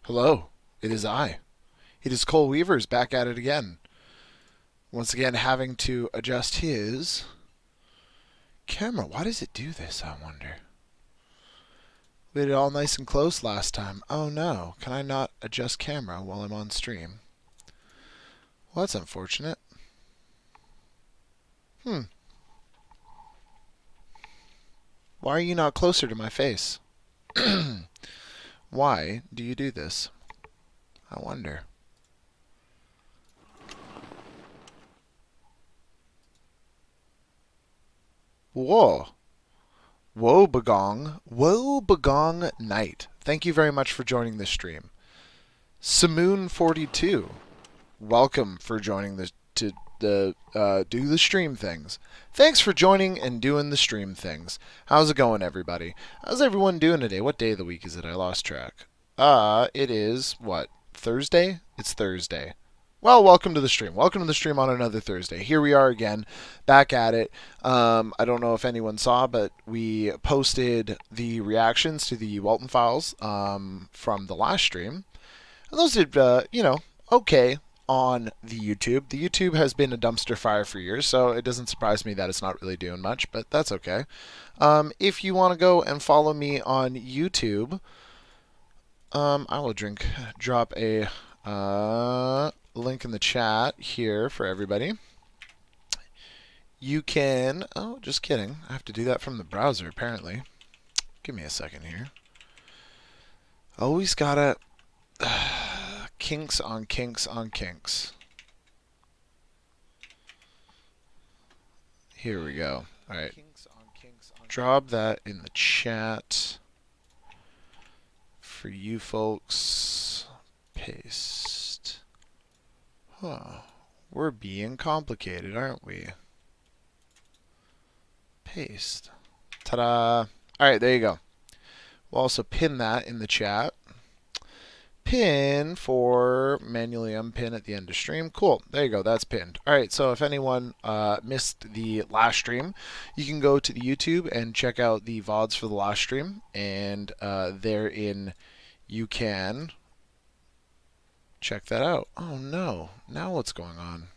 Hello, it is I. It is Cole Weavers back at it again. Once again, having to adjust his camera. Why does it do this, I wonder? We did it all nice and close last time. Oh no, can I not adjust camera while I'm on stream? Well, that's unfortunate. Why are you not closer to my face? Why do you do this? I wonder. Whoa. Woebegong Night. Thank you very much for joining this stream. Simoon42. Welcome for joining the to the do the stream things. Thanks for joining and doing the stream things. How's it going, everybody? How's everyone doing today? What day of the week is it? I lost track. It is what? Thursday? It's Thursday. Well, welcome to the stream. Welcome to the stream on another Thursday. Here we are again, back at it. I don't know if anyone saw, but we posted the reactions to the Walten files from the last stream. And those did, okay on the YouTube. The YouTube has been a dumpster fire for years, so it doesn't surprise me that it's not really doing much, but that's okay. If you want to go and follow me on YouTube, I will drop a link in the chat here for everybody. You can, oh, just kidding. I have to do that from the browser, apparently. Give me a second here. Always gotta, kinks on kinks on kinks. Here we go. All right. Drop that in the chat for you folks. Paste. Huh. We're being complicated, aren't we? Paste. Ta-da. Alright, there you go. We'll also pin that in the chat. Pin for manually unpin at the end of stream. Cool. There you go. That's pinned. Alright, so if anyone missed the last stream, you can go to the YouTube and check out the VODs for the last stream. And therein you can check that out. Oh no. Now what's going on?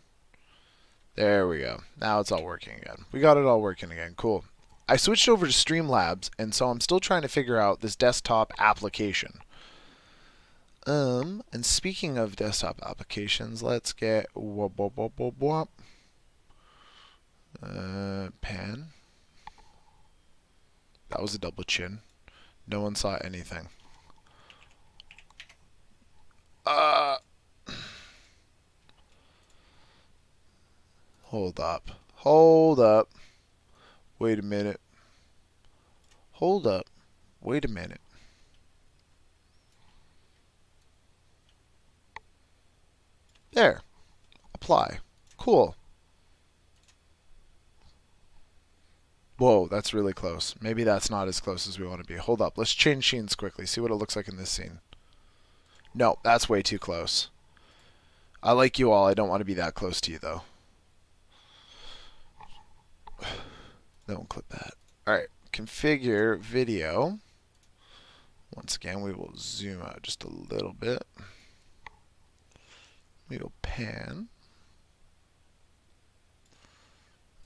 There we go. Now it's all working again. We got it all working again. Cool. I switched over to Streamlabs, and so I'm still trying to figure out this desktop application. And speaking of desktop applications, let's get pan. That was a double chin. No one saw anything. Hold up. Hold up. Wait a minute. Hold up. Wait a minute. There. Apply. Cool. Whoa, that's really close. Maybe that's not as close as we want to be. Hold up. Let's change scenes quickly. See what it looks like in this scene. No, that's way too close. I like you all. I don't want to be that close to you, though. Don't clip that. Alright, configure video. Once again, we will zoom out just a little bit. We will pan.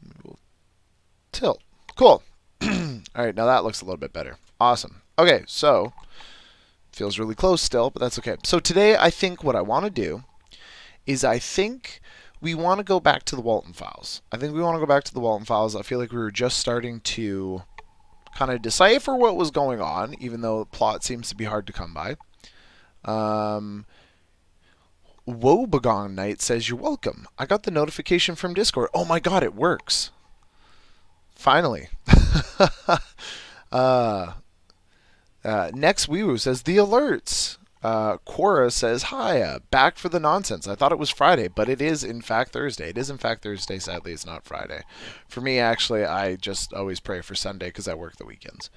We will tilt. Cool. Alright, now that looks a little bit better. Awesome. Okay, so, feels really close still, but that's okay. So today, I think what I want to do is we want to go back to the Walten files. I think we want to go back to the Walten files. I feel like we were just starting to kind of decipher what was going on, even though the plot seems to be hard to come by. Woebegong Night says, "You're welcome. I got the notification from Discord. Oh my god, it works. Finally." Next Weewoo says, "The alerts." Quora says, "Hi, back for the nonsense. I thought it was Friday, but it is in fact Thursday. It is in fact Thursday. Sadly, it's not Friday. For me, actually, I just always pray for Sunday because I work the weekends.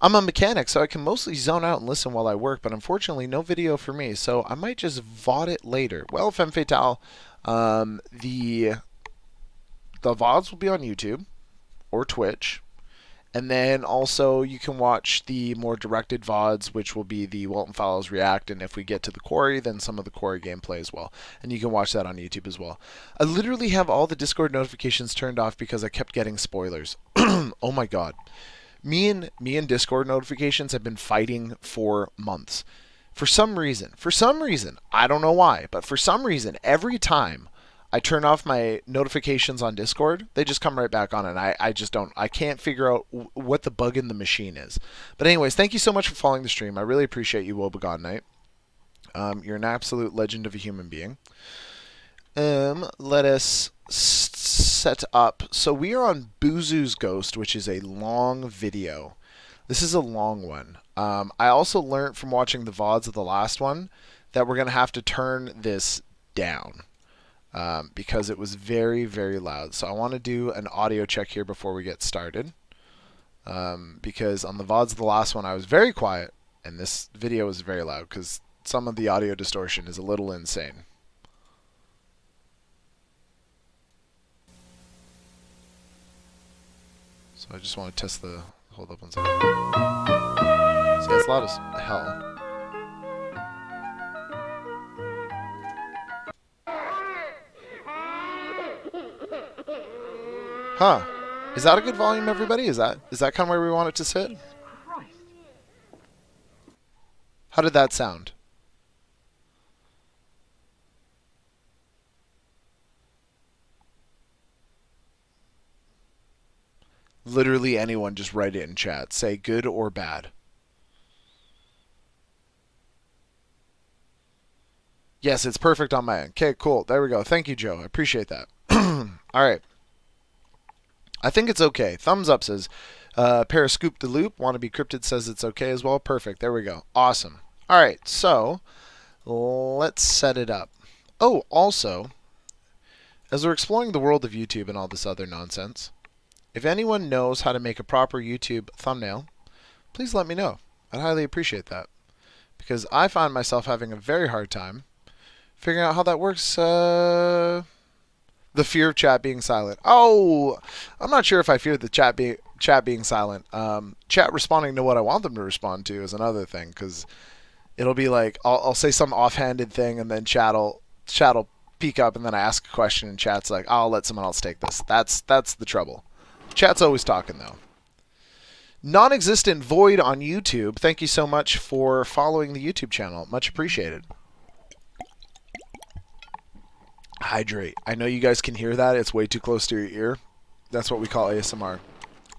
I'm a mechanic, so I can mostly zone out and listen while I work, but unfortunately, no video for me, so I might just VOD it later." Well, Femme Fatale, the VODs will be on YouTube or Twitch, And then also you can watch the more directed VODs, which will be the Walten Files React, and if we get to the Quarry, then some of the Quarry gameplay as well. And you can watch that on YouTube as well. I literally have all the Discord notifications turned off because I kept getting spoilers. Oh my god. Me and Discord notifications have been fighting for months. For some reason, I don't know why, but for some reason, every time I turn off my notifications on Discord, they just come right back on, and I just don't, I can't figure out what the bug in the machine is. But anyways, thank you so much for following the stream. I really appreciate you, Wobegon Knight. You're an absolute legend of a human being. Let us set up. So we are on Buzu's Ghost, which is a long video. This is a long one. I also learned from watching the VODs of the last one that we're going to have to turn this down because it was very, very loud. So I want to do an audio check here before we get started because on the VODs of the last one I was very quiet and this video was very loud because some of the audio distortion is a little insane. So I just want to test the... Hold up one second. See, it's loud as hell. Huh. Is that a good volume, everybody? Is that kind of where we want it to sit? How did that sound? Literally anyone, just write it in chat. Say good or bad. Yes, it's perfect on my end. Okay, cool. There we go. Thank you, Joe. I appreciate that. All right. I think it's okay. Thumbs up says, Periscope the Loop. Wannabe Cryptid says it's okay as well. Perfect. There we go. Awesome. All right. So let's set it up. Oh, also, as we're exploring the world of YouTube and all this other nonsense, if anyone knows how to make a proper YouTube thumbnail, please let me know. I'd highly appreciate that. Because I find myself having a very hard time figuring out how that works. The fear of chat being silent. Oh, I'm not sure if I fear the chat being silent. Chat responding to what I want them to respond to is another thing. Because it'll be like, I'll say some offhanded thing and then chat'll peek up and then I ask a question and chat's like, I'll let someone else take this. That's the trouble. Chat's always talking, though. Non-existent Void on YouTube. Thank you so much for following the YouTube channel. Much appreciated. Hydrate. I know you guys can hear that. It's way too close to your ear. That's what we call ASMR.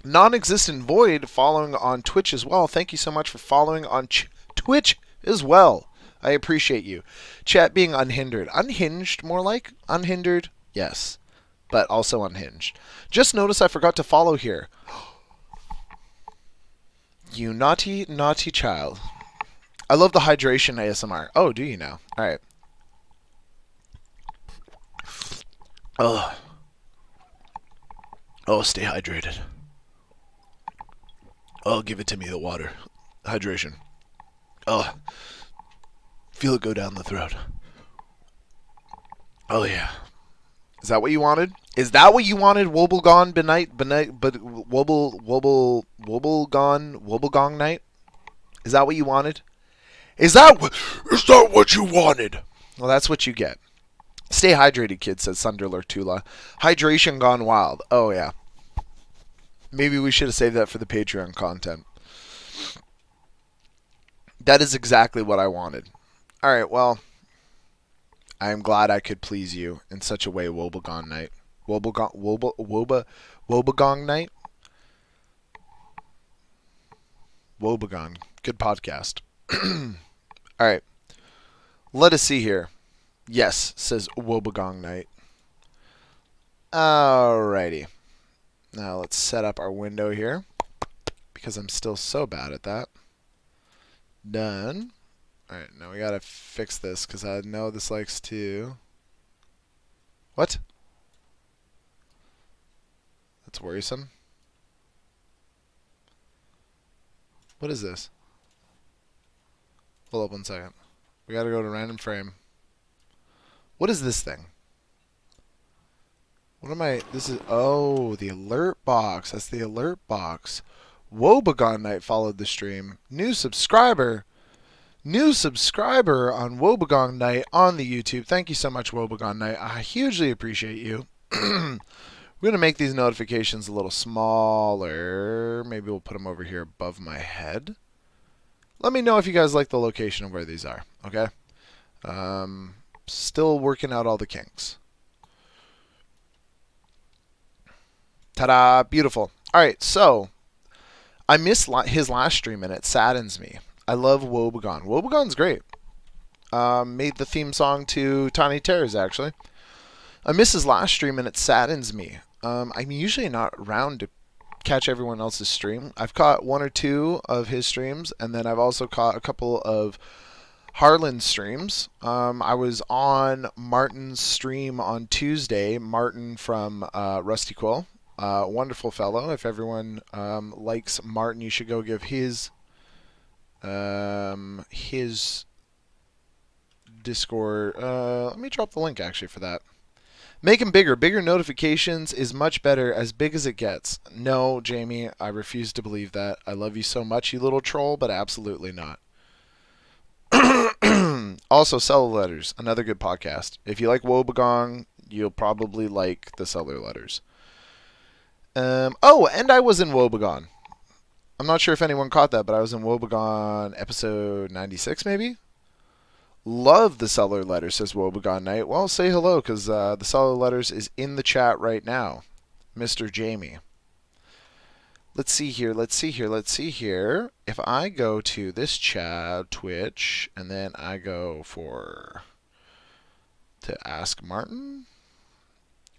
Non-existent Void following on Twitch as well. Thank you so much for following on Twitch as well. I appreciate you. Chat being unhindered. Unhinged, more like? Unhindered? Yes. But also unhinged. Just notice I forgot to follow here. You naughty, naughty child. I love the hydration ASMR. Oh, do you now? Alright. Oh. Oh, stay hydrated. Oh, give it to me, the water. Hydration. Oh. Feel it go down the throat. Oh, yeah. Is that what you wanted? Is that what you wanted, Wobblegong Night? Is that what you wanted? Is that what you wanted? Well, that's what you get. Stay hydrated, kid, says Sunderler Tula. Hydration gone wild. Oh, yeah. Maybe we should have saved that for the Patreon content. That is exactly what I wanted. All right, well, I am glad I could please you in such a way, Wobblegong Night. Wobblegong Night? Wobbegong. Good podcast. All right. Let us see here. Yes, says Wobbegong Night. Alrighty. Now let's set up our window here because I'm still so bad at that. Done. Alright, now we gotta fix this because I know this likes to... What? That's worrisome. What is this? Hold up 1 second. We gotta go to random frame. What is this thing? What am I? This is, oh, the alert box. That's the alert box. Woebegone Knight followed the stream. New subscriber. New subscriber on Woebegone Knight on the YouTube. Thank you so much, Woebegone Knight. I hugely appreciate you. We're going to make these notifications a little smaller. Maybe we'll put them over here above my head. Let me know if you guys like the location of where these are, okay? Still working out all the kinks. Ta-da! Beautiful. All right, so I missed his last stream, and it saddens me. I love Woebegone. Woebegone's great. Made the theme song to Tiny Terrors, actually. I missed his last stream, and it saddens me. I'm usually not around to catch everyone else's stream. I've caught one or two of his streams, and then I've also caught a couple of Harlan's streams. I was on Martin's stream on Tuesday. Martin from Rusty Quill. Wonderful fellow. If everyone likes Martin, you should go give his Discord. Let me drop the link actually for that. Make him bigger. Bigger notifications is much better, as big as it gets. No, Jamie, I refuse to believe that. I love you so much, you little troll, but absolutely not. Also, Cellar Letters, another good podcast. If you like Woebegone, you'll probably like the Cellar Letters. Oh, and I was in Woebegone. I'm not sure if anyone caught that, but I was in Woebegone episode 96, maybe? Love the Cellar Letters, says Woebegone Knight. Well, say hello, because the Cellar Letters is in the chat right now. Mr. Jamie. Let's see here. If I go to this chat, Twitch, and then I go to Ask Martin.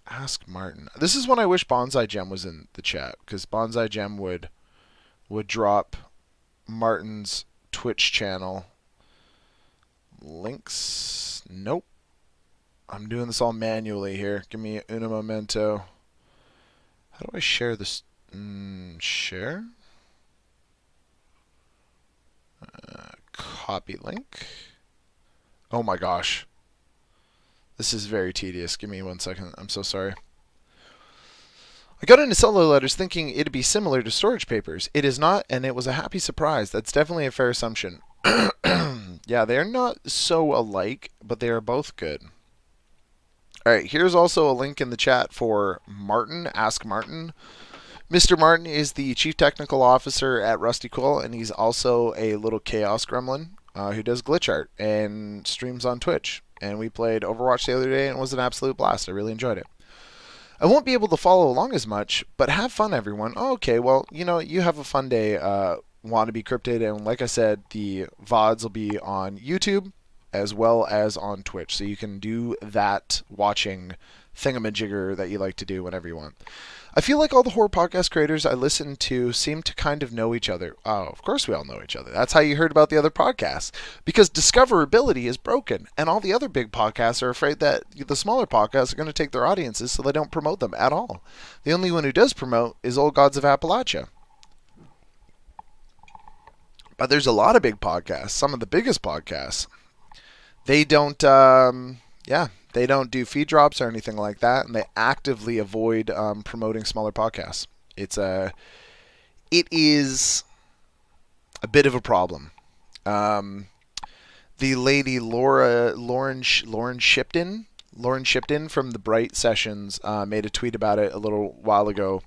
Ask Martin. This is when I wish Bonsai Gem was in the chat, because Bonsai Gem would drop Martin's Twitch channel links. Nope. I'm doing this all manually here. Give me un momento. How do I share this? Share. Copy link. Oh my gosh. This is very tedious. Give me 1 second. I'm so sorry. I got into Cellar Letters thinking it'd be similar to storage papers. It is not, and it was a happy surprise. That's definitely a fair assumption. Yeah, they're not so alike, but they are both good. Alright, here's also a link in the chat for Martin. Ask Martin. Mr. Martin is the Chief Technical Officer at Rusty Quill, and he's also a little Chaos Gremlin who does glitch art and streams on Twitch. And we played Overwatch the other day, and it was an absolute blast. I really enjoyed it. I won't be able to follow along as much, but have fun, everyone. Oh, okay, well, you have a fun day, Wannabe Cryptid, and like I said, the VODs will be on YouTube as well as on Twitch, so you can do that watching thingamajigger that you like to do whenever you want. I feel like all the horror podcast creators I listen to seem to kind of know each other. Oh, of course we all know each other. That's how you heard about the other podcasts. Because discoverability is broken, and all the other big podcasts are afraid that the smaller podcasts are going to take their audiences, so they don't promote them at all. The only one who does promote is Old Gods of Appalachia. But there's a lot of big podcasts, some of the biggest podcasts. They don't, they don't do feed drops or anything like that, and they actively avoid promoting smaller podcasts. It is a bit of a problem. The lady Lauren Shipton from the Bright Sessions made a tweet about it a little while ago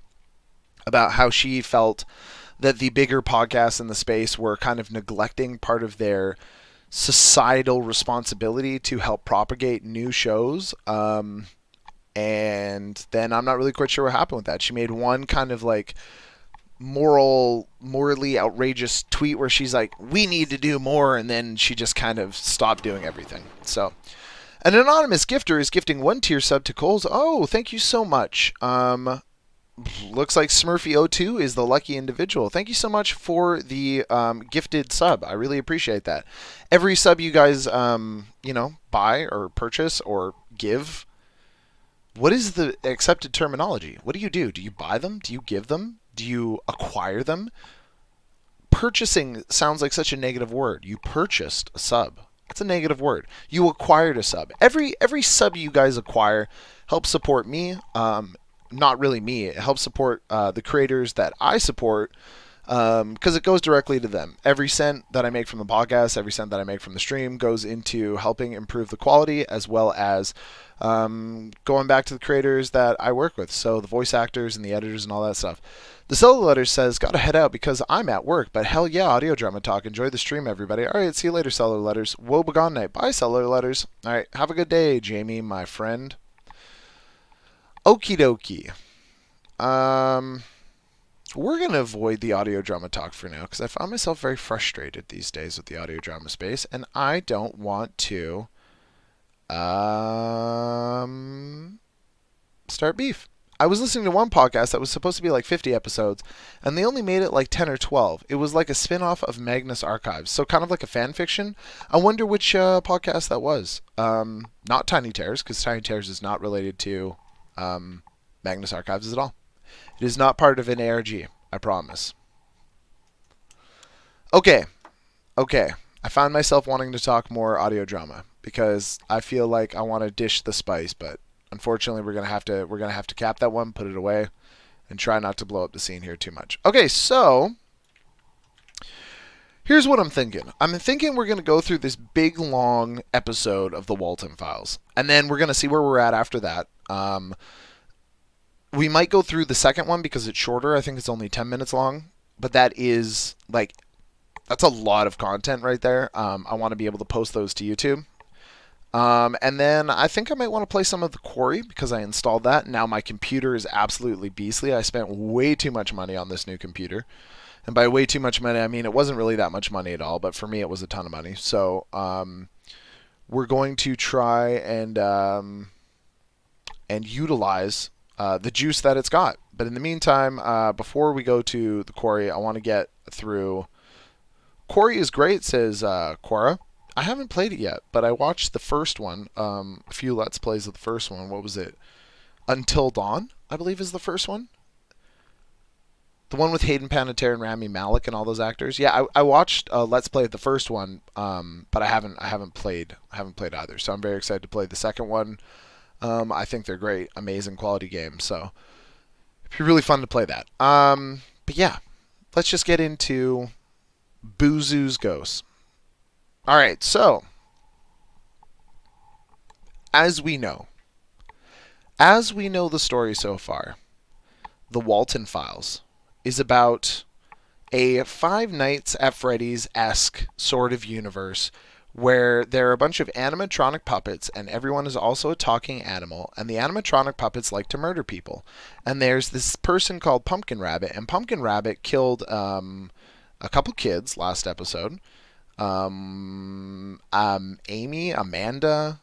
about how she felt that the bigger podcasts in the space were kind of neglecting part of their societal responsibility to help propagate new shows. And then I'm not really quite sure what happened with that. She made one kind of like morally outrageous tweet where she's like, we need to do more, and then she just kind of stopped doing everything. So an anonymous gifter is gifting 1 tier sub to Coles. Oh, thank you so much. Looks like Smurfy02 is the lucky individual. Thank you so much for the gifted sub. I really appreciate that. Every sub you guys, buy or purchase or give, what is the accepted terminology? What do you do? Do you buy them? Do you give them? Do you acquire them? Purchasing sounds like such a negative word. You purchased a sub. That's a negative word. You acquired a sub. Every sub you guys acquire helps support me. Not really me. It helps support the creators that I support because it goes directly to them. Every cent that I make from the podcast, every cent that I make from the stream goes into helping improve the quality as well as going back to the creators that I work with. So the voice actors and the editors and all that stuff. The Cellular Letters says, gotta head out because I'm at work, but hell yeah, Audio Drama Talk. Enjoy the stream, everybody. All right, see you later, Cellular Letters. Woe begone night. Bye, Cellular Letters. All right, have a good day, Jamie, my friend. Okie dokie. We're going to avoid the audio drama talk for now because I found myself very frustrated these days with the audio drama space, and I don't want to start beef. I was listening to one podcast that was supposed to be like 50 episodes, and they only made it like 10 or 12. It was like a spin-off of Magnus Archives, so kind of like a fan fiction. I wonder which podcast that was. Not Tiny Terrors, because Tiny Terrors is not related to Magnus Archives at all. It is not part of an ARG, I promise. Okay. I found myself wanting to talk more audio drama because I feel like I want to dish the spice, but unfortunately we're gonna have to cap that one, put it away, and try not to blow up the scene here too much. Okay, so here's what I'm thinking. I'm thinking we're gonna go through this big long episode of the Walten files, and then we're gonna see where we're at after that. We might go through the second one because it's shorter. I think it's only 10 minutes long, but that's a lot of content right there. I want to be able to post those to YouTube. And then I think I might want to play some of the Quarry because I installed that. Now my computer is absolutely beastly. I spent way too much money on this new computer. And by way too much money, I mean it wasn't really that much money at all, but for me it was a ton of money. So we're going to try and utilize the juice that it's got. But in the meantime, before we go to the Quarry, I want to get through. Quarry is great, says Quora. I haven't played it yet, but I watched the first one, a few Let's Plays of the first one. What was it? Until Dawn, I believe, is the first one. The one with Hayden Panettiere and Rami Malek and all those actors. Yeah, I watched Let's Play of the first one, but I haven't played either. So I'm very excited to play the second one. I think they're great, amazing quality games. So it'd be really fun to play that. But yeah, let's just get into Boozoo's Ghosts. All right, so as we know the story so far, the Walten Files is about a Five Nights at Freddy's-esque sort of universe where there are a bunch of animatronic puppets and everyone is also a talking animal, and the animatronic puppets like to murder people. And there's this person called Pumpkin Rabbit, and Pumpkin Rabbit killed a couple kids last episode. Amy, Amanda,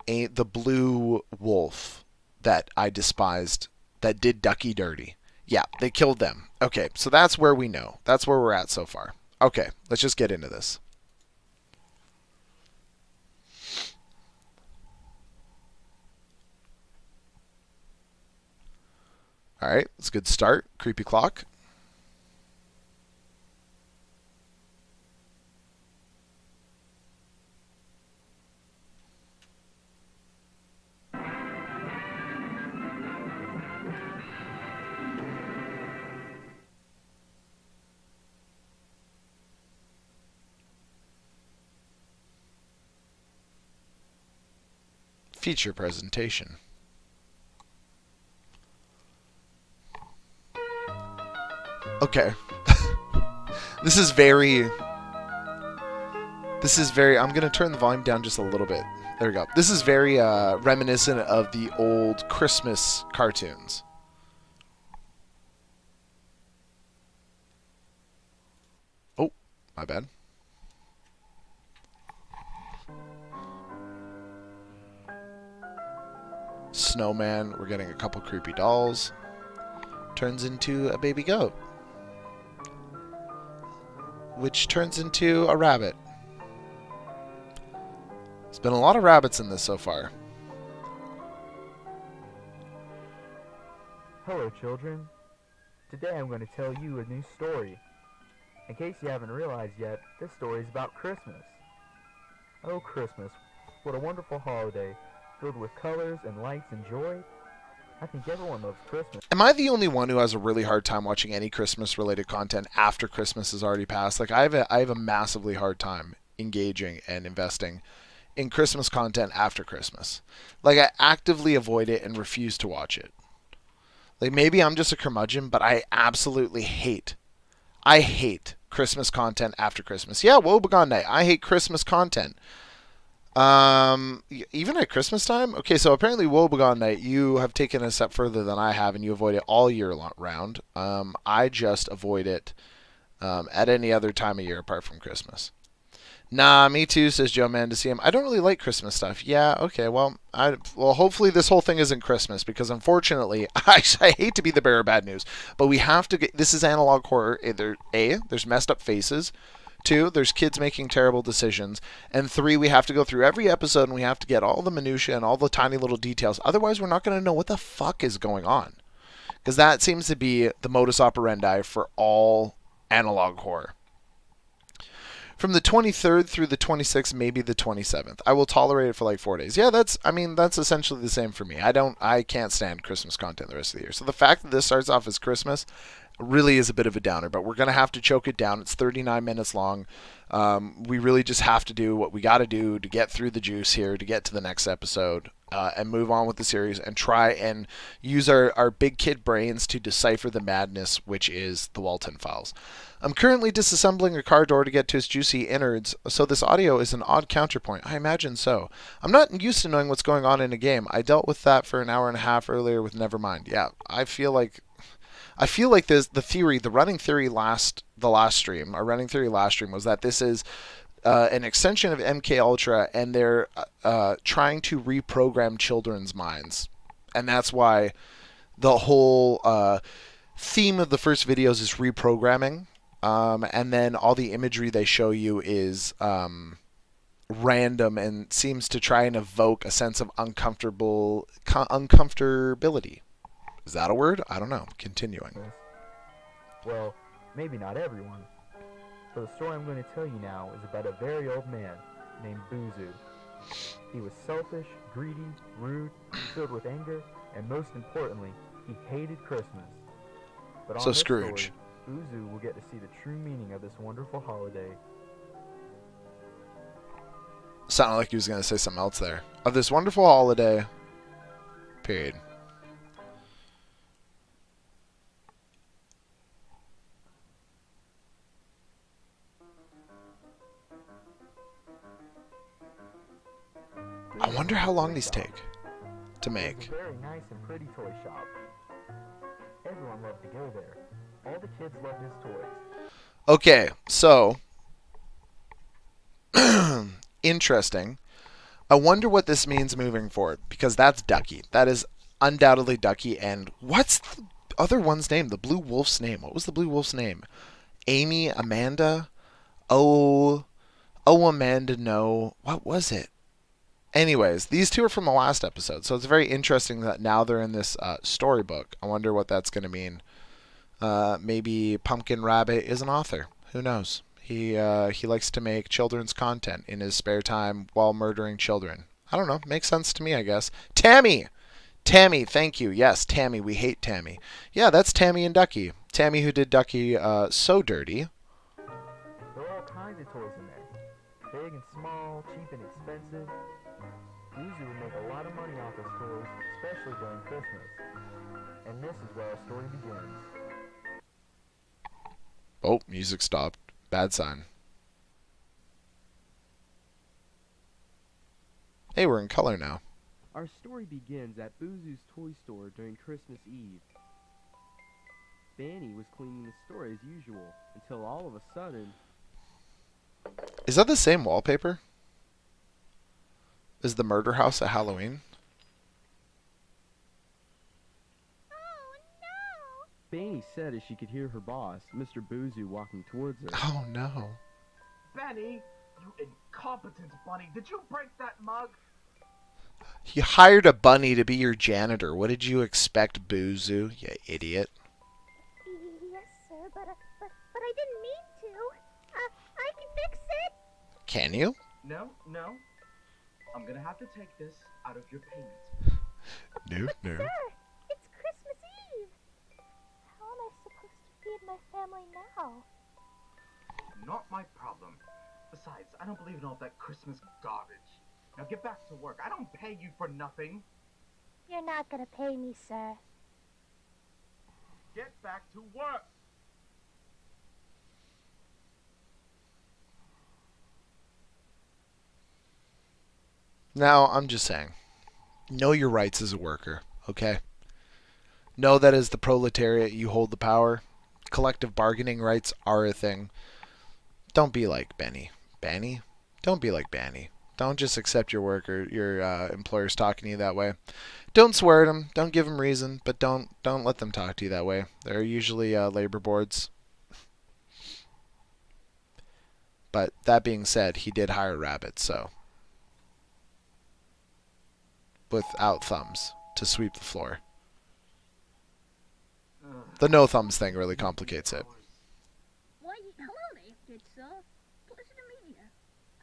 the blue wolf that I despised that did Ducky dirty. Yeah, they killed them. Okay, so that's where we know. That's where we're at so far. Okay, let's just get into this. All right, it's a good start. Creepy clock. Feature presentation. Okay. This is very, I'm going to turn the volume down just a little bit. There we go. This is very reminiscent of the old Christmas cartoons. Oh, my bad. Snowman, we're getting a couple creepy dolls. Turns into a baby goat, which turns into a rabbit. There's been a lot of rabbits in this so far. Hello, children. Today I'm going to tell you a new story. In case you haven't realized yet, this story is about Christmas. Oh, Christmas, what a wonderful holiday filled with colors and lights and joy. I think everyone loves Christmas. Am I the only one who has a really hard time watching any Christmas related content after Christmas has already passed? Like I have a massively hard time engaging and investing in Christmas content after Christmas. Like I actively avoid it and refuse to watch it. Like maybe I'm just a curmudgeon, but I hate Christmas content after Christmas. Yeah, woebegone night. I hate Christmas content. Even at Christmas time. Okay, so apparently woebegone night, you have taken it a step further than I have, and you avoid it all year round. I just avoid it at any other time of year apart from Christmas. Nah, me too, says Joe Mandasium. I don't really like Christmas stuff. Yeah, okay, well, hopefully this whole thing isn't Christmas, because unfortunately, I hate to be the bearer of bad news, but we have to get, this is analog horror. Either A, there's messed up faces. Two, there's kids making terrible decisions. And three, we have to go through every episode and we have to get all the minutia and all the tiny little details. Otherwise, we're not going to know what the fuck is going on. Because that seems to be the modus operandi for all analog horror. From the 23rd through the 26th, maybe the 27th. I will tolerate it for like 4 days. Yeah, that's essentially the same for me. I can't stand Christmas content the rest of the year. So the fact that this starts off as Christmas really is a bit of a downer, but we're going to have to choke it down. It's 39 minutes long. We really just have to do what we got to do to get through the juice here, to get to the next episode, and move on with the series and try and use our big kid brains to decipher the madness, which is the Walten files. I'm currently disassembling a car door to get to its juicy innards, so this audio is an odd counterpoint. I imagine so. I'm not used to knowing what's going on in a game. I dealt with that for an hour and a half earlier with Nevermind. Yeah, I feel like there's the running theory last stream was that this is an extension of MK Ultra, and they're trying to reprogram children's minds, and that's why the whole theme of the first videos is reprogramming, and then all the imagery they show you is random and seems to try and evoke a sense of uncomfortability. Is that a word? I don't know. Continuing. Well, maybe not everyone. So the story I'm going to tell you now is about a very old man named Buzu. He was selfish, greedy, rude, filled with anger, and most importantly, he hated Christmas. But on So this Scrooge. story, Buzu will get to see the true meaning of this wonderful holiday. Sounded like he was going to say something else there. Of this wonderful holiday. Period. I wonder how long these take to make. It's a very nice and pretty toy shop. Everyone loved to go there. All the kids loved his toys. Okay, so interesting. I wonder what this means moving forward, because that's Ducky. That is undoubtedly Ducky. And what's the other one's name? The Blue Wolf's name. What was the Blue Wolf's name? Amy, Amanda? Oh, Amanda, no. What was it? Anyways, these two are from the last episode, so it's very interesting that now they're in this storybook. I wonder what that's going to mean. Maybe Pumpkin Rabbit is an author. Who knows? He likes to make children's content in his spare time while murdering children. I don't know. Makes sense to me, I guess. Tammy! Tammy, thank you. Yes, Tammy. We hate Tammy. Yeah, that's Tammy and Ducky. Tammy who did Ducky So Dirty. There are all kinds of toys in there. Big and small, cheap and expensive. Buzu would make a lot of money off his toys, especially during Christmas. And this is where our story begins. Oh, music stopped. Bad sign. Hey, we're in color now. Our story begins at Buzu's toy store during Christmas Eve. Fanny was cleaning the store as usual until all of a sudden... Is that the same wallpaper? Is the murder house at Halloween? Fanny said as she could hear her boss, Mr. Buzu, walking towards her. Oh no. Benny, you incompetent bunny. Did you break that mug? You hired a bunny to be your janitor. What did you expect, Buzu? You idiot. Yes, sir, but I didn't mean to. I can fix it. Can you? No. I'm gonna have to take this out of your payment. No, But no. sir, it's Christmas Eve. How am I supposed to feed my family now? Not my problem. Besides, I don't believe in all that Christmas garbage. Now get back to work. I don't pay you for nothing. You're not gonna pay me, sir. Get back to work. Now, I'm just saying, know your rights as a worker, okay? Know that as the proletariat, you hold the power. Collective bargaining rights are a thing. Don't be like Benny. Benny? Don't be like Benny. Don't just accept your employers talking to you that way. Don't swear at them. Don't give them reason, but don't let them talk to you that way. They're usually labor boards. But that being said, he did hire rabbits, so without thumbs to sweep the floor. The no thumbs thing really complicates it. Why, hello there, good sir. Pleasure to meet you.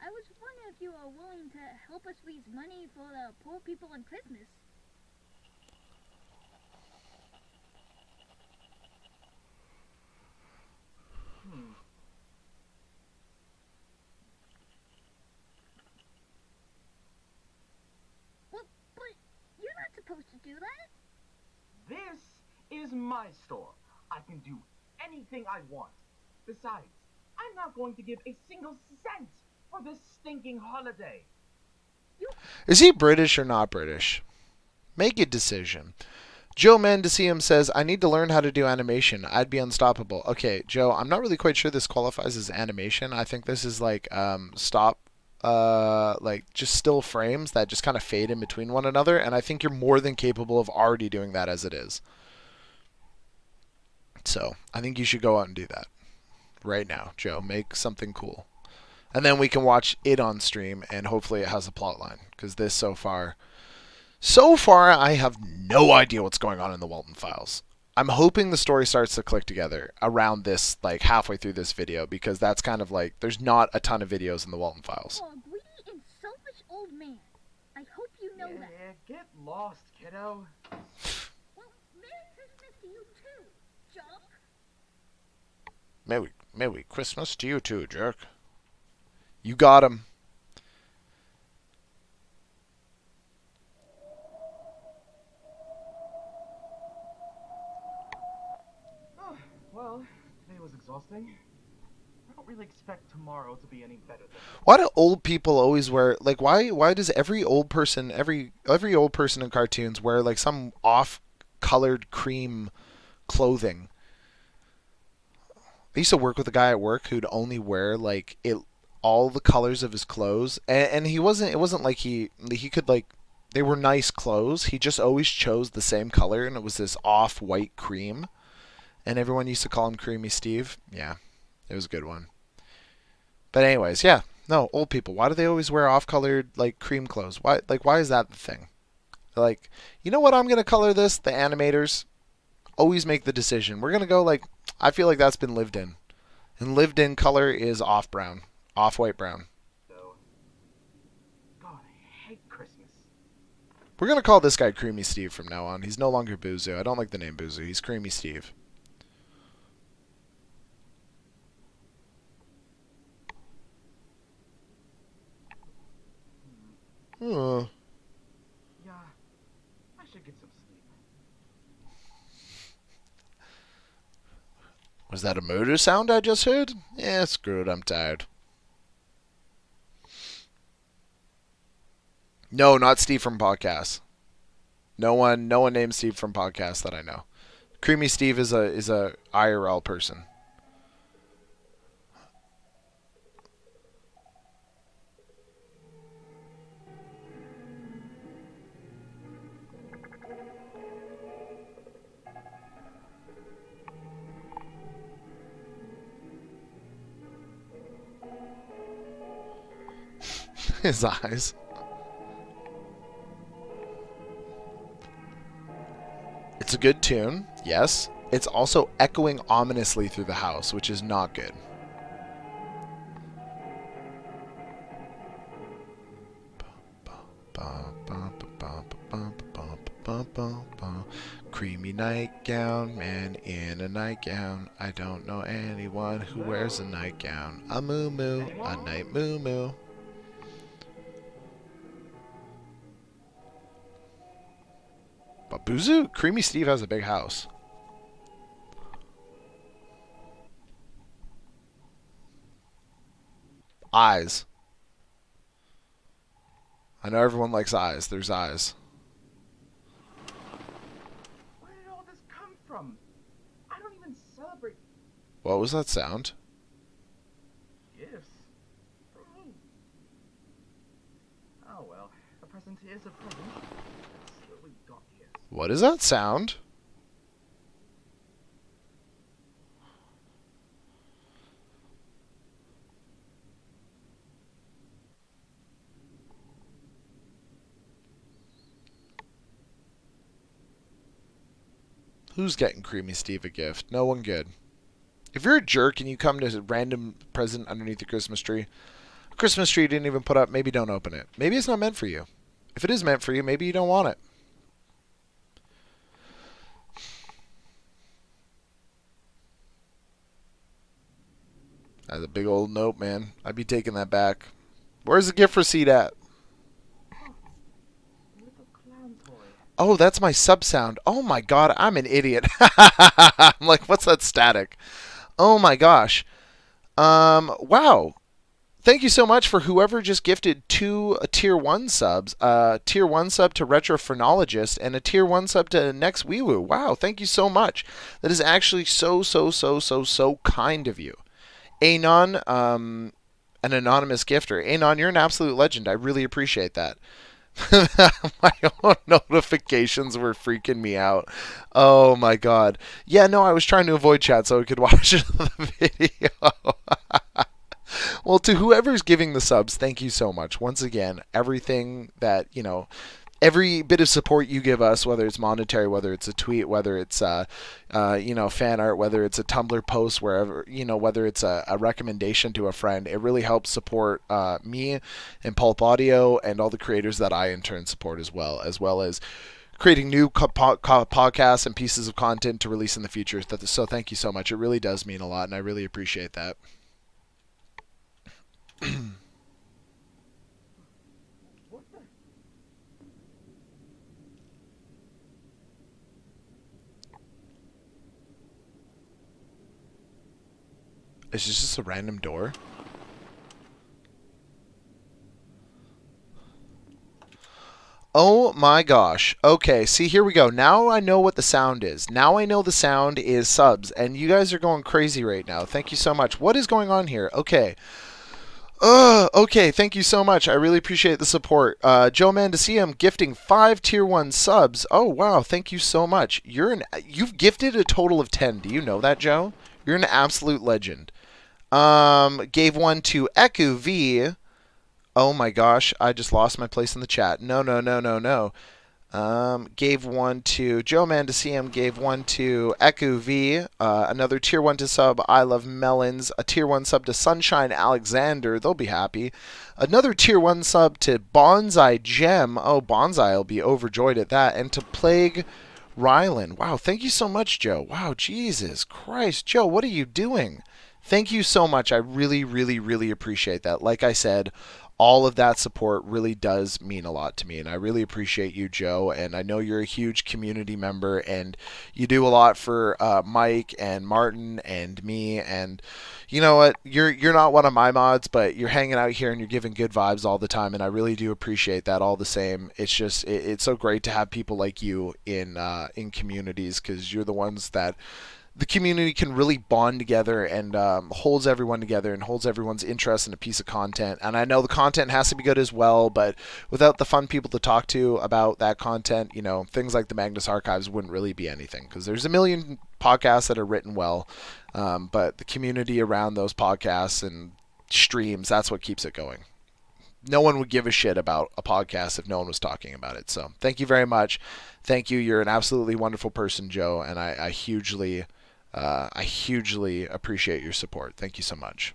I was wondering if you are willing to help us raise money for the poor people on Christmas. Well, but you're not supposed to do that. This is my store. I can do anything I want. Besides, I'm not going to give a single cent for this stinking holiday. Is he British or not British? Make a decision. Joe Mendecium says, I need to learn how to do animation. I'd be unstoppable. Okay, Joe, I'm not really quite sure this qualifies as animation. I think this is like like just still frames that just kind of fade in between one another. And I think you're more than capable of already doing that as it is. So I think you should go out and do that right now, Joe. Make something cool. And then we can watch it on stream, and hopefully it has a plot line. Because this so far, I have no idea what's going on in the Walten files. I'm hoping the story starts to click together around this, like halfway through this video, because that's kind of like, there's not a ton of videos in the Walten files. Oh, greedy and selfish old man. I hope you know that. Yeah, get lost, kiddo. Well, Merry Christmas to you too, Jock. Merry Christmas to you too, jerk. You got him. Well, today was exhausting. I don't really expect tomorrow to be any better than. Why do old people always wear like why does every old person every old person in cartoons wear like some off colored cream clothing? I used to work with a guy at work who'd only wear like it all the colors of his clothes, and he wasn't. It wasn't like he could like they were nice clothes. He just always chose the same color, and it was this off white cream, and everyone used to call him Creamy Steve. Yeah, it was a good one. But anyways, yeah, no old people. Why do they always wear off colored like cream clothes? Why is that the thing? Like, you know what? I'm gonna color this. The animators always make the decision. We're gonna go like I feel like that's been lived in. And lived in color is off brown. Off white brown. So, God, I hate Christmas. We're going to call this guy Creamy Steve from now on. He's no longer Boozoo. I don't like the name Boozoo. He's Creamy Steve. Yeah, I should get some sleep. Was that a motor sound I just heard? Yeah, screw it. I'm tired. No, not Steve from podcast. No one named Steve from podcast that I know. Creamy Steve is a IRL person. His eyes. It's a good tune, yes. It's also echoing ominously through the house, which is not good. boom, boom. Creamy nightgown, man in a nightgown. I don't know anyone who wears a nightgown. A moo moo, a night moo moo. But Buzu, Creamy Steve has a big house. Eyes. I know everyone likes eyes. There's eyes. Where did all this come from? I don't even celebrate What was that sound? gifts. For me. Oh well, a present is a present. Let's see what we got here. What is that sound? Who's getting Creamy Steve a gift? No one good. If you're a jerk and you come to a random present underneath the Christmas tree, a Christmas tree you didn't even put up, maybe don't open it. Maybe it's not meant for you. If it is meant for you, maybe you don't want it. That's a big old note, man. I'd be taking that back. Where's the gift receipt at? Little clown toy. Oh, that's my sub sound. Oh my god, I'm an idiot. I'm like, what's that static? Oh my gosh. Wow. Thank you so much for whoever just gifted two tier 1 subs. Tier 1 sub to Retro Phrenologist and a tier 1 sub to Next Wee Woo. Wow, thank you so much. That is actually so kind of you. Anon, an anonymous gifter. Anon, you're an absolute legend. I really appreciate that. My own notifications were freaking me out. Oh my god. Yeah, no, I was trying to avoid chat so I could watch the video. Well, to whoever's giving the subs, thank you so much. Once again, everything that, every bit of support you give us, whether it's monetary, whether it's a tweet, whether it's fan art, whether it's a Tumblr post, wherever, whether it's a recommendation to a friend, it really helps support me and Pulp Audio and all the creators that I in turn support as well as creating new podcasts and pieces of content to release in the future. So thank you so much. It really does mean a lot, and I really appreciate that. What the? Is this just a random door? Oh my gosh. Okay, see, here we go. Now I know what the sound is. Now I know the sound is subs, and you guys are going crazy right now. Thank you so much. What is going on here? Okay. Okay, thank you so much. I really appreciate the support. Joe Mandasium gifting 5 tier 1 subs. Oh wow, thank you so much. You've gifted a total of 10. Do you know that, Joe? You're an absolute legend. Gave one to Eku V. Oh my gosh, I just lost my place in the chat. No. Gave one to Joe Mandasium, gave one to Eku V, another tier 1 to sub I Love Melons, a tier 1 sub to Sunshine Alexander, they'll be happy. Another tier 1 sub to Bonsai Gem, oh, Bonsai will be overjoyed at that, and to Plague Rylan. Wow, thank you so much, Joe. Wow, Jesus Christ, Joe, what are you doing? Thank you so much. I really appreciate that. Like I said, all of that support really does mean a lot to me, and I really appreciate you, Joe, and I know you're a huge community member, and you do a lot for Mike and Martin and me, and you know what, you're not one of my mods, but you're hanging out here and you're giving good vibes all the time, and I really do appreciate that all the same. It's just, it's so great to have people like you in communities, because you're the ones that the community can really bond together and holds everyone together and holds everyone's interest in a piece of content. And I know the content has to be good as well, but without the fun people to talk to about that content, things like the Magnus Archives wouldn't really be anything, because there's a million podcasts that are written well, but the community around those podcasts and streams, that's what keeps it going. No one would give a shit about a podcast if no one was talking about it. So thank you very much. Thank you. You're an absolutely wonderful person, Joe, and I hugely appreciate your support. Thank you so much.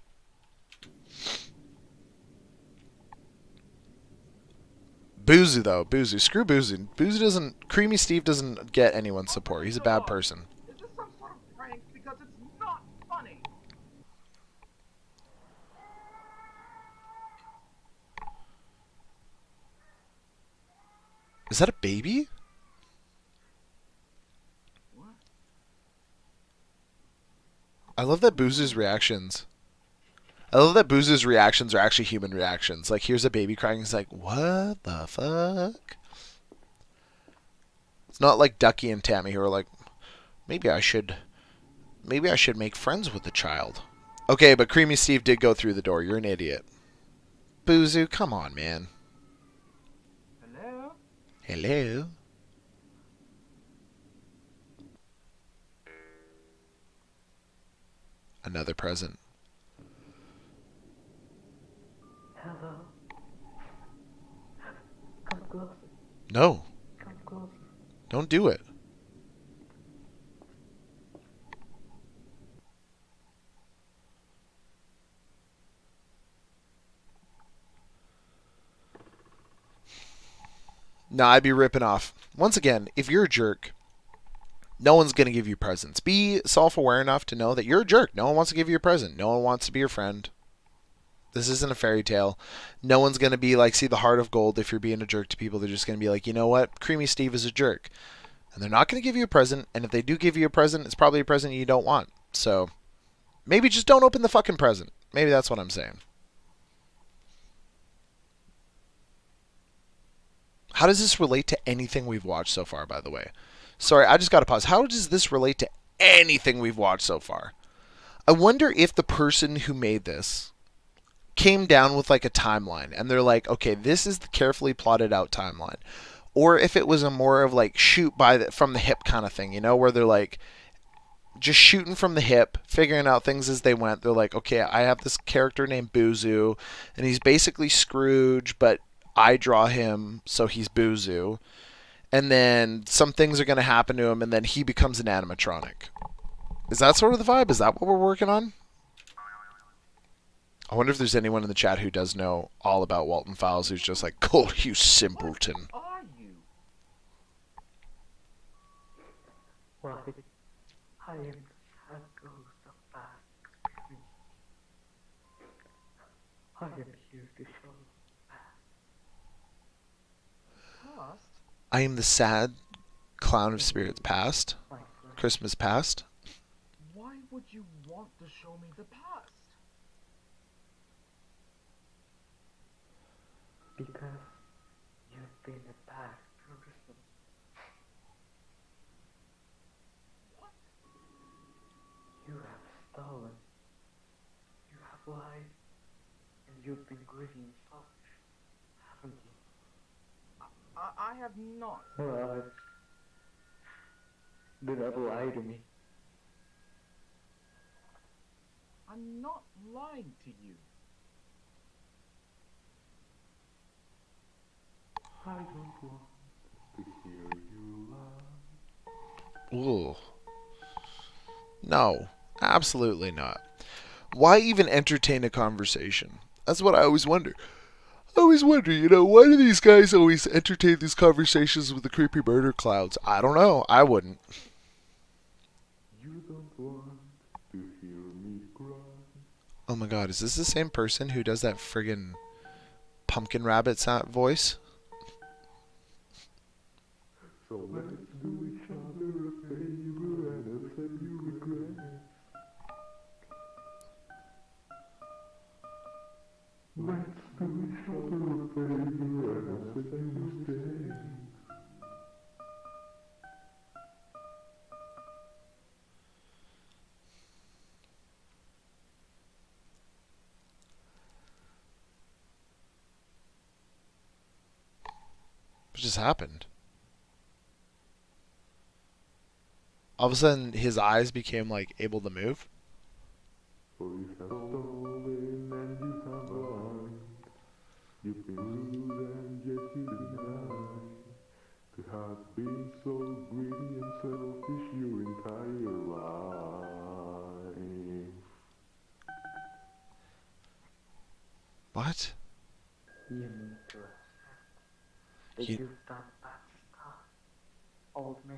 Boozu, though. Boozu. Screw Boozu. Boozu doesn't... Creamy Steve doesn't get anyone's support. He's a bad person. Is this some sort of prank? Because it's not funny. Is that a baby? What? I love that Boozu's reactions. I love that Boozu's reactions are actually human reactions. Like, here's a baby crying. He's like, what the fuck? It's not like Ducky and Tammy who are like, maybe I should make friends with the child. Okay, but Creamy Steve did go through the door. You're an idiot. Boozu, come on, man. Hello? Hello? Another present. Hello. Come closer. No, Come closer. don't do it. No, I'd be ripping off. Once again, if you're a jerk, no one's going to give you presents. Be self-aware enough to know that you're a jerk. No one wants to give you a present. No one wants to be your friend. This isn't a fairy tale. No one's going to be like, see the heart of gold if you're being a jerk to people. They're just going to be like, you know what? Creamy Steve is a jerk. And they're not going to give you a present. And if they do give you a present, it's probably a present you don't want. So maybe just don't open the fucking present. Maybe that's what I'm saying. How does this relate to anything we've watched so far, by the way? Sorry, I just got to pause. How does this relate to anything we've watched so far? I wonder if the person who made this came down with like a timeline and they're like, okay, this is the carefully plotted out timeline. Or if it was a more of like shoot from the hip kind of thing, you know, where they're like just shooting from the hip, figuring out things as they went. They're like, okay, I have this character named Boozu and he's basically Scrooge, but I draw him so he's Boozu. And then some things are going to happen to him and then he becomes an animatronic. Is that sort of the vibe? Is that what we're working on? I wonder if there's anyone in the chat who does know all about Walten Files who's just like, "Oh, you simpleton." What are you? Why? I am the sad ghost of past dreams. I am here to show Past? I am the sad clown of spirits past. my friend. Christmas past. Why would you want to show me the past? Because you've been a bad person. What? You have stolen. You have lied. And you've been greedy and selfish, haven't you? I have not. Well, do not lie to me. I'm not lying to you. I don't want to hear you lie. Ooh. No, absolutely not. Why even entertain a conversation? That's what I always wonder. I always wonder, you know, why do these guys always entertain these conversations with the creepy murder clouds? I don't know. I wouldn't. You don't want to hear me cry. Oh my god, is this the same person who does that friggin' pumpkin rabbit voice? So let's do each other a favor and accept your regret. Let's do each other a favor and accept your mistakes. What just happened? All of a sudden, his eyes became like able to move. For you have stolen and you have lied. You've been rude and yet you deny to have been so greedy and selfish your entire life. What? You mean to accept did You- you start bad stuff, old miss?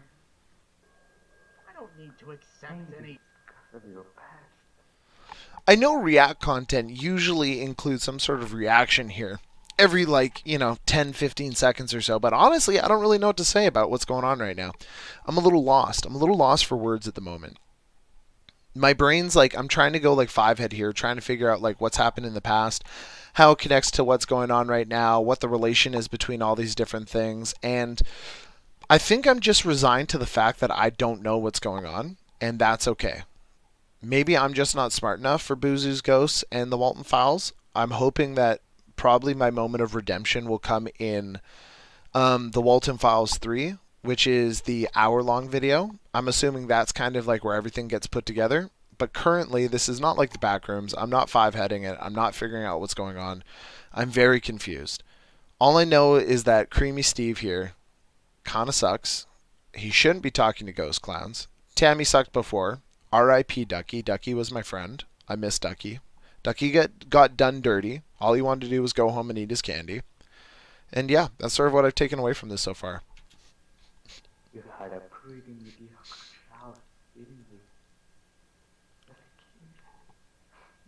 I don't need to accept Maybe any. it's because of your past. I know React content usually includes some sort of reaction here every 10, 15 seconds or so, but honestly, I don't really know what to say about what's going on right now. I'm a little lost. I'm a little lost for words at the moment. My brain's like I'm trying to go like five head here, trying to figure out like what's happened in the past, how it connects to what's going on right now, what the relation is between all these different things, and I think I'm just resigned to the fact that I don't know what's going on, and that's okay. Maybe I'm just not smart enough for Boozoo's Ghosts and the Walten Files. I'm hoping that probably my moment of redemption will come in the Walten Files 3, which is the hour-long video. I'm assuming that's kind of like where everything gets put together. But currently, this is not like the Backrooms. I'm not five-heading it. I'm not figuring out what's going on. I'm very confused. All I know is that Creamy Steve here kind of sucks. He shouldn't be talking to ghost clowns. Tammy sucked before. R.I.P. Ducky. Ducky was my friend. I miss Ducky. Ducky got done dirty. All he wanted to do was go home and eat his candy. And yeah, that's sort of what I've taken away from this so far. You had a pretty mediocre childhood, didn't you? As a kid,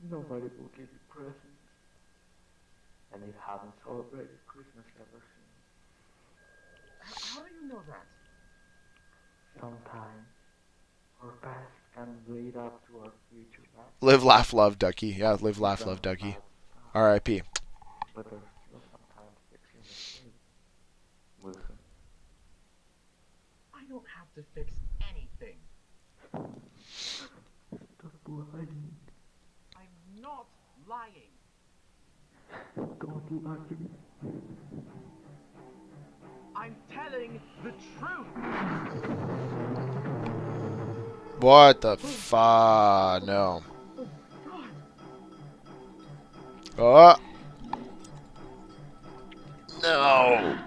nobody will give you presents. And you haven't celebrated Christmas ever since. How do you know that? Sometimes, our past can lead up to our future. Live, laugh, love, Ducky. Yeah, live, laugh, love, Ducky. R.I.P. But there's still sometimes fixing mistakes. Listen. I don't have to fix anything. Stop lying. I'm not lying. Don't lie. I'm telling the truth. What the fuck? No. Oh. No.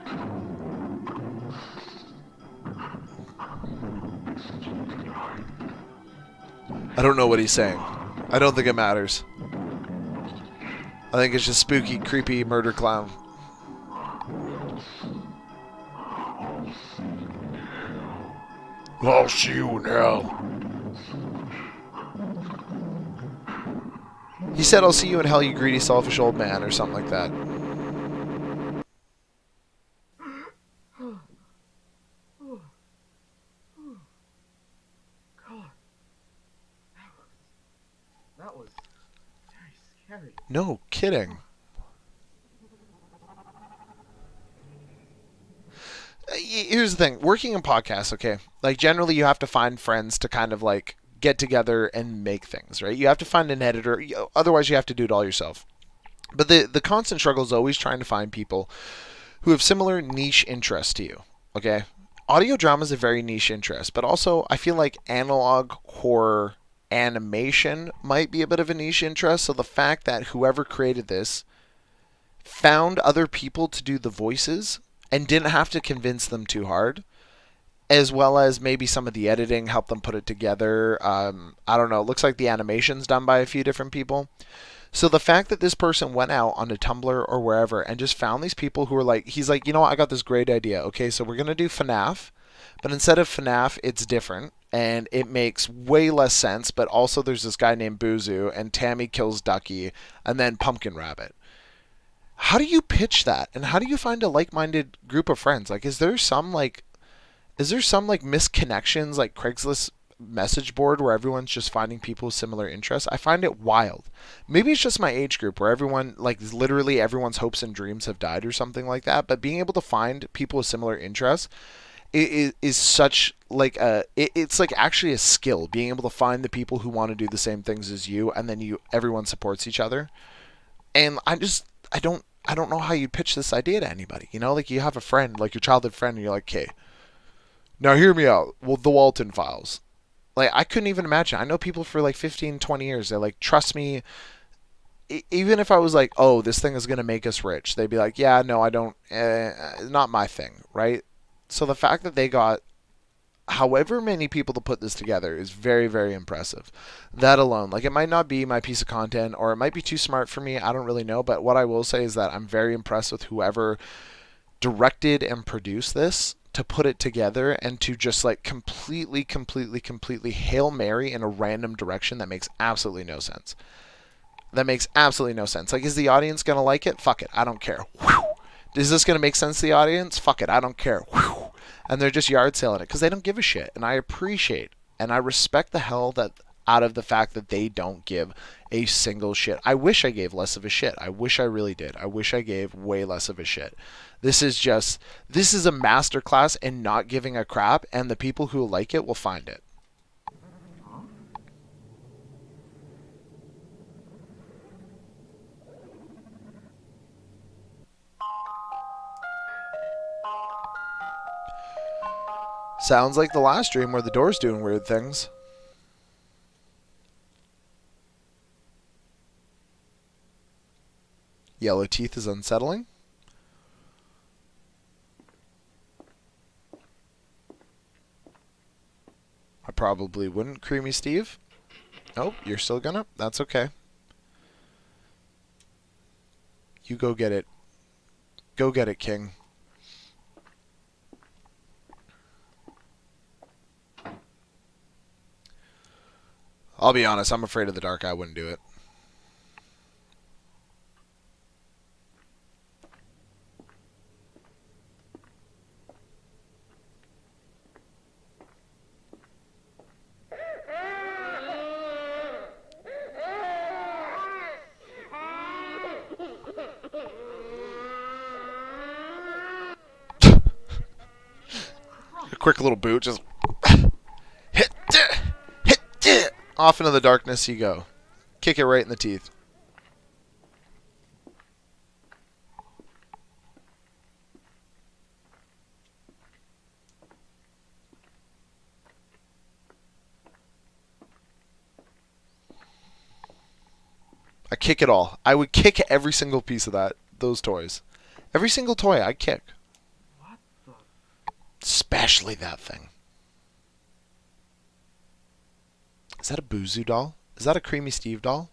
I don't know what he's saying. I don't think it matters. I think it's just spooky, creepy murder clown. I'll see you in hell. He said, I'll see you in hell, you greedy, selfish old man, or something like that. God. That was very scary. No kidding. Here's the thing. Working in podcasts, okay? Like, generally you have to find friends to kind of, like, get together and make things, right? You have to find an editor. Otherwise, you have to do it all yourself. But the constant struggle is always trying to find people who have similar niche interests to you, okay? Audio drama is a very niche interest, but also I feel like analog horror animation might be a bit of a niche interest. So the fact that whoever created this found other people to do the voices and didn't have to convince them too hard, as well as maybe some of the editing helped them put it together. I don't know. It looks like the animation's done by a few different people. So the fact that this person went out on a Tumblr or wherever and just found these people who were like, he's like, you know what, I got this great idea. Okay, so we're going to do FNAF, but instead of FNAF, it's different. And it makes way less sense, but also there's this guy named Boozoo, and Tammy kills Ducky, and then Pumpkin Rabbit. How do you pitch that? And how do you find a like-minded group of friends? Like, is there some misconnections, like Craigslist message board where everyone's just finding people with similar interests? I find it wild. Maybe it's just my age group where everyone, like, literally everyone's hopes and dreams have died or something like that. But being able to find people with similar interests is such like it's like actually a skill, being able to find the people who want to do the same things as you, and then everyone supports each other. And I don't know how you pitch this idea to anybody. You know, like, you have a friend, like your childhood friend, and you're like, okay, now hear me out. Well, the Walten Files. Like, I couldn't even imagine. I know people for like 15, 20 years. They're like, trust me. Even if I was like, oh, this thing is going to make us rich, they'd be like, yeah, no, I don't, not my thing, right? So the fact that they got however many people to put this together is very, very impressive. That alone, like, it might not be my piece of content, or it might be too smart for me. I don't really know. But what I will say is that I'm very impressed with whoever directed and produced this, to put it together and to just like completely Hail Mary in a random direction that makes absolutely no sense. That makes absolutely no sense. Like, is the audience going to like it? Fuck it. I don't care. Whew. Is this going to make sense to the audience? Fuck it. I don't care. Whew. And they're just yard selling it because they don't give a shit. And I appreciate and I respect the hell that out of the fact that they don't give a single shit. I wish I gave less of a shit. I wish I really did. I wish I gave way less of a shit. This is a masterclass in not giving a crap, and the people who like it will find it. Sounds like the last stream where the door's doing weird things. Yellow teeth is unsettling. I probably wouldn't, Creamy Steve. Oh, you're still gonna? That's okay. You go get it. Go get it, King. I'll be honest, I'm afraid of the dark. I wouldn't do it. A quick little boot, just off into the darkness you go. Kick it right in the teeth. I kick it all. I would kick every single piece of those toys. Every single toy I'd kick. What the? Especially that thing. Is that a Boozoo doll? Is that a Creamy Steve doll?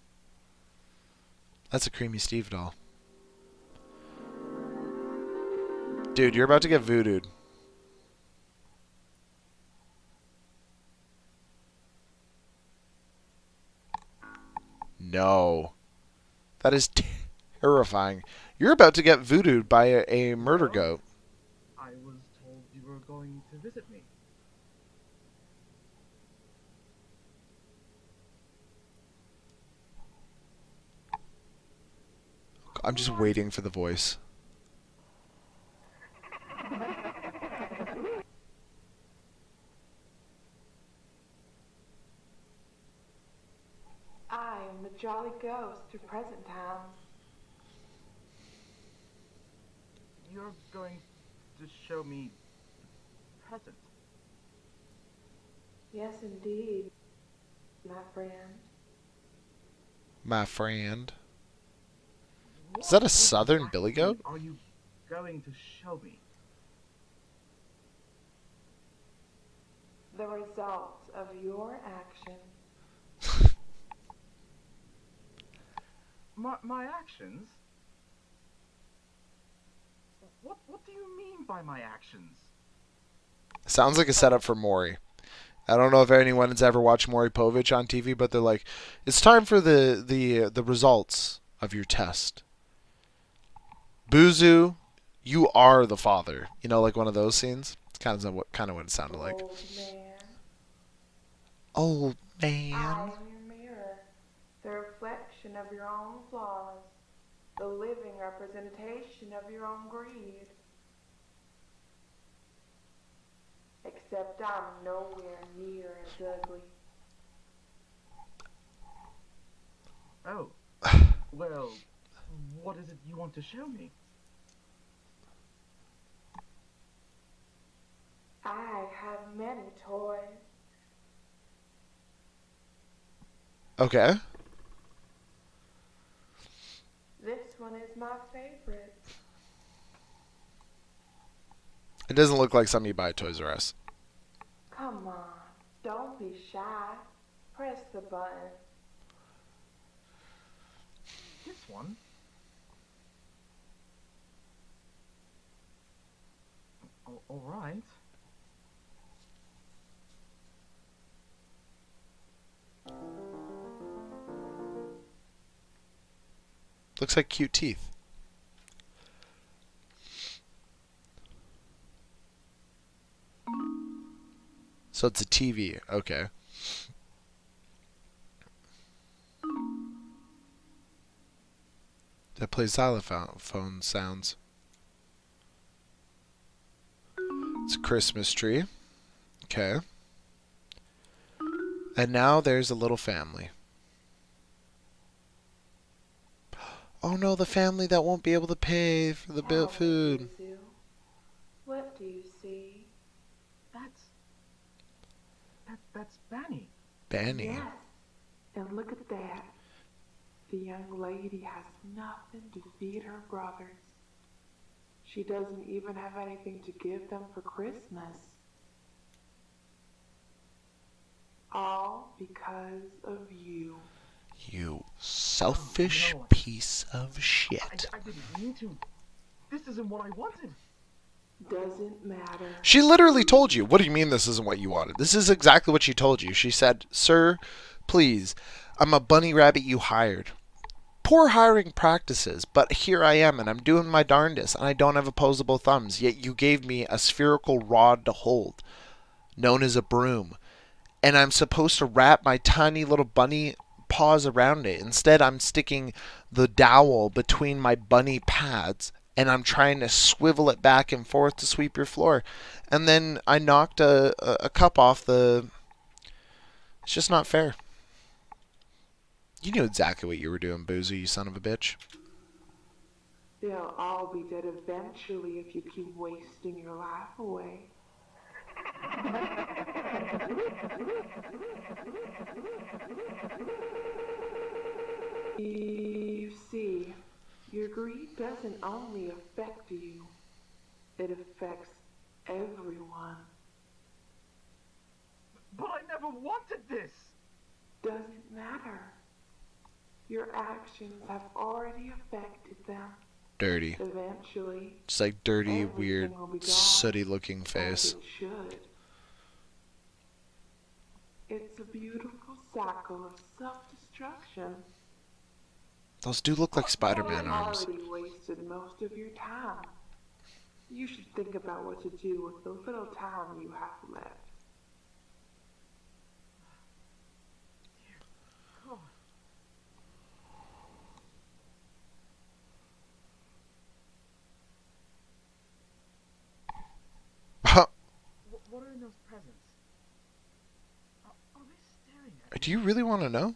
That's a Creamy Steve doll. Dude, you're about to get voodooed. No. That is terrifying. You're about to get voodooed by a murder goat. I was told you were going to visit me. I'm just waiting for the voice. I am the jolly ghost of present times. You're going to show me the present. Yes, indeed, my friend. My friend. Is that a southern billy goat? Are you going to show me? The results of your actions. My actions? What do you mean by my actions? Sounds like a setup for Maury. I don't know if anyone has ever watched Maury Povich on TV, but they're like, it's time for the results of your test. Boozoo, you are the father. You know, like one of those scenes. It's kind of what it sounded like. Old man. Old I man. am your mirror, the reflection of your own flaws, the living representation of your own greed. Except I'm nowhere near as ugly. Oh. Well, what is it you want to show me? I have many toys. Okay. This one is my favorite. It doesn't look like something you buy at Toys R Us. Come on, don't be shy. Press the button. This one? All right. Looks like cute teeth. So it's a TV. Okay. That plays xylophone sounds. It's a Christmas tree. Okay. And now there's a little family. Oh no, the family that won't be able to pay for the Tell me, food. Buzu, what do you see? That's Benny. Benny. Yes, and look at that. The young lady has nothing to feed her brothers. She doesn't even have anything to give them for Christmas. All because of you. You selfish No. piece of shit. I didn't mean to. This isn't what I wanted. Doesn't matter. She literally told you. What do you mean this isn't what you wanted? This is exactly what she told you. She said, "Sir, please, I'm a bunny rabbit you hired. Poor hiring practices, but here I am and I'm doing my darndest and I don't have opposable thumbs, yet you gave me a spherical rod to hold, known as a broom, and I'm supposed to wrap my tiny little bunny paws around it. Instead, I'm sticking the dowel between my bunny pads and I'm trying to swivel it back and forth to sweep your floor. And then I knocked a cup off the... It's just not fair." You knew exactly what you were doing, Boozy, you son of a bitch. They'll all be dead eventually if you keep wasting your life away. You see, your greed doesn't only affect you, it affects everyone. But I never wanted this. Doesn't matter. Your actions have already affected them. Dirty. Eventually, Just like dirty, everything weird, will be gone, sooty-looking as face. it should. It's a beautiful cycle of self-destruction. Those do look like Spider-Man You've arms. already wasted most of your time. You should think about what to do with the little time you have left. What are in those presents? Are they staring at me? Do you really want to know?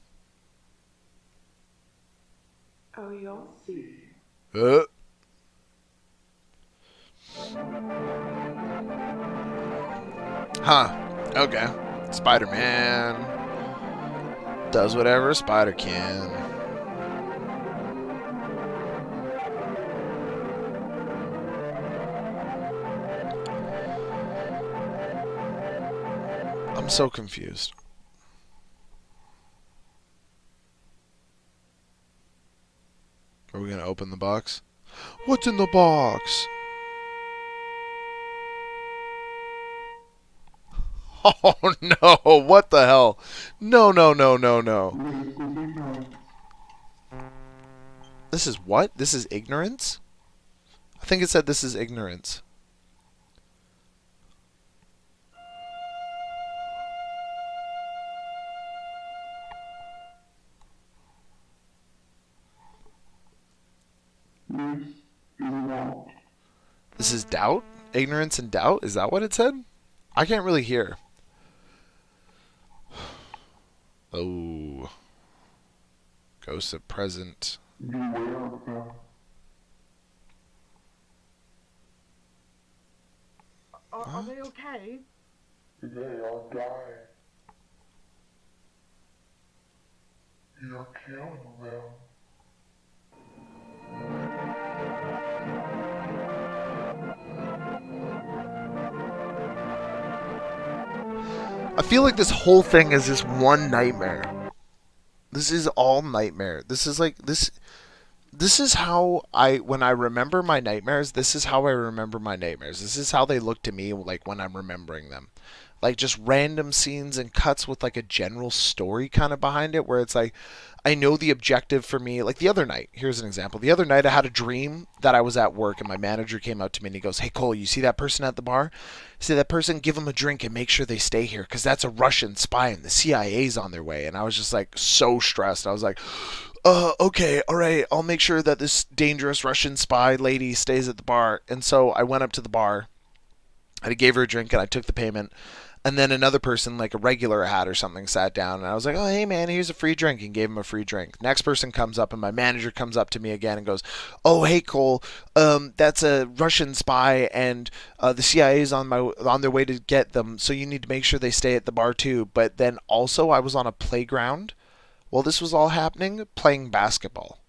Oh, you'll see. Huh. Okay. Spider-Man does whatever a spider can. I'm so confused. Are we gonna open the box? What's in the box? Oh no, what the hell? No, no, no, no, no. This is what? This is ignorance? I think it said this is ignorance. This is doubt? Ignorance and doubt? Is that what it said? I can't really hear. Oh. Ghost of present. Are they okay? They all die. You're killing them. I feel like this whole thing is just one nightmare. This is all nightmare. This is like this. this is how when I remember my nightmares, this is how I remember my nightmares. This is how they look to me like when I'm remembering them. Like just random scenes and cuts with like a general story kind of behind it where it's like I know the objective for me. Like the other night, here's an example. The other night I had a dream that I was at work and my manager came out to me and he goes, "Hey Cole, you see that person at the bar? See that person? Give them a drink and make sure they stay here because that's a Russian spy and the CIA's on their way." And I was just like so stressed. I was like, okay, all right, I'll make sure that this dangerous Russian spy lady stays at the bar." And so I went up to the bar, I gave her a drink, and I took the payment. And then another person, like a regular hat or something, sat down, and I was like, "Oh, hey man, here's a free drink," and gave him a free drink. Next person comes up, and my manager comes up to me again and goes, "Oh, hey Cole, that's a Russian spy, and the CIA's on their way to get them, so you need to make sure they stay at the bar too." But then also, I was on a playground while this was all happening, playing basketball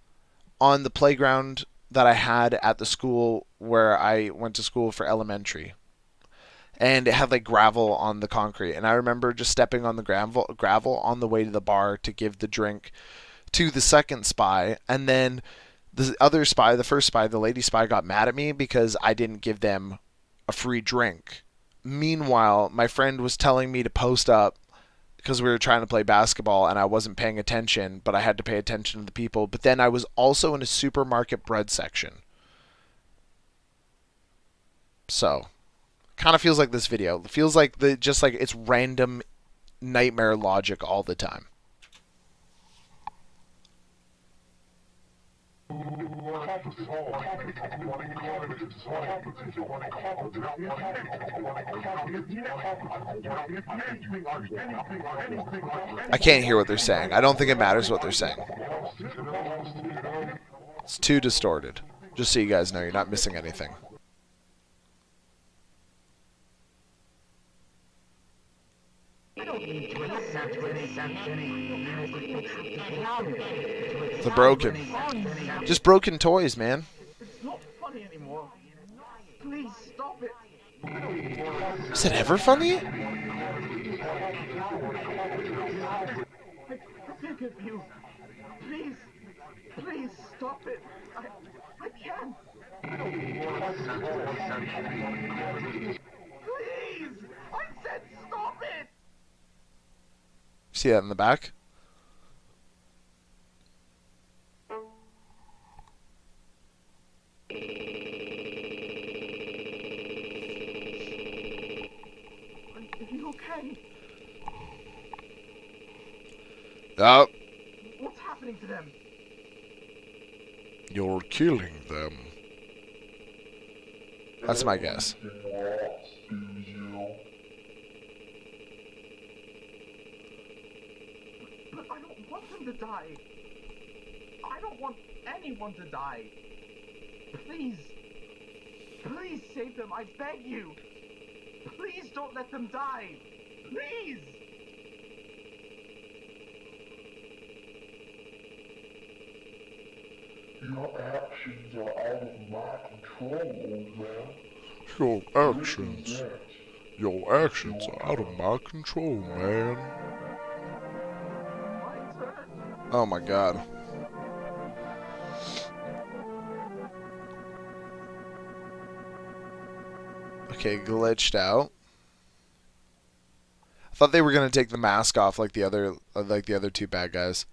on the playground that I had at the school where I went to school for elementary. And it had like gravel on the concrete. And I remember just stepping on the gravel on the way to the bar to give the drink to the second spy. And then the other spy, the first spy, the lady spy, got mad at me because I didn't give them a free drink. Meanwhile, my friend was telling me to post up because we were trying to play basketball and I wasn't paying attention, but I had to pay attention to the people. But then I was also in a supermarket bread section. So, kind of feels like this video. It feels like just like it's random nightmare logic all the time. I can't hear what they're saying. I don't think it matters what they're saying. It's too distorted. Just so you guys know, you're not missing anything. The broken. Just broken toys, man. It's not funny anymore. Please stop it. Is it ever funny? I beg of you. Please. Please stop it. I can't. Please. I said stop it. See that in the back? Are you okay? Oh, What's happening to them? you're killing them. That's my guess. But I don't want them to die. I don't want anyone to die. Please. Please save them, I beg you. Please don't let them die. Please. Your actions are out of my control, old man. Your actions are out of my control, man. My turn. Oh my god. Okay, glitched out. I thought they were gonna take the mask off like the other two bad guys.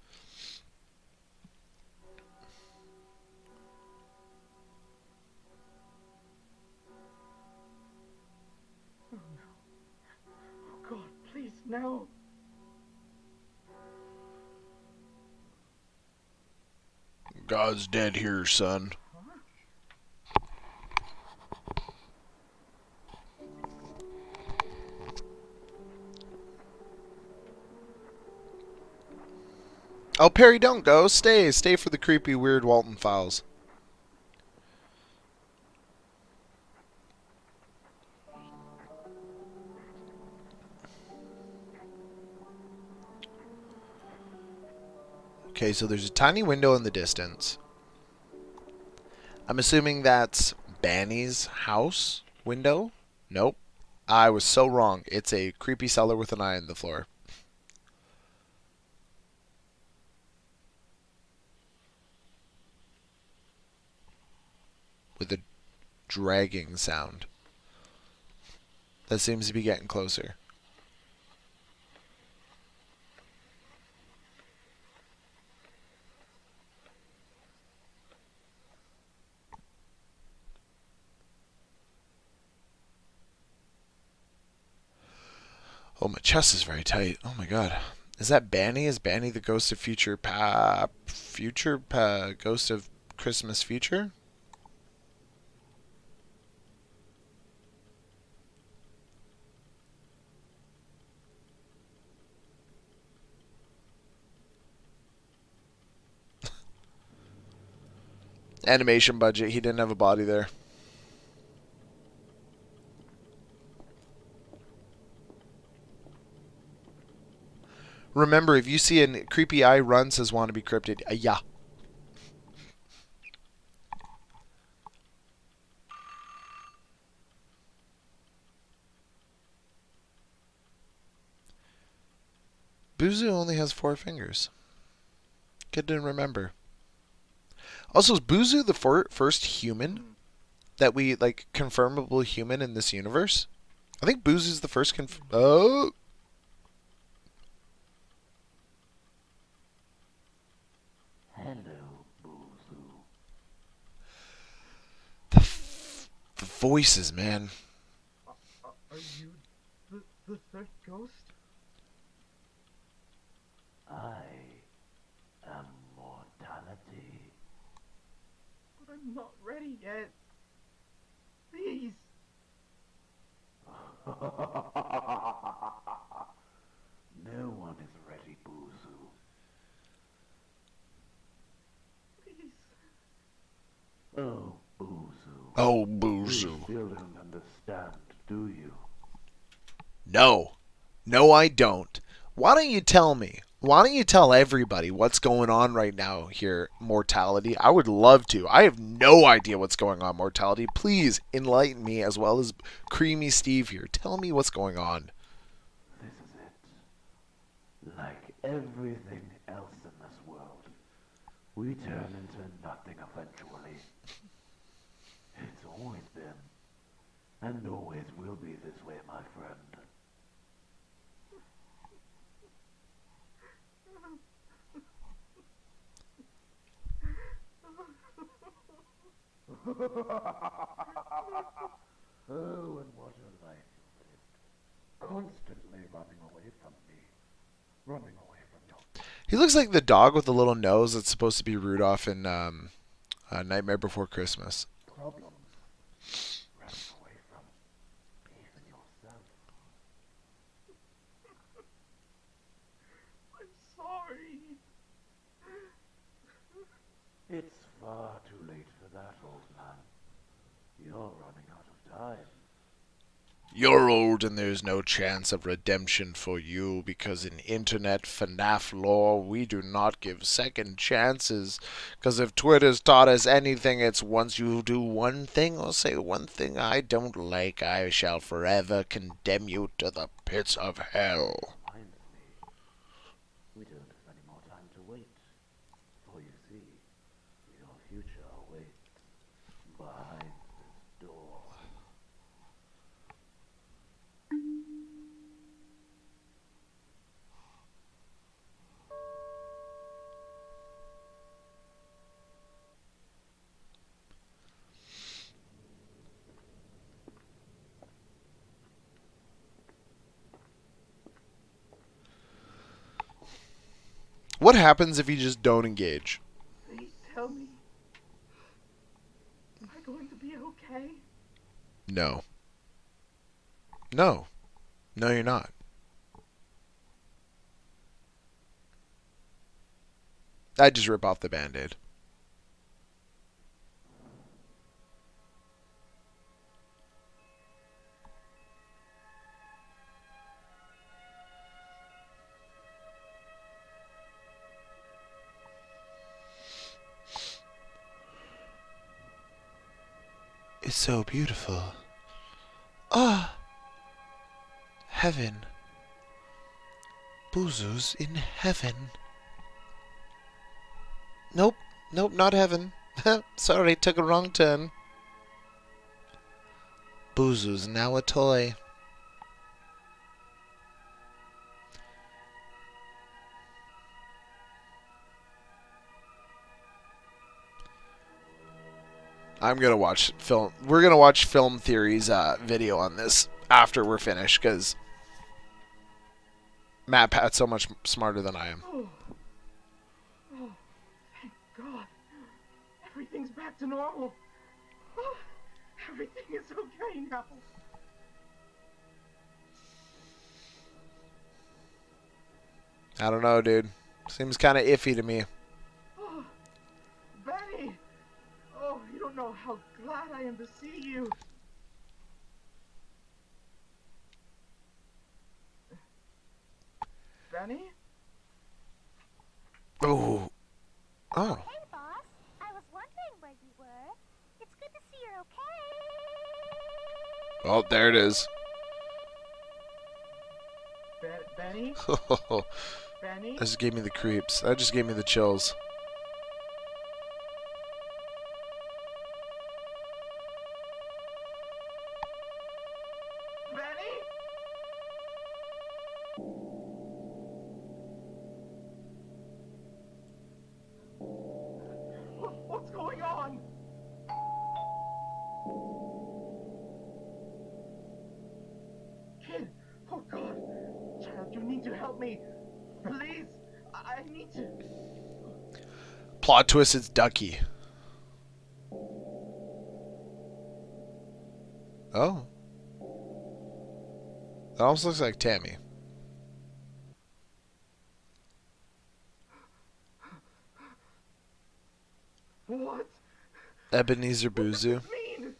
Oh God, please, no. God's dead here, son. Oh, Perry, don't go. Stay. Stay for the creepy, weird Walten files. Okay, so there's a tiny window in the distance. I'm assuming that's Banny's house window. Nope. I was so wrong. It's a creepy cellar with an eye in the floor. with a dragging sound. That seems to be getting closer. Oh, my chest is very tight. Oh my god. Is that Banny? Is Banny the ghost of ghost of Christmas future? Animation budget. He didn't have a body there. Remember, if you see a creepy eye run, says want to be cryptid. Yeah. Buzu only has 4 fingers. Good to remember. Also, is Buzu the first human that we, like, confirmable human in this universe? I think Buzu's the first oh! Hello, Buzu. The voices, man. Are you the third ghost? I am mortality. But I'm not ready yet. Please. No one is ready, Buzu. Please. Oh, Buzu. Oh, You Buzu. still don't understand, do you? No. No, I don't. Why don't you tell me? Why don't you tell everybody what's going on right now here, Mortality? I would love to. I have no idea what's going on, Mortality. Please enlighten me, as well as Creamy Steve here. Tell me what's going on. This is it. Like everything else in this world, we turn into nothing eventually. It's always been, and always will be this way, my friend. Oh, and what a life you've lived. Constantly running away from me. Running away from your He looks like the dog with the little nose that's supposed to be Rudolph in Nightmare Before Christmas. problems. Running away from even yourself. I'm sorry. It's far too late for that, old man. You're running out of time. You're old and there's no chance of redemption for you because in internet FNAF lore we do not give second chances. Because if Twitter's taught us anything, it's once you do one thing or say one thing I don't like, I shall forever condemn you to the pits of hell. Reminds me, we don't have any more time to wait. For you see, your future awaits behind this door. What happens if you just don't engage? Please tell me. Am I going to be okay? No. No. No, you're not. I'd just rip off the Band-Aid. It's so beautiful. Ah! Heaven. Buzu's in heaven. Nope. Nope, not heaven. Sorry, took a wrong turn. Buzu's now a toy. I'm gonna watch film. We're gonna watch Film Theory's video on this after we're finished, because Matt Pat's so much smarter than I am. Oh, thank God. Everything's back to normal. Oh, everything is okay now. I don't know, dude. Seems kind of iffy to me. Oh, Benny! Oh, you don't know how glad I am to see you. Benny? Oh. Oh. Hey, boss. I was wondering where you were. It's good to see you're okay. Oh, there it is. Benny? Benny? That just gave me the creeps. That just gave me the chills. Benny? What's going on? Kid, oh God, child, you need to help me. Please, I need to. Plot twist, it's Ducky. Oh. That almost looks like Tammy. What? Ebenezer What does Buzu. this mean?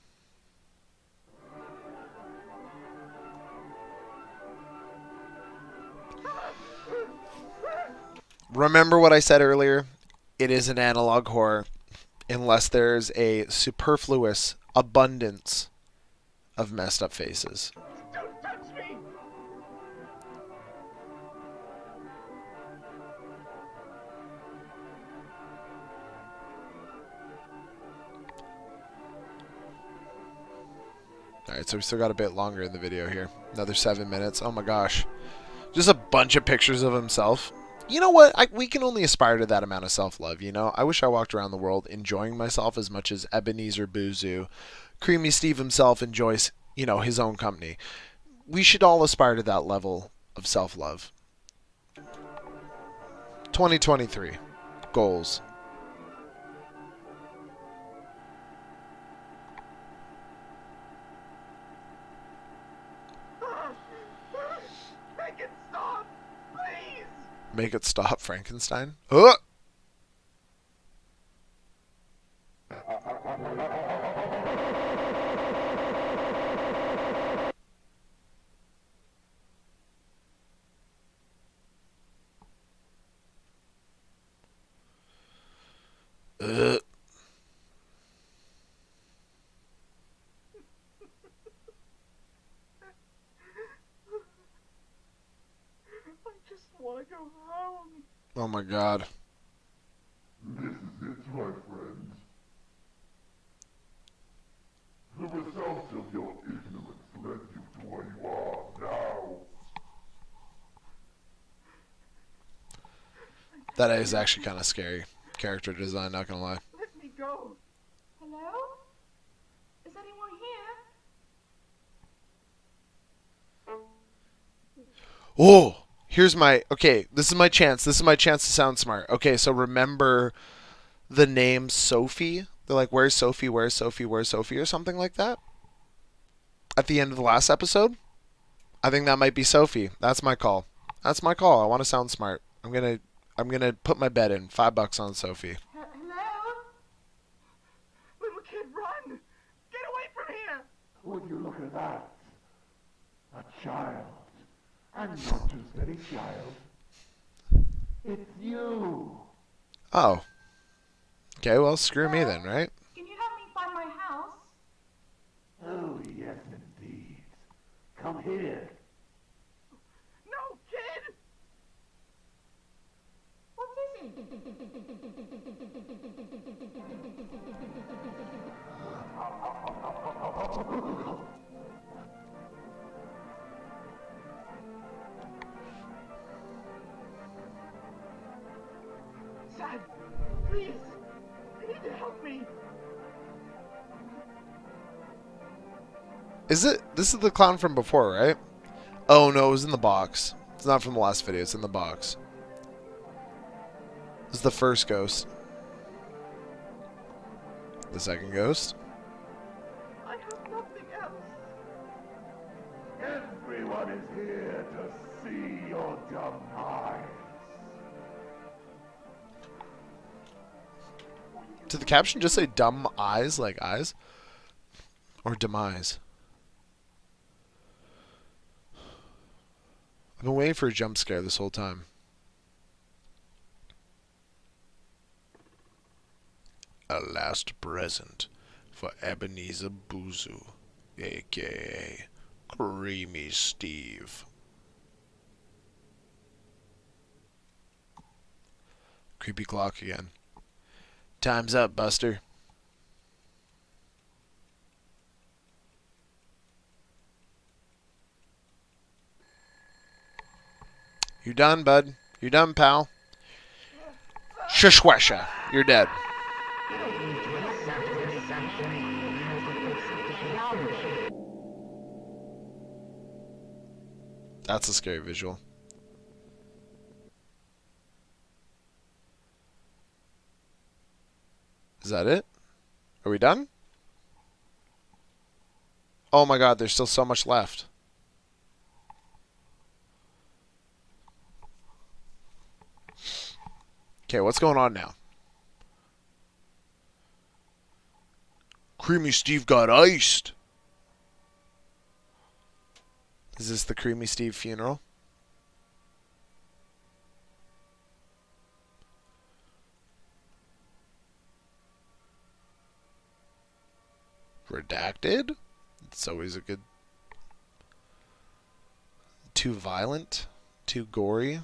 Remember what I said earlier? It is an analog horror unless there's a superfluous abundance of messed up faces. Don't touch me! Alright, so we still got a bit longer in the video here. Another 7 minutes. Oh my gosh. Just a bunch of pictures of himself. You know what? We can only aspire to that amount of self-love, you know? I wish I walked around the world enjoying myself as much as Ebenezer Buzu, Creamy Steve himself enjoys, you know, his own company. We should all aspire to that level of self-love. 2023. Goals. Make it stop! Please! Make it stop, Frankenstein. Oh! I just want to go home. Oh my god. This is it, my friends. The results of your ignorance led you to where you are now. That is actually kind of scary. Character design, not gonna lie. Let me go. Hello? Is anyone here? Oh! Here's my... Okay, this is my chance. This is my chance to sound smart. Okay, so remember the name Sophie? They're like, where's Sophie, where's Sophie, where's Sophie, or something like that? At the end of the last episode? I think that might be Sophie. That's my call. That's my call. I want to sound smart. I'm gonna put my bet in. $5 on Sophie. Hello? Little kid, run! Get away from here! Would you look at that? A child. And not just any child. It's you. Oh. Okay, well, screw me then, right? Can you help me find my house? Oh, yes, indeed. Come here. No, kid! What is it? Dad, please, you need to help me. Is it? This is the clown from before, right? Oh no, it was in the box. It's not from the last video. It's in the box. This is the first ghost. The second ghost. I have nothing else. Everyone is here to see your demise. Did the caption just say dumb eyes, like eyes? Or demise? I've been waiting for a jump scare this whole time. A last present for Ebenezer Boozoo, a.k.a. Creamy Steve. Creepy clock again. Time's up, Buster. You done, bud? You done, pal? Shishwasha. You're dead. That's a scary visual. Is that it? Are we done? Oh my god, there's still so much left. Okay, what's going on now? Creamy Steve got iced. Is this the Creamy Steve funeral? Redacted? It's always a good... Too violent? Too gory?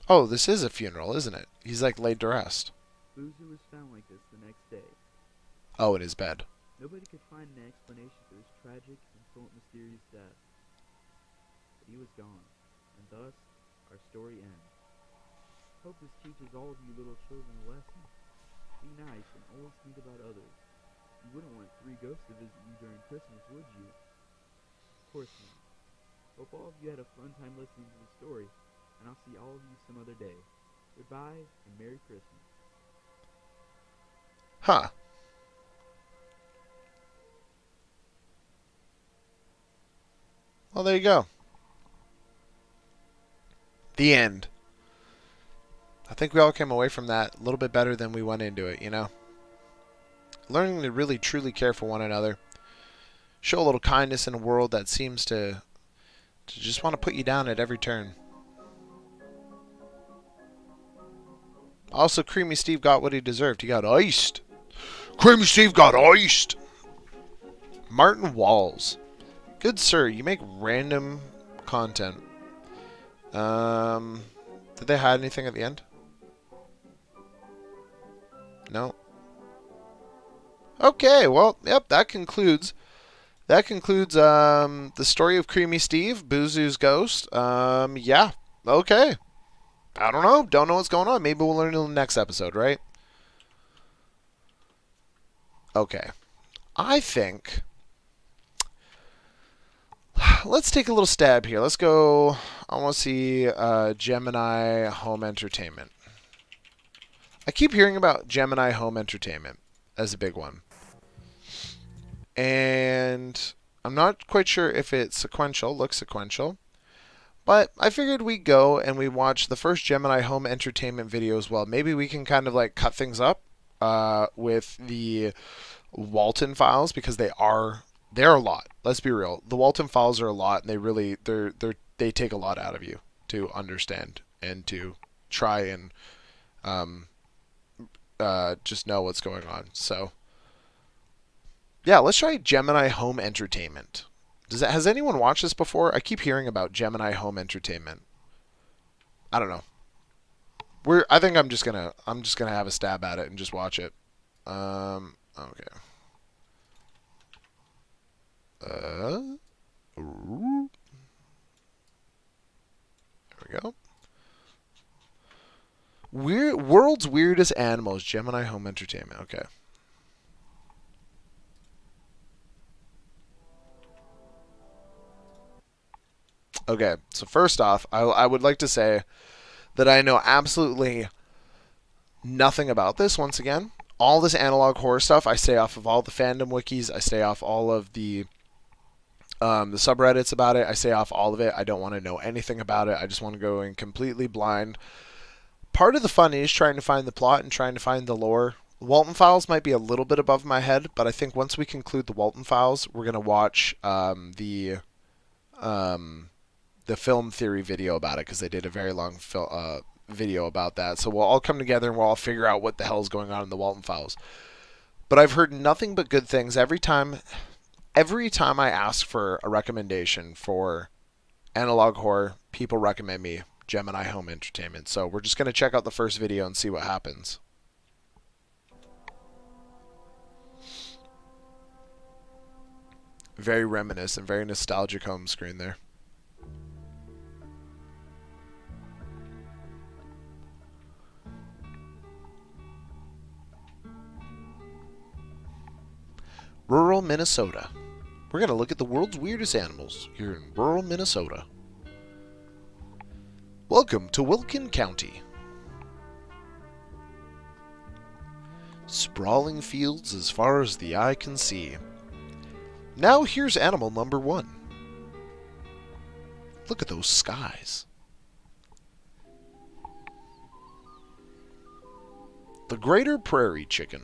Oh, this is a funeral, isn't it? He's like laid to rest. Boozoo was found like this the next day. Oh, in his bed. Nobody could find an explanation for his tragic and somewhat mysterious death. But he was gone, and thus our story ends. Hope this teaches all of you little children a lesson. Be nice and always think about others. You wouldn't want 3 ghosts to visit you during Christmas, would you? Of course not. Hope all of you had a fun time listening to the story, and I'll see all of you some other day. Goodbye, and Merry Christmas. Huh. Well, there you go. The end. I think we all came away from that a little bit better than we went into it, you know? Learning to really, truly care for one another. Show a little kindness in a world that seems to just want to put you down at every turn. Also, Creamy Steve got what he deserved. He got iced. Creamy Steve got iced. Martin Walls. Good sir, you make random content. Did they hide anything at the end? No. Okay, well, yep, that concludes the story of Creamy Steve, Boozoo's ghost. Yeah. Okay. I don't know what's going on. Maybe we'll learn in the next episode, right? Okay. I think let's take a little stab here. Let's go. I want to see Gemini Home Entertainment. I keep hearing about Gemini Home Entertainment as a big one. And I'm not quite sure if it's sequential, looks sequential. But I figured we'd go and we watch the first Gemini Home Entertainment video as well. Maybe we can kind of like cut things up with the Walten files, because they're a lot. Let's be real. The Walten files are a lot, and they take a lot out of you to understand and to try and just know what's going on. So yeah, let's try Gemini Home Entertainment. Has anyone watched this before? I keep hearing about Gemini Home Entertainment. I don't know. I think I'm just gonna have a stab at it and just watch it. Okay. Ooh. There we go. World's weirdest animals. Gemini Home Entertainment. Okay. Okay. So first off, I would like to say that I know absolutely nothing about this. Once again, all this analog horror stuff, I stay off of all the fandom wikis. I stay off all of the subreddits about it. I stay off all of it. I don't want to know anything about it. I just want to go in completely blind. Part of the fun is trying to find the plot and trying to find the lore. Walten Files might be a little bit above my head, but I think once we conclude the Walten Files, we're gonna watch the film theory video about it because they did a very long video about that. So we'll all come together and we'll all figure out what the hell is going on in the Walten Files. But I've heard nothing but good things every time. Every time I ask for a recommendation for analog horror, people recommend me Gemini Home Entertainment. So we're just going to check out the first video and see what happens. Very reminiscent, very nostalgic home screen there. Rural Minnesota. We're going to look at the world's weirdest animals here in rural Minnesota. Welcome to Walten County. Sprawling fields as far as the eye can see. Now here's animal number 1. Look at those skies. The greater prairie chicken.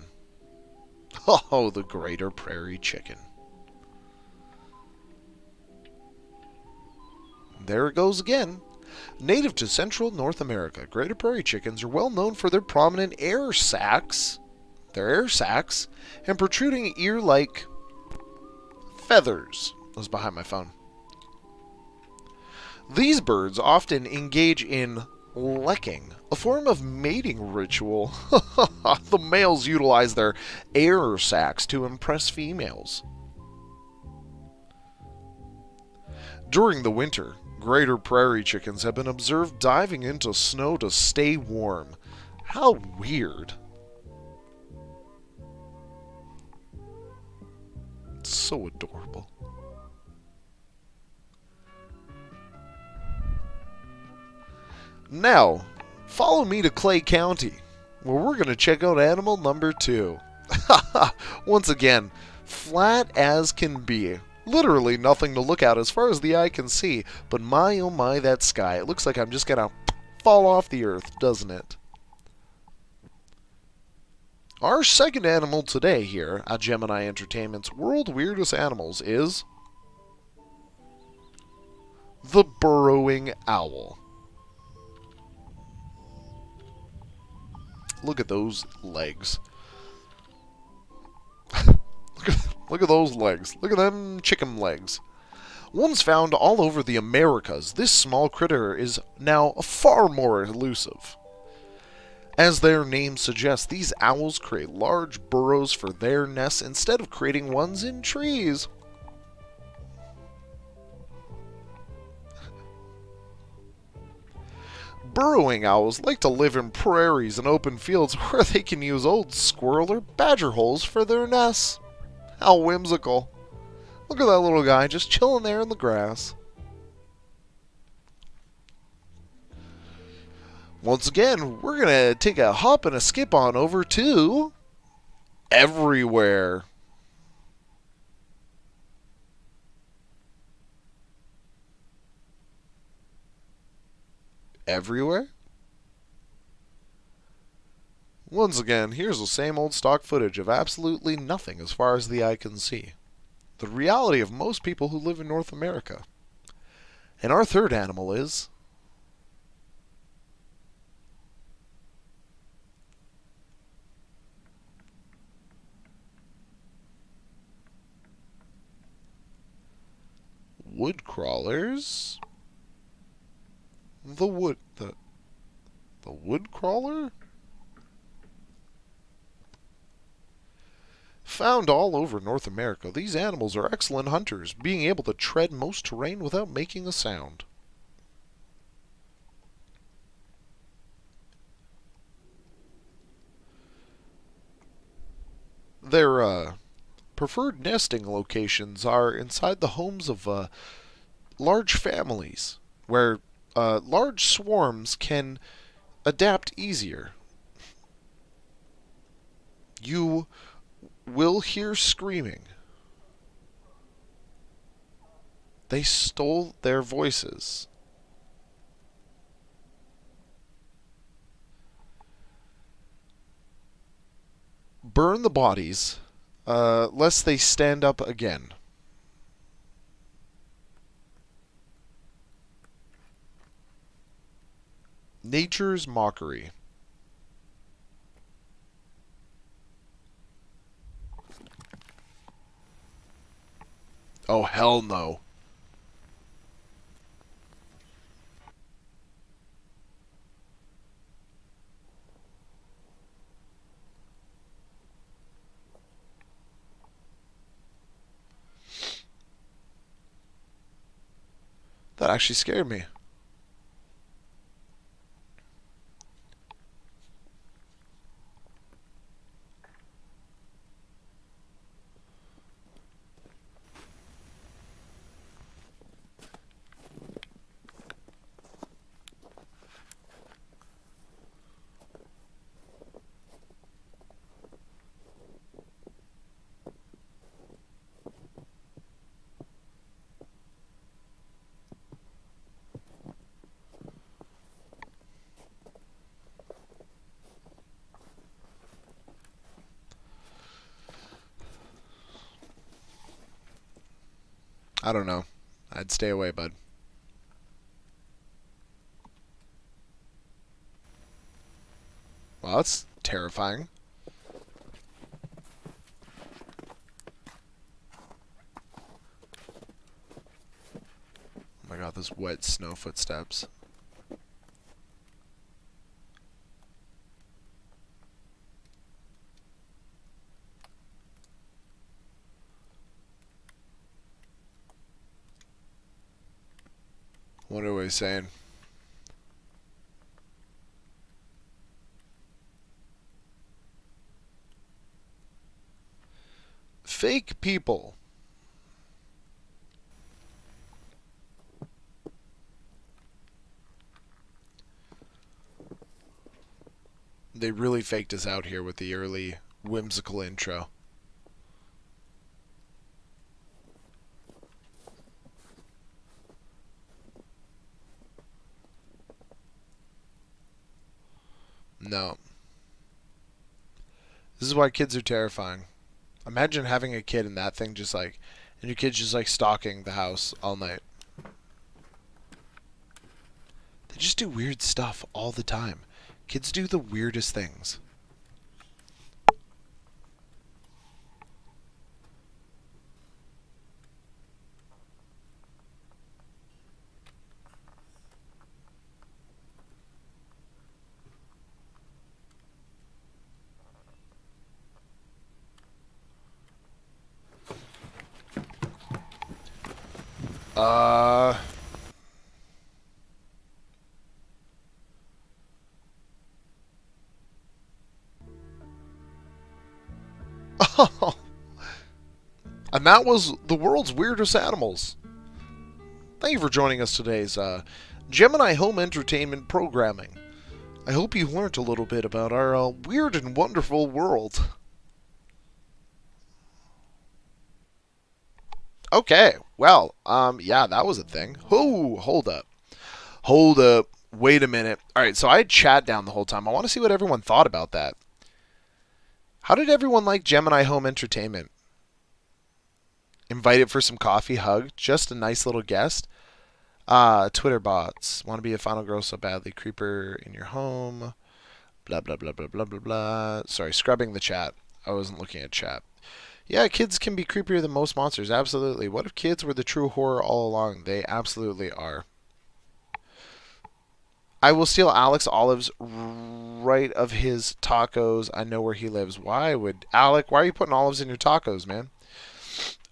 Oh, the greater prairie chicken. There it goes again. Native to central North America, greater prairie chickens are well known for their prominent air sacs, and protruding ear-like feathers. I was behind my phone. These birds often engage in lecking, a form of mating ritual. The males utilize their air sacs to impress females. During the winter, greater prairie chickens have been observed diving into snow to stay warm. How weird. It's so adorable. Now, follow me to Clay County, where we're going to check out animal number 2. Once again, flat as can be. Literally nothing to look at as far as the eye can see, but my oh my, that sky. It looks like I'm just going to fall off the earth, doesn't it? Our second animal today here at Gemini Entertainment's World Weirdest Animals is the burrowing owl. Look at those legs. Look at those legs. Look at them chicken legs. Once found all over the Americas, this small critter is now far more elusive. As their name suggests, these owls create large burrows for their nests instead of creating ones in trees. Burrowing owls like to live in prairies and open fields where they can use old squirrel or badger holes for their nests. How whimsical. Look at that little guy just chilling there in the grass. Once again, we're going to take a hop and a skip on over to everywhere. Everywhere? Once again, here's the same old stock footage of absolutely nothing as far as the eye can see. The reality of most people who live in North America. And our third animal is wood crawlers. The wood crawler? Found all over North America, these animals are excellent hunters, being able to tread most terrain without making a sound. their preferred nesting locations are inside the homes of large families, where large swarms can adapt easier. You will hear screaming. They stole their voices. Burn the bodies, lest they stand up again. Nature's mockery. Oh, hell no. That actually scared me. I don't know. I'd stay away, bud. Well, that's terrifying. Oh my god, those wet snow footsteps. What are we saying? Fake people. They really faked us out here with the early whimsical intro. No. This is why kids are terrifying. Imagine having a kid and that thing just like, and your kid's just like stalking the house all night. They just do weird stuff all the time. Kids do the weirdest things. Uh... And that was the world's weirdest animals. Thank you for joining us today's Gemini Home Entertainment programming. I hope you learned a little bit about our weird and wonderful world. Okay, well, yeah, that was a thing. Oh, hold up. Hold up. Wait a minute. All right, so I had chat down the whole time. I want to see what everyone thought about that. How did everyone like Gemini Home Entertainment? Invited for some coffee, hug, just a nice little guest. Twitter bots. Want to be a final girl so badly. Creeper in your home. Blah, blah, blah, blah, blah, blah, blah. Sorry, scrubbing the chat. I wasn't looking at chat. Yeah, kids can be creepier than most monsters. Absolutely. What if kids were the true horror all along? They absolutely are. I will steal Alex Olive's right of his tacos. I know where he lives. Why are you putting olives in your tacos, man?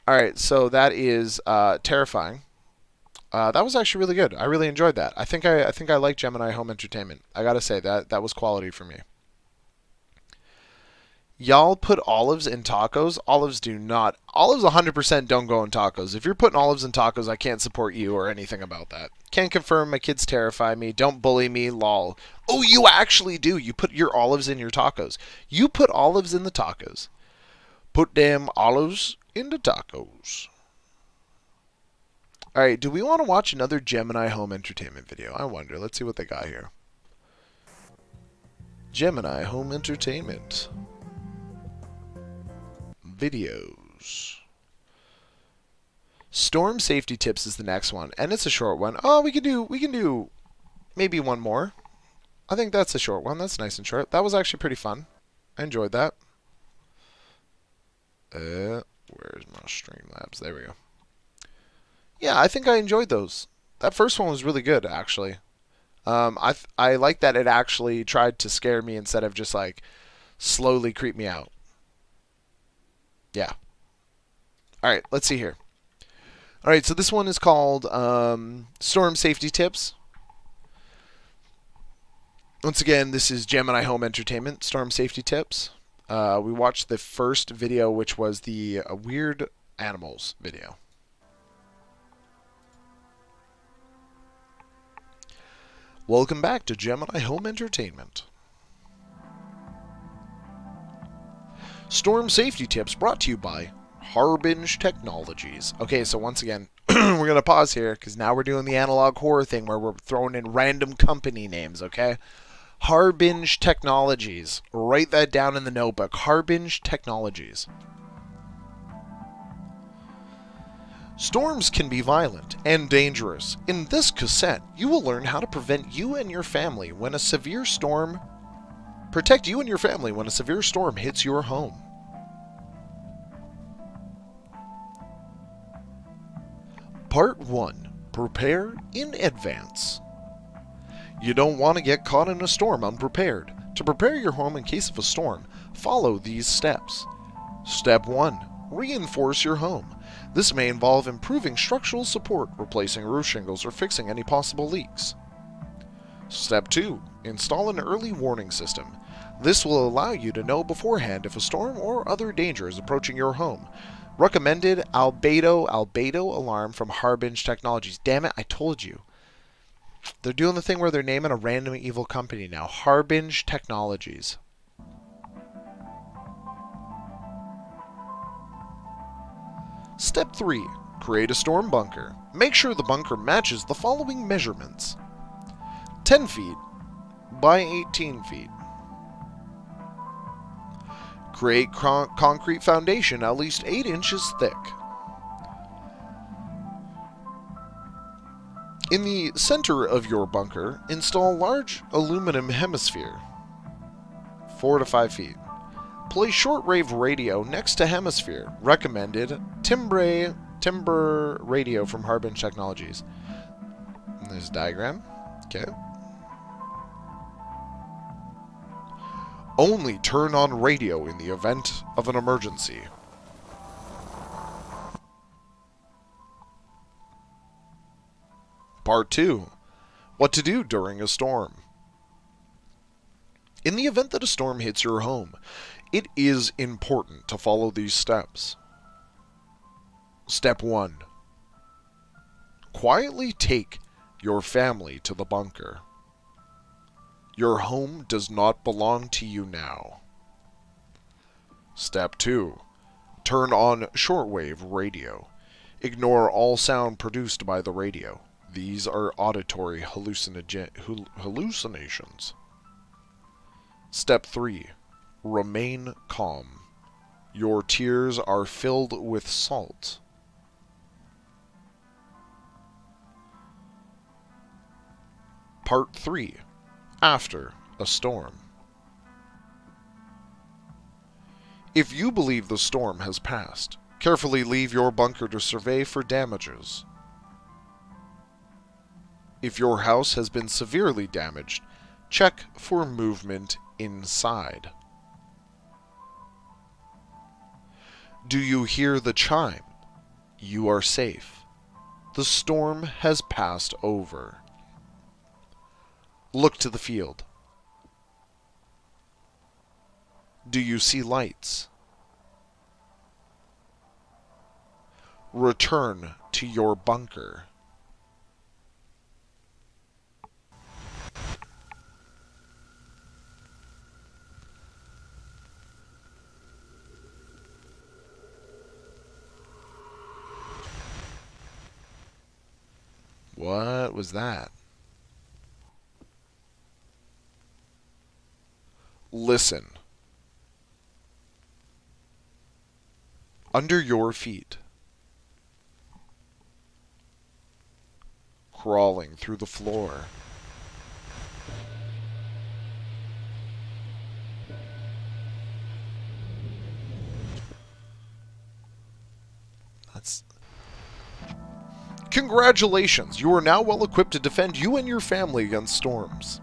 All right, so that is terrifying. That was actually really good. I really enjoyed that. I think I like Gemini Home Entertainment. I gotta say that was quality for me. Y'all put olives in tacos? Olives do not. Olives 100% don't go in tacos. If you're putting olives in tacos, I can't support you or anything about that. Can't confirm. My kids terrify me. Don't bully me. Lol. Oh, you actually do. You put your olives in your tacos. You put olives in the tacos. Put them olives in the tacos. Alright, do we want to watch another Gemini home entertainment video? I wonder. Let's see what they got here. Gemini home entertainment. Videos. Storm safety tips is the next one, and it's a short one. Oh, we can do maybe one more. I think that's a short one. That's nice and short. That was actually pretty fun. I enjoyed that. Where's my Streamlabs? There we go. Yeah, I think I enjoyed those. That first one was really good, actually. I like that it actually tried to scare me instead of just like slowly creep me out. Yeah. All right, let's see here. All right, so this one is called Storm Safety Tips. Once again, this is Gemini Home Entertainment, Storm Safety Tips. We watched the first video, which was the Weird Animals video. Welcome back to Gemini Home Entertainment. Storm Safety Tips brought to you by Harbinge Technologies. Okay, so once again, we're going to pause here because now we're doing the analog horror thing where we're throwing in random company names, okay? Harbinge Technologies. Write that down in the notebook. Harbinge Technologies. Storms can be violent and dangerous. In this cassette, you will learn how to protect you and your family when a severe storm hits your home. Part 1. Prepare in advance. You don't want to get caught in a storm unprepared. To prepare your home in case of a storm, follow these steps. Step 1. Reinforce your home. This may involve improving structural support, replacing roof shingles, or fixing any possible leaks. Step 2. Install an early warning system. This will allow you to know beforehand if a storm or other danger is approaching your home. Recommended albedo alarm from Harbinge Technologies. Damn it, I told you. They're doing the thing where they're naming a random evil company now. Harbinge Technologies. Step 3. Create a storm bunker. Make sure the bunker matches the following measurements. 10 feet by 18 feet. Create concrete foundation at least 8 inches thick. In the center of your bunker, install a large aluminum hemisphere, 4 to 5 feet. Place shortwave radio next to hemisphere. Recommended timber radio from Harbinge Technologies. And there's a diagram. Okay. Only turn on radio in the event of an emergency. Part 2. What to do during a storm. In the event that a storm hits your home, it is important to follow these steps. Step 1. Quietly take your family to the bunker. Your home does not belong to you now. Step 2. Turn on shortwave radio. Ignore all sound produced by the radio. These are auditory hallucinations. Step 3. Remain calm. Your tears are filled with salt. Part 3. After a storm. If you believe the storm has passed, carefully leave your bunker to survey for damages. If your house has been severely damaged, check for movement inside. Do you hear the chime? You are safe. The storm has passed over. Look to the field. Do you see lights? Return to your bunker. What was that? Listen. Under your feet. Crawling through the floor. That's... Congratulations! You are now well equipped to defend you and your family against storms.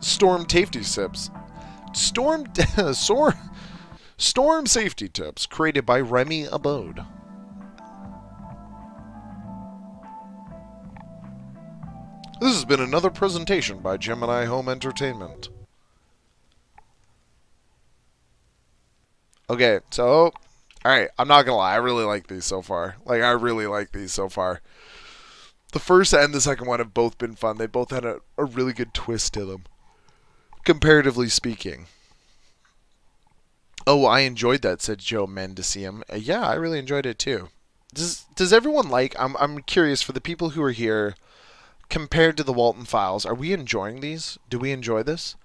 Storm safety tips. Storm safety tips created by Remy Abode. This has been another presentation by Gemini Home Entertainment. Okay, so, alright, I'm not gonna lie, I really like these so far. Like, I really like these so far. The first and the second one have both been fun. They both had a really good twist to them, comparatively speaking. Oh, I enjoyed that, said Joe Mendicium. Yeah, I really enjoyed it too. Does everyone like, I'm curious, for the people who are here, compared to the Walten files, are we enjoying these? Do we enjoy this?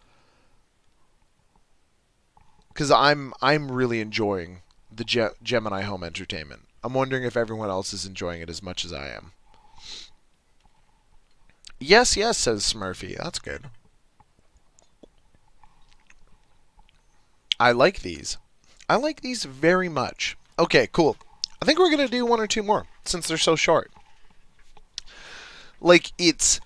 Because I'm really enjoying the Gemini Home Entertainment. I'm wondering if everyone else is enjoying it as much as I am. Yes, yes, says Smurfy. That's good. I like these. I like these very much. Okay, cool. I think we're going to do one or two more, since they're so short. Like, it's...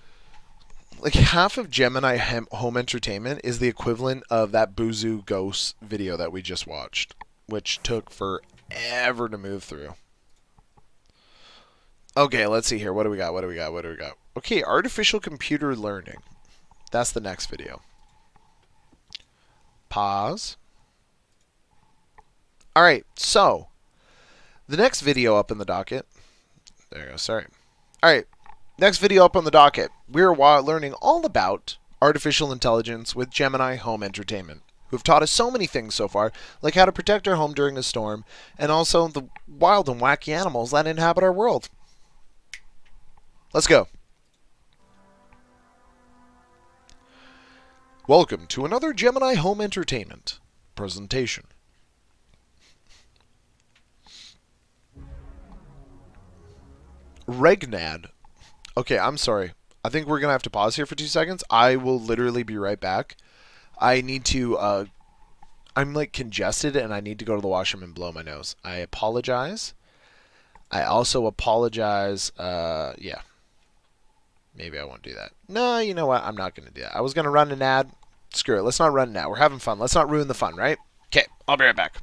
Like, half of Gemini Home Entertainment is the equivalent of that Buzu Ghost video that we just watched, which took forever to move through. Okay, let's see here. What do we got? Okay, artificial computer learning. That's the next video. Pause. Alright, so, the next video up in the docket. There you go, sorry. Alright. Next video up on the docket, we're learning all about artificial intelligence with Gemini Home Entertainment, who have taught us so many things so far, like how to protect our home during a storm, and also the wild and wacky animals that inhabit our world. Let's go. Welcome to another Gemini Home Entertainment presentation. Regnad. Okay, I'm sorry. I think we're going to have to pause here for 2 seconds. I will literally be right back. I need to, I'm like congested and I need to go to the washroom and blow my nose. I apologize. I also apologize, yeah. Maybe I won't do that. No, you know what? I'm not going to do that. I was going to run an ad. Screw it. Let's not run an ad. We're having fun. Let's not ruin the fun, right? Okay, I'll be right back.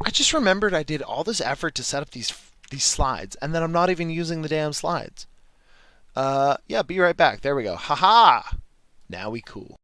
I just remembered I did all this effort to set up these slides, and then I'm not even using the damn slides. Yeah, be right back. There we go. Haha! Now we cool.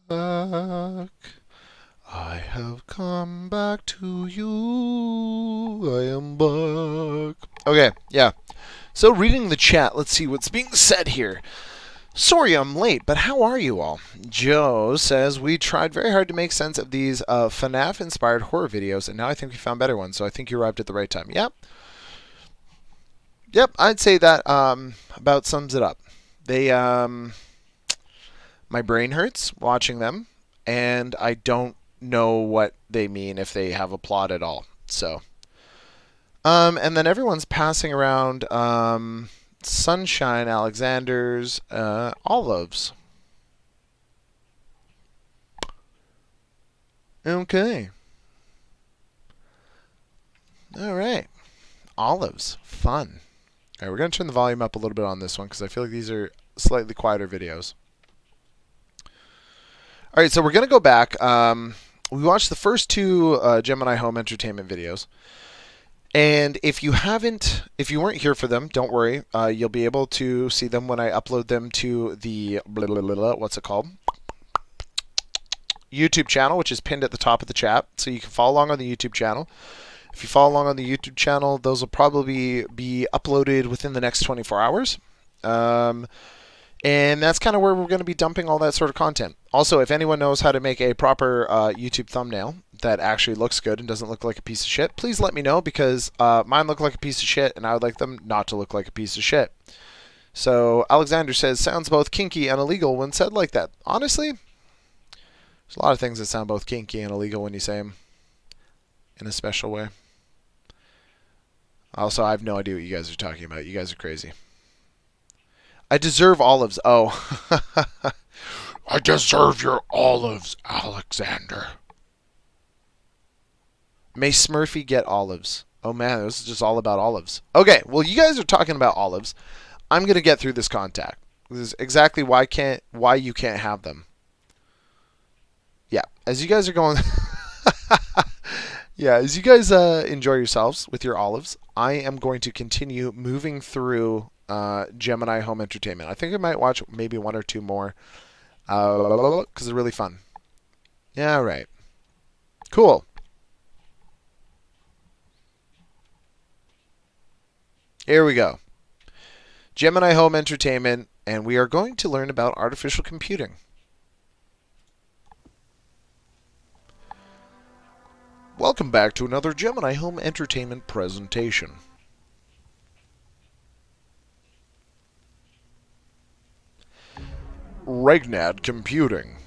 back. I have come back to you. I am back. Okay, yeah. So reading the chat, let's see what's being said here. Sorry I'm late, but how are you all? Joe says, we tried very hard to make sense of these FNAF-inspired horror videos, and now I think we found better ones, so I think you arrived at the right time. Yep. Yep, I'd say that about sums it up. They, my brain hurts watching them, and I don't know what they mean if they have a plot at all. So, and then everyone's passing around Sunshine Alexander's olives. Okay. All right. Olives. Fun. All right, we're going to turn the volume up a little bit on this one because I feel like these are slightly quieter videos. All right, so we're going to go back. We watched the first two Gemini Home Entertainment videos. And if you weren't here for them, don't worry. You'll be able to see them when I upload them to the, what's it called? YouTube channel, which is pinned at the top of the chat. So you can follow along on the YouTube channel. If you follow along on the YouTube channel, those will probably be uploaded within the next 24 hours. And that's kind of where we're going to be dumping all that sort of content. Also, if anyone knows how to make a proper YouTube thumbnail that actually looks good and doesn't look like a piece of shit, please let me know, because mine look like a piece of shit and I would like them not to look like a piece of shit. So Alexander says, sounds both kinky and illegal when said like that. Honestly, there's a lot of things that sound both kinky and illegal when you say them in a special way. Also, I have no idea what you guys are talking about. You guys are crazy. I deserve olives. Oh. I deserve your olives, Alexander. May Smurfy get olives. Oh man, this is just all about olives. Okay, well you guys are talking about olives. I'm going to get through this contact. This is exactly why you can't have them. Yeah, as you guys are going... Yeah, as you guys enjoy yourselves with your olives, I am going to continue moving through Gemini Home Entertainment. I think I might watch maybe one or two more because they're really fun. Yeah, right. Cool. Here we go. Gemini Home Entertainment, and we are going to learn about artificial computing. Welcome back to another Gemini Home Entertainment presentation. Regnad Computing.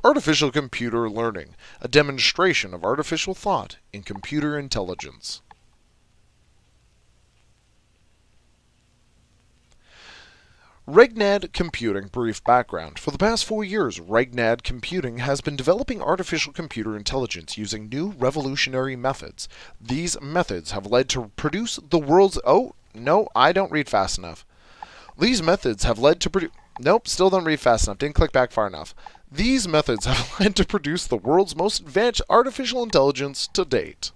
Artificial Computer Learning, a demonstration of artificial thought in computer intelligence. Regnad Computing. Brief background. For the past 4 years, Regnad Computing has been developing artificial computer intelligence using new revolutionary methods. These methods have led to produce the world's... Oh, no, I don't read fast enough. These methods have led to produce... Nope, still don't read fast enough. Didn't click back far enough. These methods have led to produce the world's most advanced artificial intelligence to date.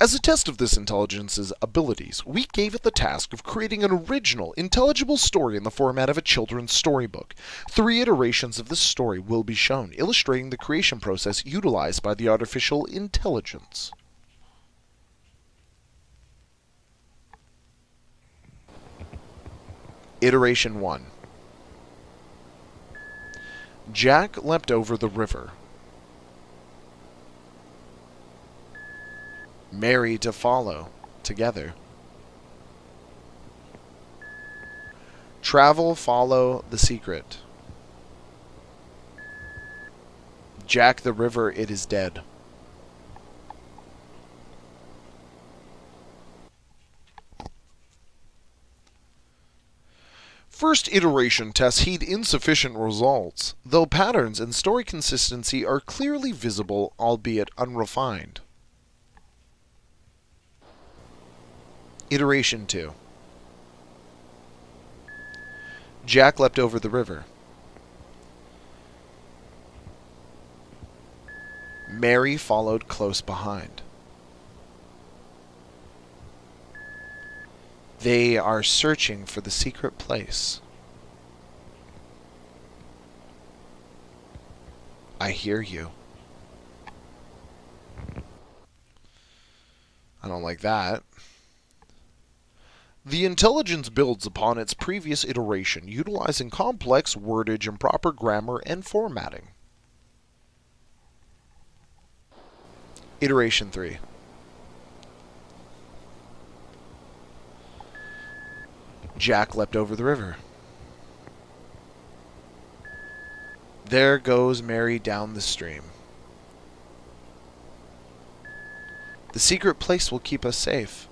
As a test of this intelligence's abilities, we gave it the task of creating an original, intelligible story in the format of a children's storybook. 3 iterations of this story will be shown, illustrating the creation process utilized by the artificial intelligence. Iteration 1. Jack leapt over the river. Mary to follow, together. Travel, follow, the secret. Jack the river, it is dead. First iteration tests heed insufficient results, though patterns and story consistency are clearly visible, albeit unrefined. Iteration 2. Jack leapt over the river. Mary followed close behind. They are searching for the secret place. I hear you. I don't like that. The intelligence builds upon its previous iteration, utilizing complex wordage and proper grammar and formatting. Iteration 3. Jack leapt over the river. There goes Mary down the stream. The secret place will keep us safe.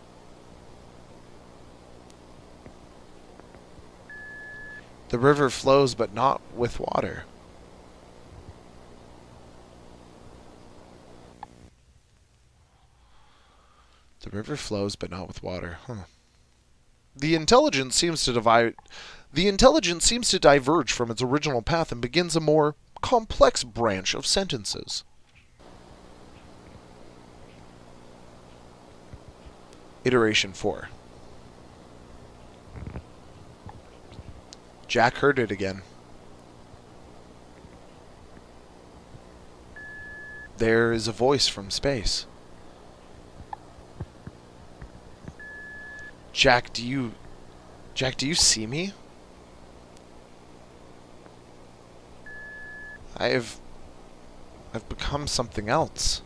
The river flows, but not with water. The river flows, but not with water. Huh. The intelligence seems to diverge from its original path and begins a more complex branch of sentences. Iteration 4. Jack heard it again. There is a voice from space. Jack, do you see me? I've become something else.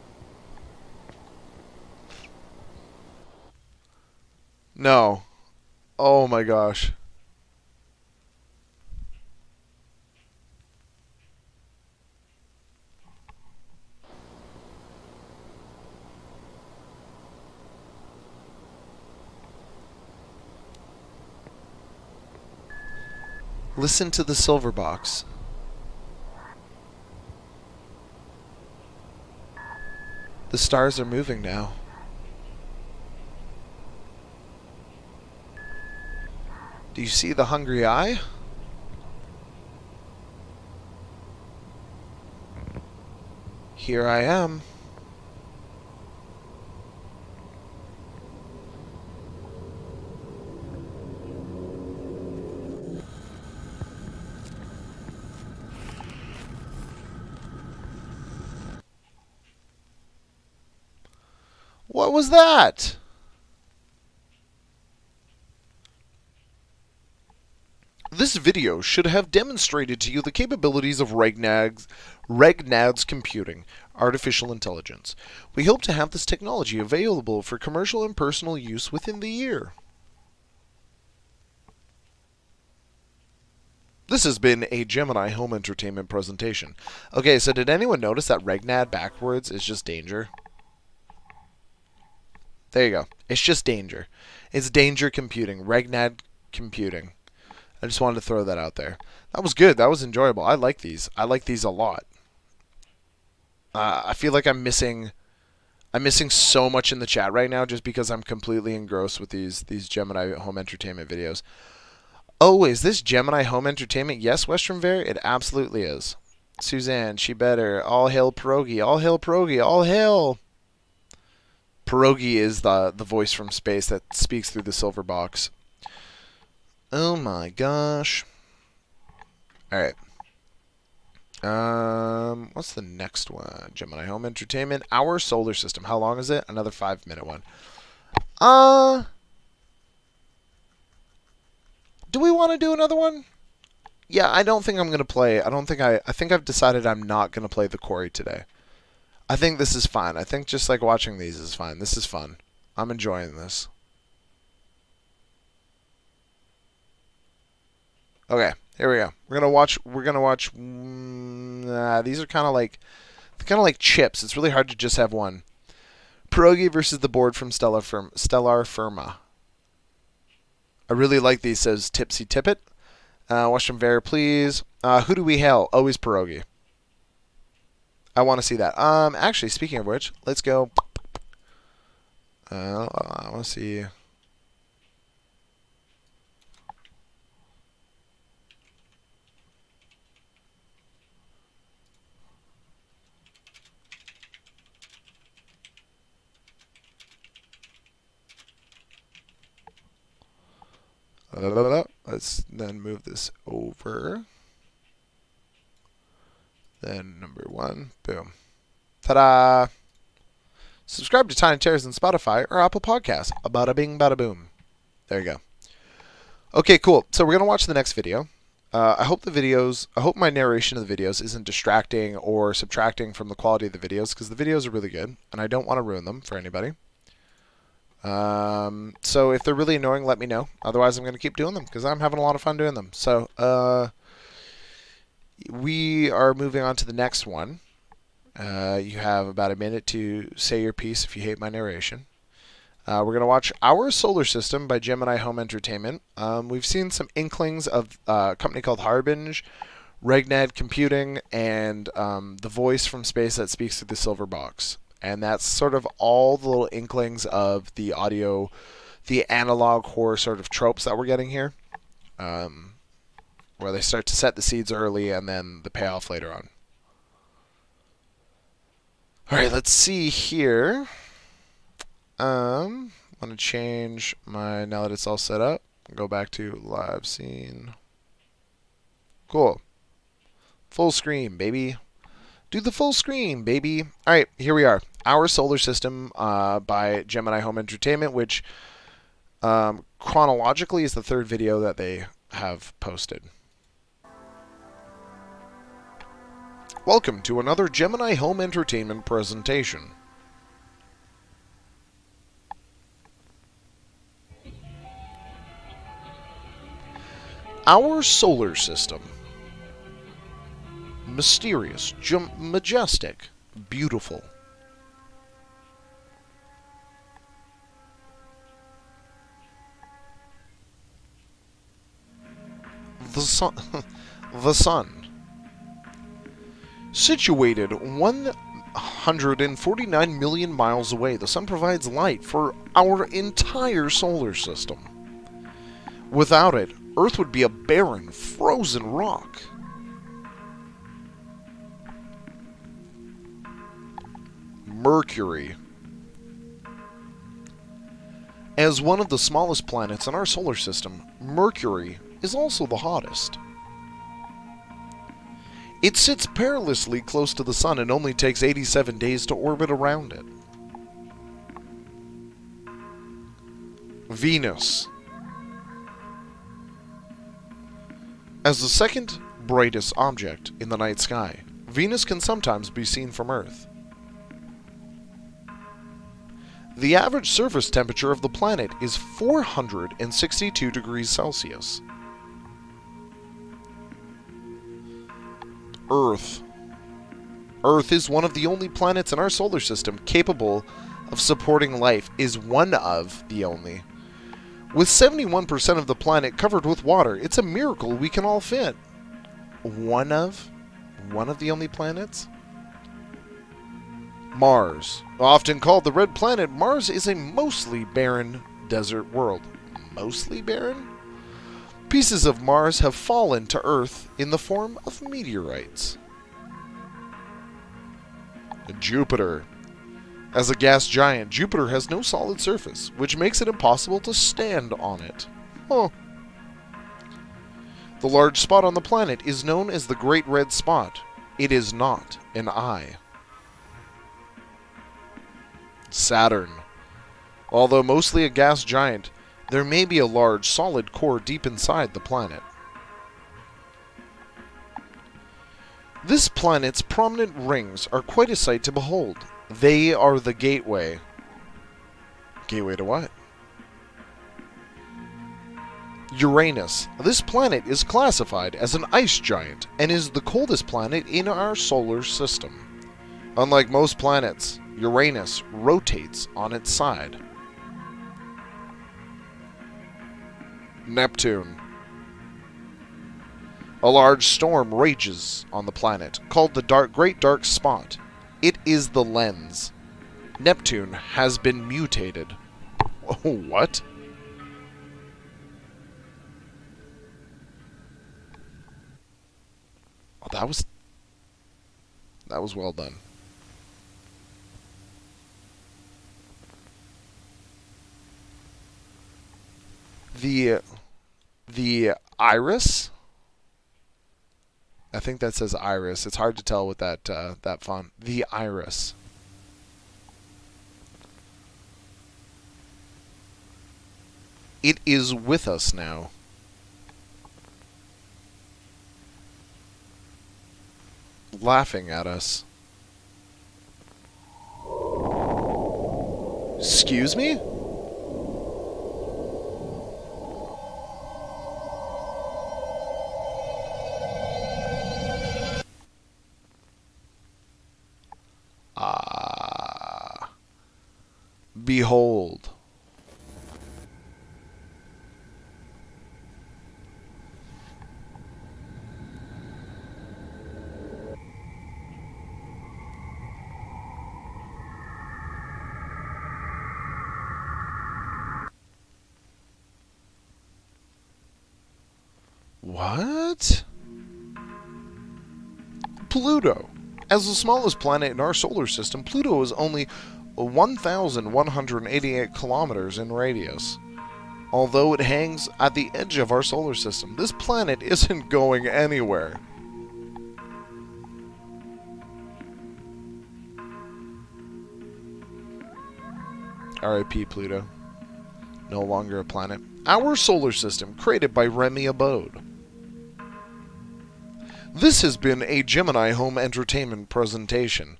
No. Oh my gosh. Listen to the silver box. The stars are moving now. Do you see the hungry eye? Here I am. What was that? This video should have demonstrated to you the capabilities of Regnad's computing, artificial intelligence. We hope to have this technology available for commercial and personal use within the year. This has been a Gemini home entertainment presentation. Okay, so did anyone notice that Regnad backwards is just danger? There you go. It's just danger. It's danger computing. Regnad computing. I just wanted to throw that out there. That was good. That was enjoyable. I like these. I like these a lot. I feel like I'm missing so much in the chat right now just because I'm completely engrossed with these Gemini home entertainment videos. Oh, is this Gemini home entertainment? Yes, Western Bear? It absolutely is. Suzanne, she better. All hail Pierogi. All hail Pierogi. All hail. Pierogi is the voice from space that speaks through the silver box. Oh my gosh. Alright. What's the next one? Gemini Home Entertainment. Our solar system. How long is it? Another 5-minute one. Do we want to do another one? Yeah, I don't think I'm going to play. I think I've decided I'm not going to play the quarry today. I think this is fine. I think just like watching these is fine. This is fun. I'm enjoying this. Okay, here we go. We're gonna watch. These are kind of like chips. It's really hard to just have one. Pierogi versus the board from Stellar Firma. I really like these. Says Tipsy Tippet. Western Bear, please. Who do we hail? Always Pierogi. I want to see that. Actually, speaking of which, let's go. I want to see. Let's then move this over. Then number 1. Boom. Ta-da! Subscribe to Tiny Terrors on Spotify or Apple Podcasts. Bada bing, bada boom. There you go. Okay, cool. So we're going to watch the next video. I hope my narration of the videos isn't distracting or subtracting from the quality of the videos, because the videos are really good, and I don't want to ruin them for anybody. So if they're really annoying, let me know. Otherwise, I'm going to keep doing them, because I'm having a lot of fun doing them. So we are moving on to the next one. You have about a minute to say your piece if you hate my narration. We're going to watch Our Solar System by Gemini Home Entertainment. We've seen some inklings of a company called Harbinge, Regnad Computing, and the voice from space that speaks through the silver box. And that's sort of all the little inklings of the audio, the analog horror sort of tropes that we're getting here, where they start to set the seeds early and then the payoff later on. All right, let's see here. I'm going to change my, now that it's all set up, go back to live scene. Cool. Full screen, baby. Do the full screen, baby. All right, here we are. Our Solar System by Gemini Home Entertainment, which chronologically is the third video that they have posted. Welcome to another Gemini Home Entertainment presentation. Our solar system. Mysterious, majestic, beautiful. The sun. The sun. Situated 149 million miles away, the sun provides light for our entire solar system. Without it, Earth would be a barren, frozen rock. Mercury. As one of the smallest planets in our solar system, Mercury is also the hottest. It sits perilously close to the Sun and only takes 87 days to orbit around it. Venus. As the second brightest object in the night sky, Venus can sometimes be seen from Earth. The average surface temperature of the planet is 462 degrees Celsius. Earth. Earth is one of the only planets in our solar system capable of supporting life, is one of the only. With 71% of the planet covered with water, it's a miracle we can all fit. One of the only planets? Mars. Often called the Red Planet, Mars is a mostly barren desert world. Mostly barren? Pieces of Mars have fallen to Earth in the form of meteorites. Jupiter. As a gas giant, Jupiter has no solid surface, which makes it impossible to stand on it. Huh. The large spot on the planet is known as the Great Red Spot. It is not an eye. Saturn. Although mostly a gas giant, there may be a large, solid core deep inside the planet. This planet's prominent rings are quite a sight to behold. They are the gateway. Gateway to what? Uranus. This planet is classified as an ice giant and is the coldest planet in our solar system. Unlike most planets, Uranus rotates on its side. Neptune. A large storm rages on the planet, called the Great Dark Spot. It is the lens. Neptune has been mutated. Oh, what? Oh, that was well done. The Iris. I think that says Iris. It's hard to tell with that font. The Iris. It is with us now. Laughing at us. Excuse me? Ah. Behold. What? Pluto. As the smallest planet in our solar system, Pluto is only 1,188 kilometers in radius. Although it hangs at the edge of our solar system, this planet isn't going anywhere. R.I.P. Pluto. No longer a planet. Our solar system, created by Remy Abode. This has been a Gemini Home Entertainment presentation.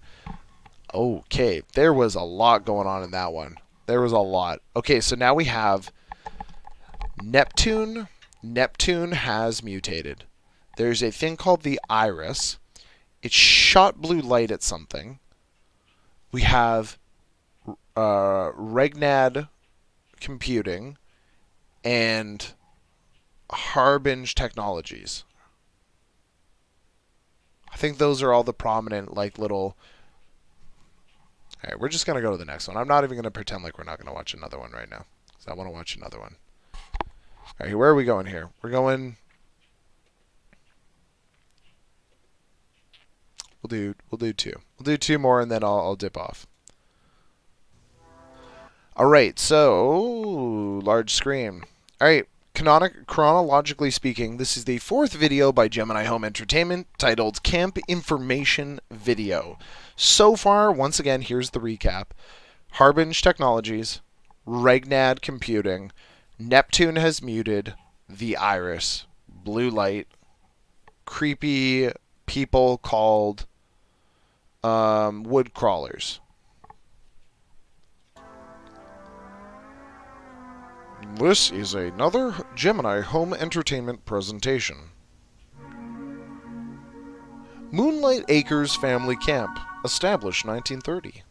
Okay, there was a lot going on in that one. There was a lot. Okay, so now we have Neptune. Neptune has mutated. There's a thing called the Iris. It shot blue light at something. We have Regnad Computing and Harbinge Technologies. I think those are all the prominent, like, little... Alright, we're just going to go to the next one. I'm not even going to pretend like we're not going to watch another one right now, because I want to watch another one. Alright, where are we going here? We're going... We'll do two. We'll do two more, and then I'll dip off. Alright, so... Large screen. Alright, chronologically speaking, this is the fourth video by Gemini Home Entertainment titled Camp Information Video. So far, once again, here's the recap. Harbinge Technologies, Regnad Computing, Neptune has muted, the Iris, blue light, creepy people called wood crawlers. This is another Gemini Home Entertainment presentation. Moonlight Acres Family Camp, established 1930.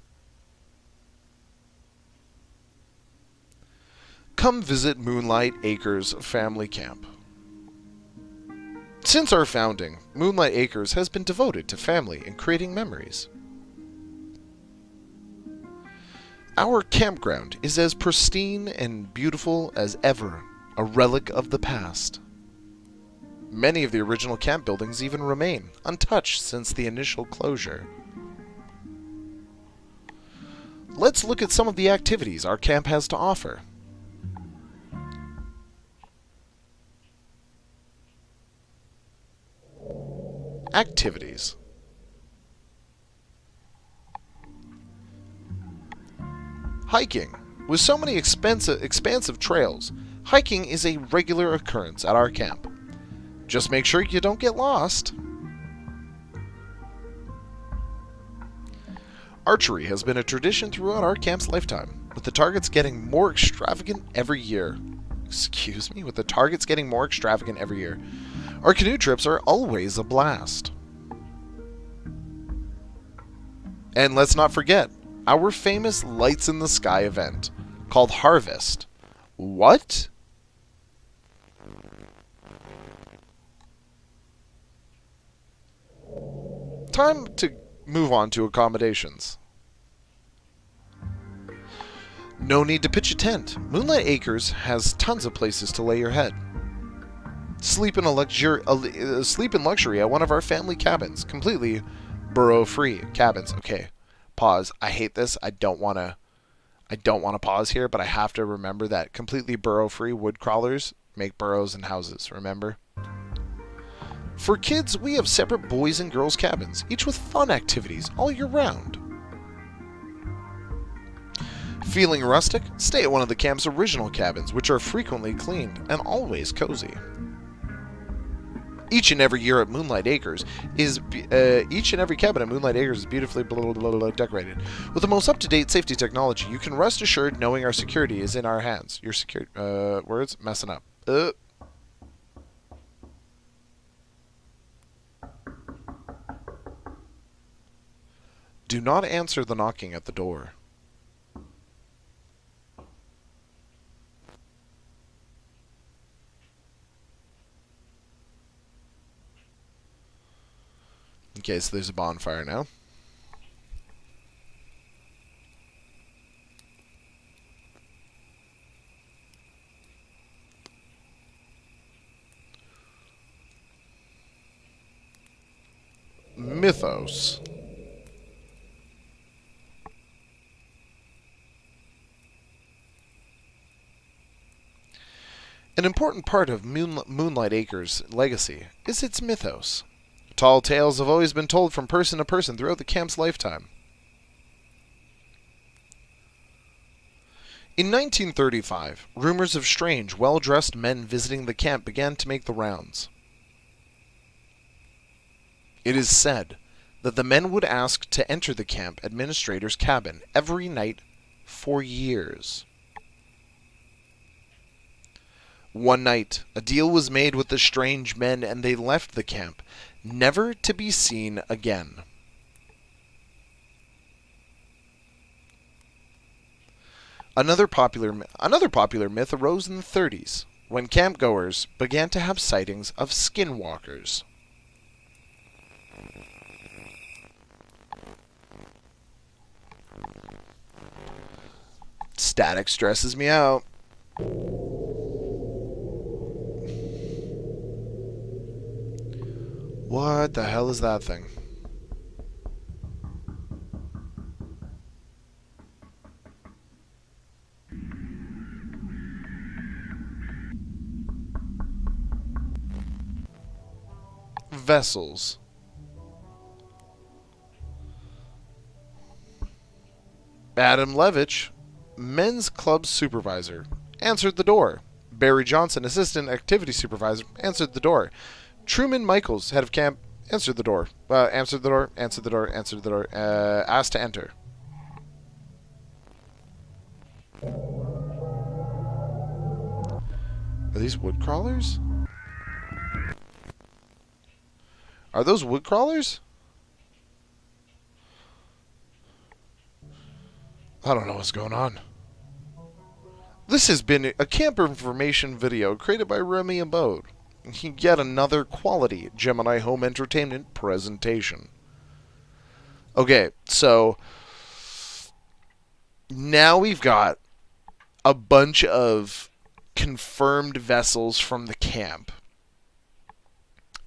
Come visit Moonlight Acres Family Camp. Since our founding, Moonlight Acres has been devoted to family and creating memories. Our campground is as pristine and beautiful as ever, a relic of the past. Many of the original camp buildings even remain, untouched since the initial closure. Let's look at some of the activities our camp has to offer. Activities. Hiking. With so many expansive trails, hiking is a regular occurrence at our camp. Just make sure you don't get lost. Archery has been a tradition throughout our camp's lifetime, with the targets getting more extravagant every year. Excuse me? With the targets getting more extravagant every year. Our canoe trips are always a blast. And let's not forget, our famous Lights in the Sky event, called Harvest. What? Time to move on to accommodations. No need to pitch a tent. Moonlight Acres has tons of places to lay your head. Sleep in luxury at one of our family cabins, completely burrow-free cabins. Okay, pause. I hate this. I don't want to pause here, but I have to remember that completely burrow-free wood crawlers make burrows and houses, remember? For kids, we have separate boys and girls cabins, each with fun activities all year round. Feeling rustic? Stay at one of the camp's original cabins, which are frequently cleaned and always cozy. Each and every year at Moonlight Acres each and every cabin at Moonlight Acres is beautifully decorated. With the most up-to-date safety technology, you can rest assured knowing our security is in our hands. Your security words messing up. Do not answer the knocking at the door. Okay, so there's a bonfire now. Mythos. An important part of Moonlight Acres' legacy is its mythos. Tall tales have always been told from person to person throughout the camp's lifetime. In 1935, rumors of strange, well-dressed men visiting the camp began to make the rounds. It is said that the men would ask to enter the camp administrator's cabin every night for years. One night, a deal was made with the strange men and they left the camp, never to be seen again. Another popular myth arose in the 30s, when campgoers began to have sightings of skinwalkers. Static stresses me out. What the hell is that thing? Vessels. Adam Levitch, men's club supervisor, answered the door. Barry Johnson, assistant activity supervisor, answered the door. Truman Michaels, head of camp, answered the door. Answered the door. Asked to enter. Are these wood crawlers? Are those wood crawlers? I don't know what's going on. This has been a camper information video created by Remy Abode. Yet another quality Gemini Home Entertainment presentation. Okay, so now we've got a bunch of confirmed vessels from the camp.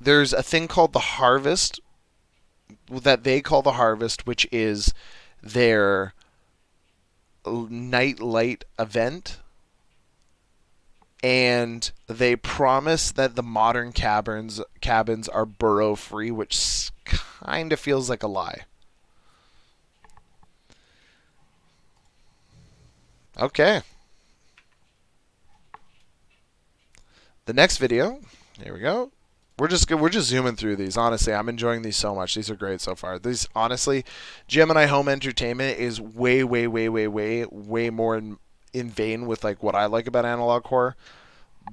There's a thing called the Harvest, that they call the Harvest, which is their night light event. And they promise that the modern cabins are burrow free, which kind of feels like a lie. Okay. The next video, here we go. We're just zooming through these. Honestly, I'm enjoying these so much. These are great so far. These, honestly, Gemini Home Entertainment is way more in vein with like what I like about analog horror.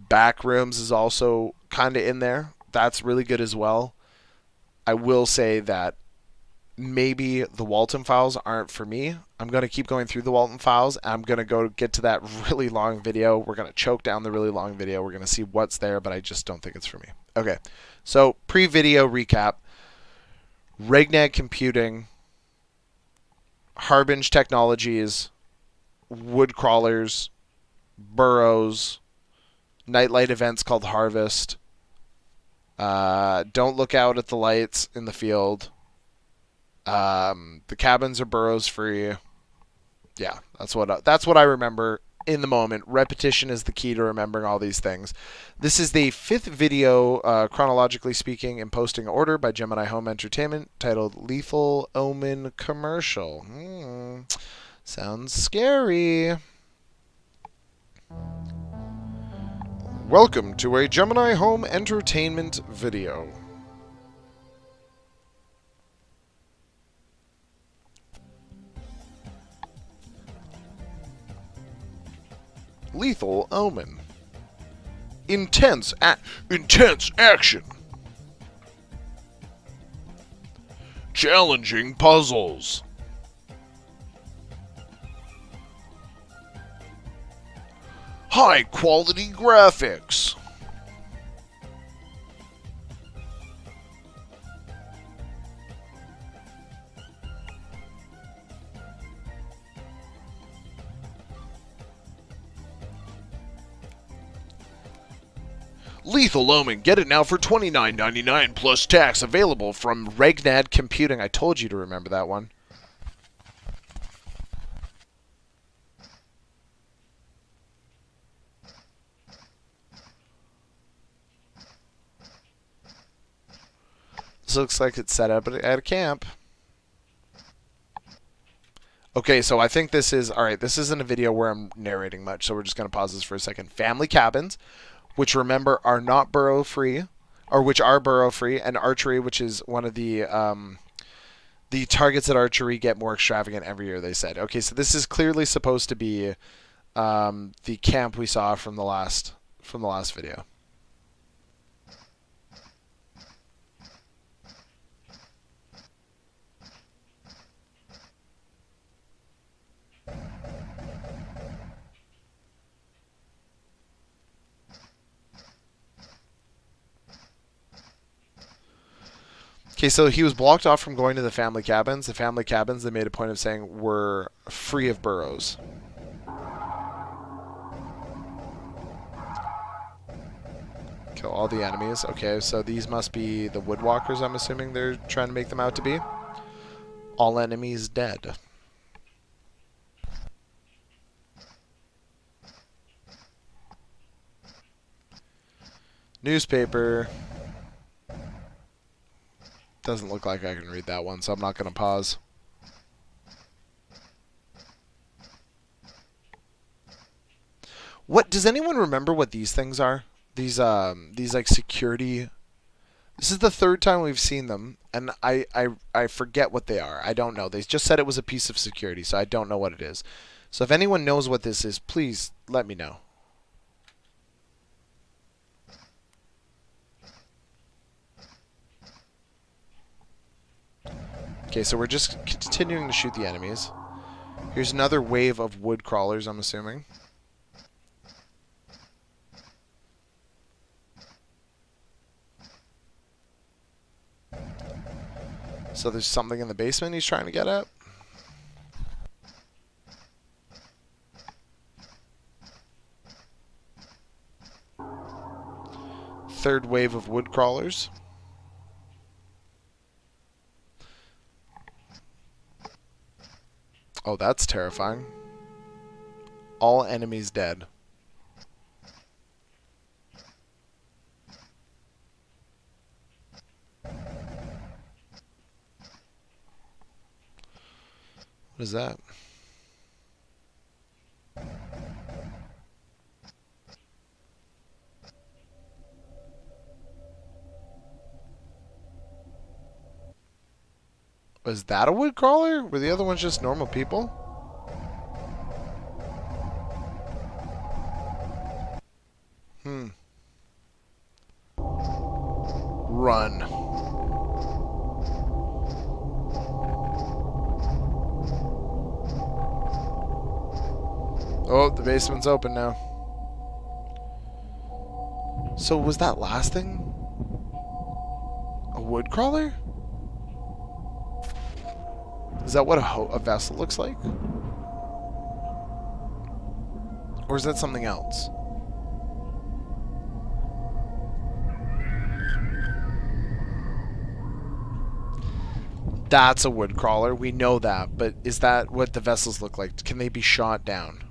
Backrooms is also kind of in there. That's really good as well. I will say that maybe the Walten files aren't for me. I'm going to keep going through the Walten files. I'm going to go get to that really long video. We're going to choke down the really long video. We're going to see what's there, but I just don't think it's for me. Okay, so pre-video recap. Regnag Computing, Harbinge Technologies, wood crawlers, burrows, nightlight events called Harvest. Don't look out at the lights in the field. The cabins are burrows free. Yeah, that's what I remember. in the moment. Repetition is the key to remembering all these things. This is the 5th video, chronologically speaking, in posting order by Gemini Home Entertainment, titled Lethal Omen Commercial. Sounds scary. Welcome to a Gemini Home Entertainment video. Lethal Omen. Intense action. Challenging puzzles. High quality graphics. Lethal Omen. Get it now for $29.99 plus tax. Available from Regnad Computing. I told you to remember that one. This looks like it's set up at a camp. Okay, so I think this is... Alright, this isn't a video where I'm narrating much, so we're just going to pause this for a second. Family cabins, which, remember, are not burrow-free, or which are burrow-free, and archery, which is one of the targets at archery get more extravagant every year, they said. Okay, so this is clearly supposed to be the camp we saw from the last video. Okay, so he was blocked off from going to the family cabins. The family cabins, they made a point of saying, were free of burrows. Kill all the enemies. Okay, so these must be the woodwalkers, I'm assuming they're trying to make them out to be. All enemies dead. Newspaper. Doesn't look like I can read that one, so I'm not going to pause. What does anyone remember what these things are? These like security. This is the 3rd time we've seen them, and I forget what they are. I don't know. They just said it was a piece of security, so I don't know what it is. So if anyone knows what this is, please let me know. Okay, so we're just continuing to shoot the enemies. Here's another wave of wood crawlers, I'm assuming. So there's something in the basement he's trying to get at. Third wave of wood crawlers. Oh, that's terrifying. All enemies dead. What is that? Was that a wood crawler? Were the other ones just normal people? Run. Oh, the basement's open now. So was that last thing a wood crawler? Is that what a vessel looks like? Or is that something else? That's a wood crawler. We know that. But is that what the vessels look like? Can they be shot down?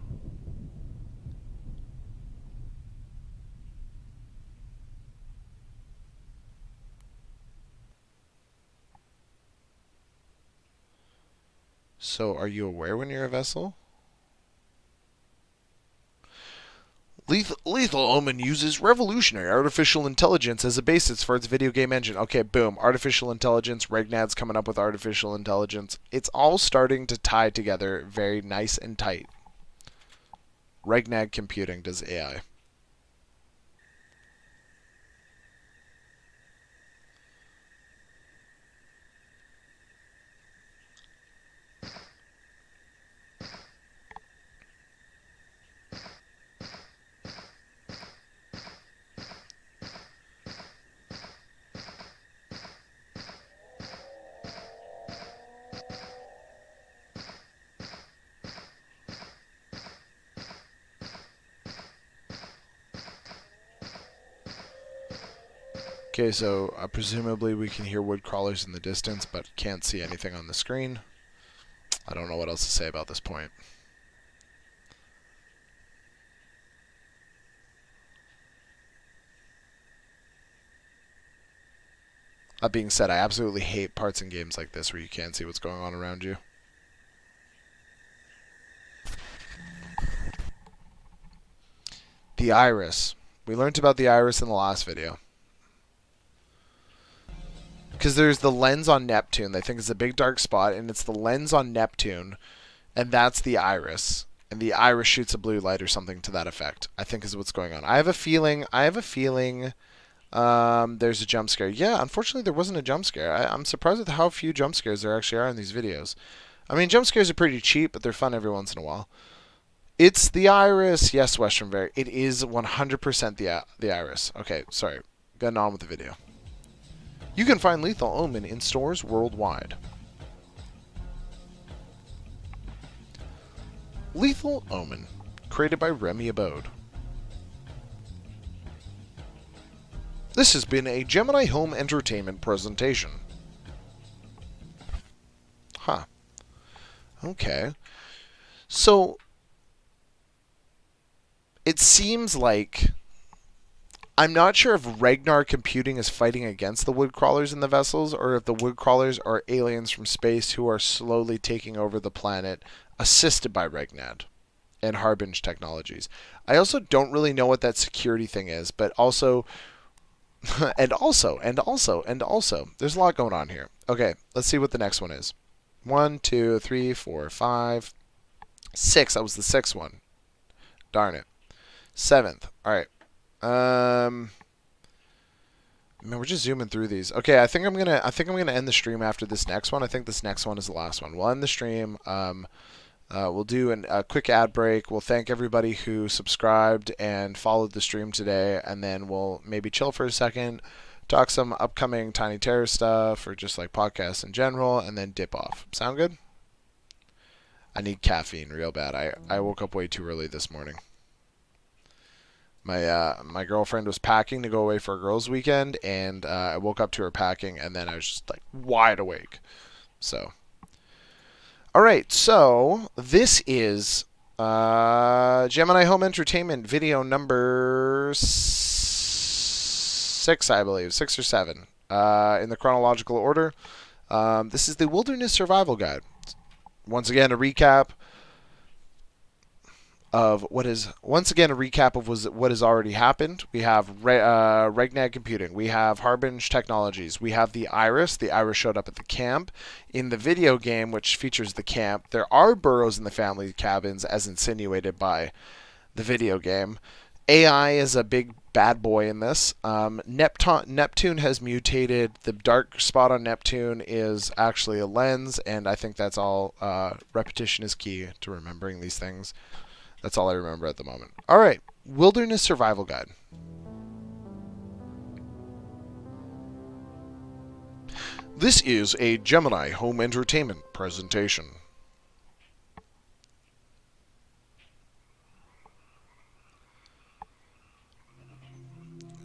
So, are you aware when you're a vessel? Lethal Omen uses revolutionary artificial intelligence as a basis for its video game engine. Okay, boom. Artificial intelligence. Regnad's coming up with artificial intelligence. It's all starting to tie together very nice and tight. Regnad Computing does AI. Okay, so presumably we can hear wood crawlers in the distance, but can't see anything on the screen. I don't know what else to say about this point. That being said, I absolutely hate parts in games like this where you can't see what's going on around you. The iris. We learned about the iris in the last video. Because there's the lens on Neptune. They think it's a big dark spot, and it's the lens on Neptune, and that's the iris. And the iris shoots a blue light or something to that effect, I think is what's going on. I have a feeling there's a jump scare. Yeah, unfortunately there wasn't a jump scare. I'm surprised at how few jump scares there actually are in these videos. I mean, jump scares are pretty cheap, but they're fun every once in a while. It's the iris. Yes, Westernberry. It is 100% the iris. Okay, sorry. Getting on with the video. You can find Lethal Omen in stores worldwide. Lethal Omen, created by Remy Abode. This has been a Gemini Home Entertainment presentation. Huh. Okay. So, it seems like... I'm not sure if Ragnar Computing is fighting against the woodcrawlers in the vessels, or if the woodcrawlers are aliens from space who are slowly taking over the planet, assisted by Regnad and Harbinge Technologies. I also don't really know what that security thing is, but also... and also, there's a lot going on here. Okay, let's see what the next one is. 1, 2, 3, 4, 5, 6. That was the 6th one. Darn it. 7th. All right. Man, we're just zooming through these. Okay, I think I'm gonna end the stream after this next one. I think this next one is the last one. We'll end the stream. We'll do a quick ad break. We'll thank everybody who subscribed and followed the stream today, and then we'll maybe chill for a second, talk some upcoming Tiny Terror stuff, or just like podcasts in general, and then dip off. Sound good? I need caffeine real bad. I woke up way too early this morning. My girlfriend was packing to go away for a girls' weekend, and I woke up to her packing, and then I was just like wide awake. So, all right. So this is Gemini Home Entertainment video number 6, I believe, 6 or 7 in the chronological order. This is the Wilderness Survival Guide. Once again, a recap of what has already happened. We have Regnad Computing. We have Harbinge Technologies. We have the Iris. The Iris showed up at the camp. In the video game, which features the camp, there are burrows in the family cabins, as insinuated by the video game. AI is a big bad boy in this. Neptune has mutated. The dark spot on Neptune is actually a lens, and I think that's all. Repetition is key to remembering these things. That's all I remember at the moment. All right, Wilderness Survival Guide. This is a Gemini Home Entertainment presentation.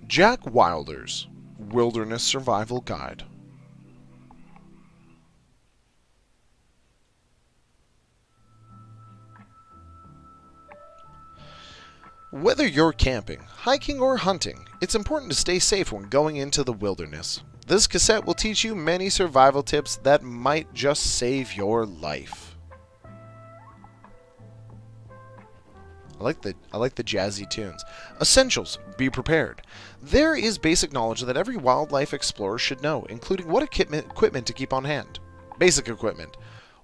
Jack Wilder's Wilderness Survival Guide. Whether you're camping, hiking, or hunting, it's important to stay safe when going into the wilderness. This cassette will teach you many survival tips that might just save your life. I like the jazzy tunes. Essentials: be prepared. There is basic knowledge that every wildlife explorer should know, including what equipment to keep on hand. Basic equipment: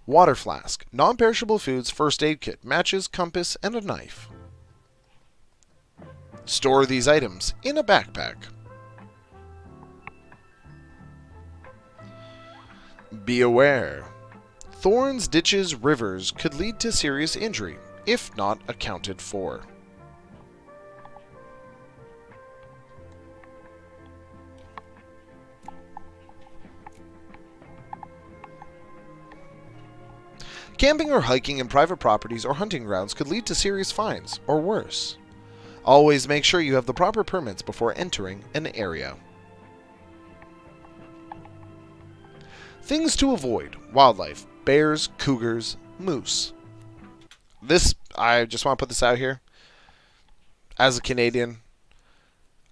water flask, non-perishable foods, first aid kit, matches, compass, and a knife. Store these items in a backpack. Be aware. Thorns, ditches, rivers could lead to serious injury, if not accounted for. Camping or hiking in private properties or hunting grounds could lead to serious fines, or worse. Always make sure you have the proper permits before entering an area. Things to avoid: wildlife, bears, cougars, moose. I just want to put this out here. As a Canadian,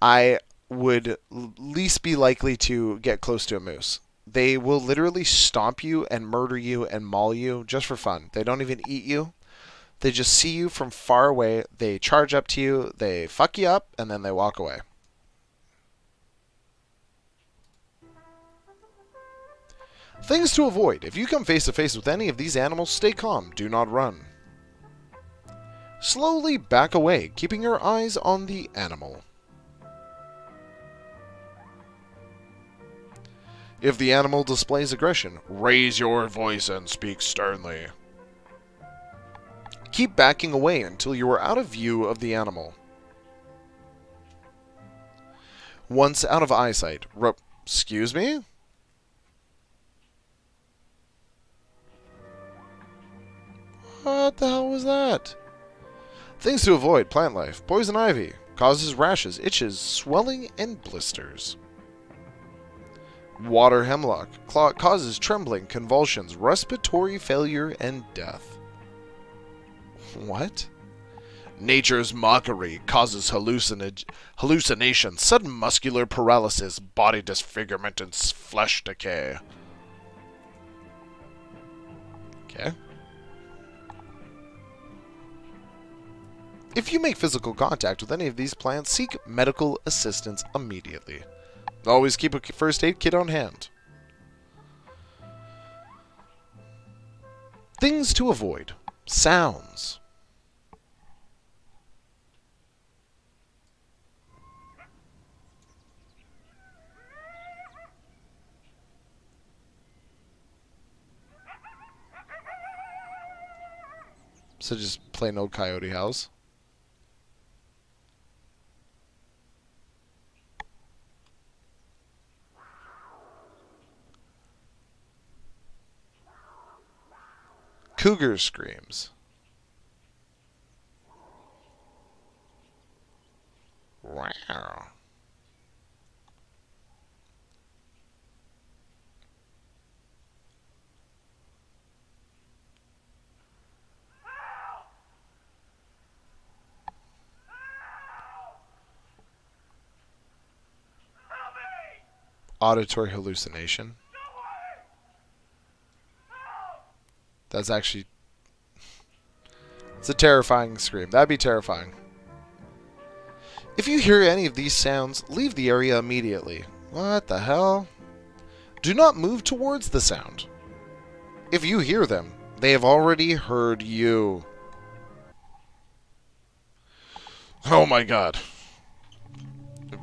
I would least be likely to get close to a moose. They will literally stomp you and murder you and maul you just for fun. They don't even eat you. They just see you from far away, they charge up to you, they fuck you up, and then they walk away. Things to avoid: if you come face to face with any of these animals, stay calm, do not run. Slowly back away, keeping your eyes on the animal. If the animal displays aggression, raise your voice and speak sternly. Keep backing away until you are out of view of the animal. Once out of eyesight, excuse me? What the hell was that? Things to avoid: plant life, poison ivy, causes rashes, itches, swelling, and blisters. Water hemlock, causes trembling, convulsions, respiratory failure, and death. What? Nature's mockery causes hallucination, sudden muscular paralysis, body disfigurement, and flesh decay. Okay. If you make physical contact with any of these plants, seek medical assistance immediately. Always keep a first aid kit on hand. Things to avoid: sounds. So just plain old coyote howls. Cougar screams. Wow. Auditory hallucination. That's actually... it's a terrifying scream. That'd be terrifying. If you hear any of these sounds, leave the area immediately. What the hell? Do not move towards the sound. If you hear them, they have already heard you. Oh my god.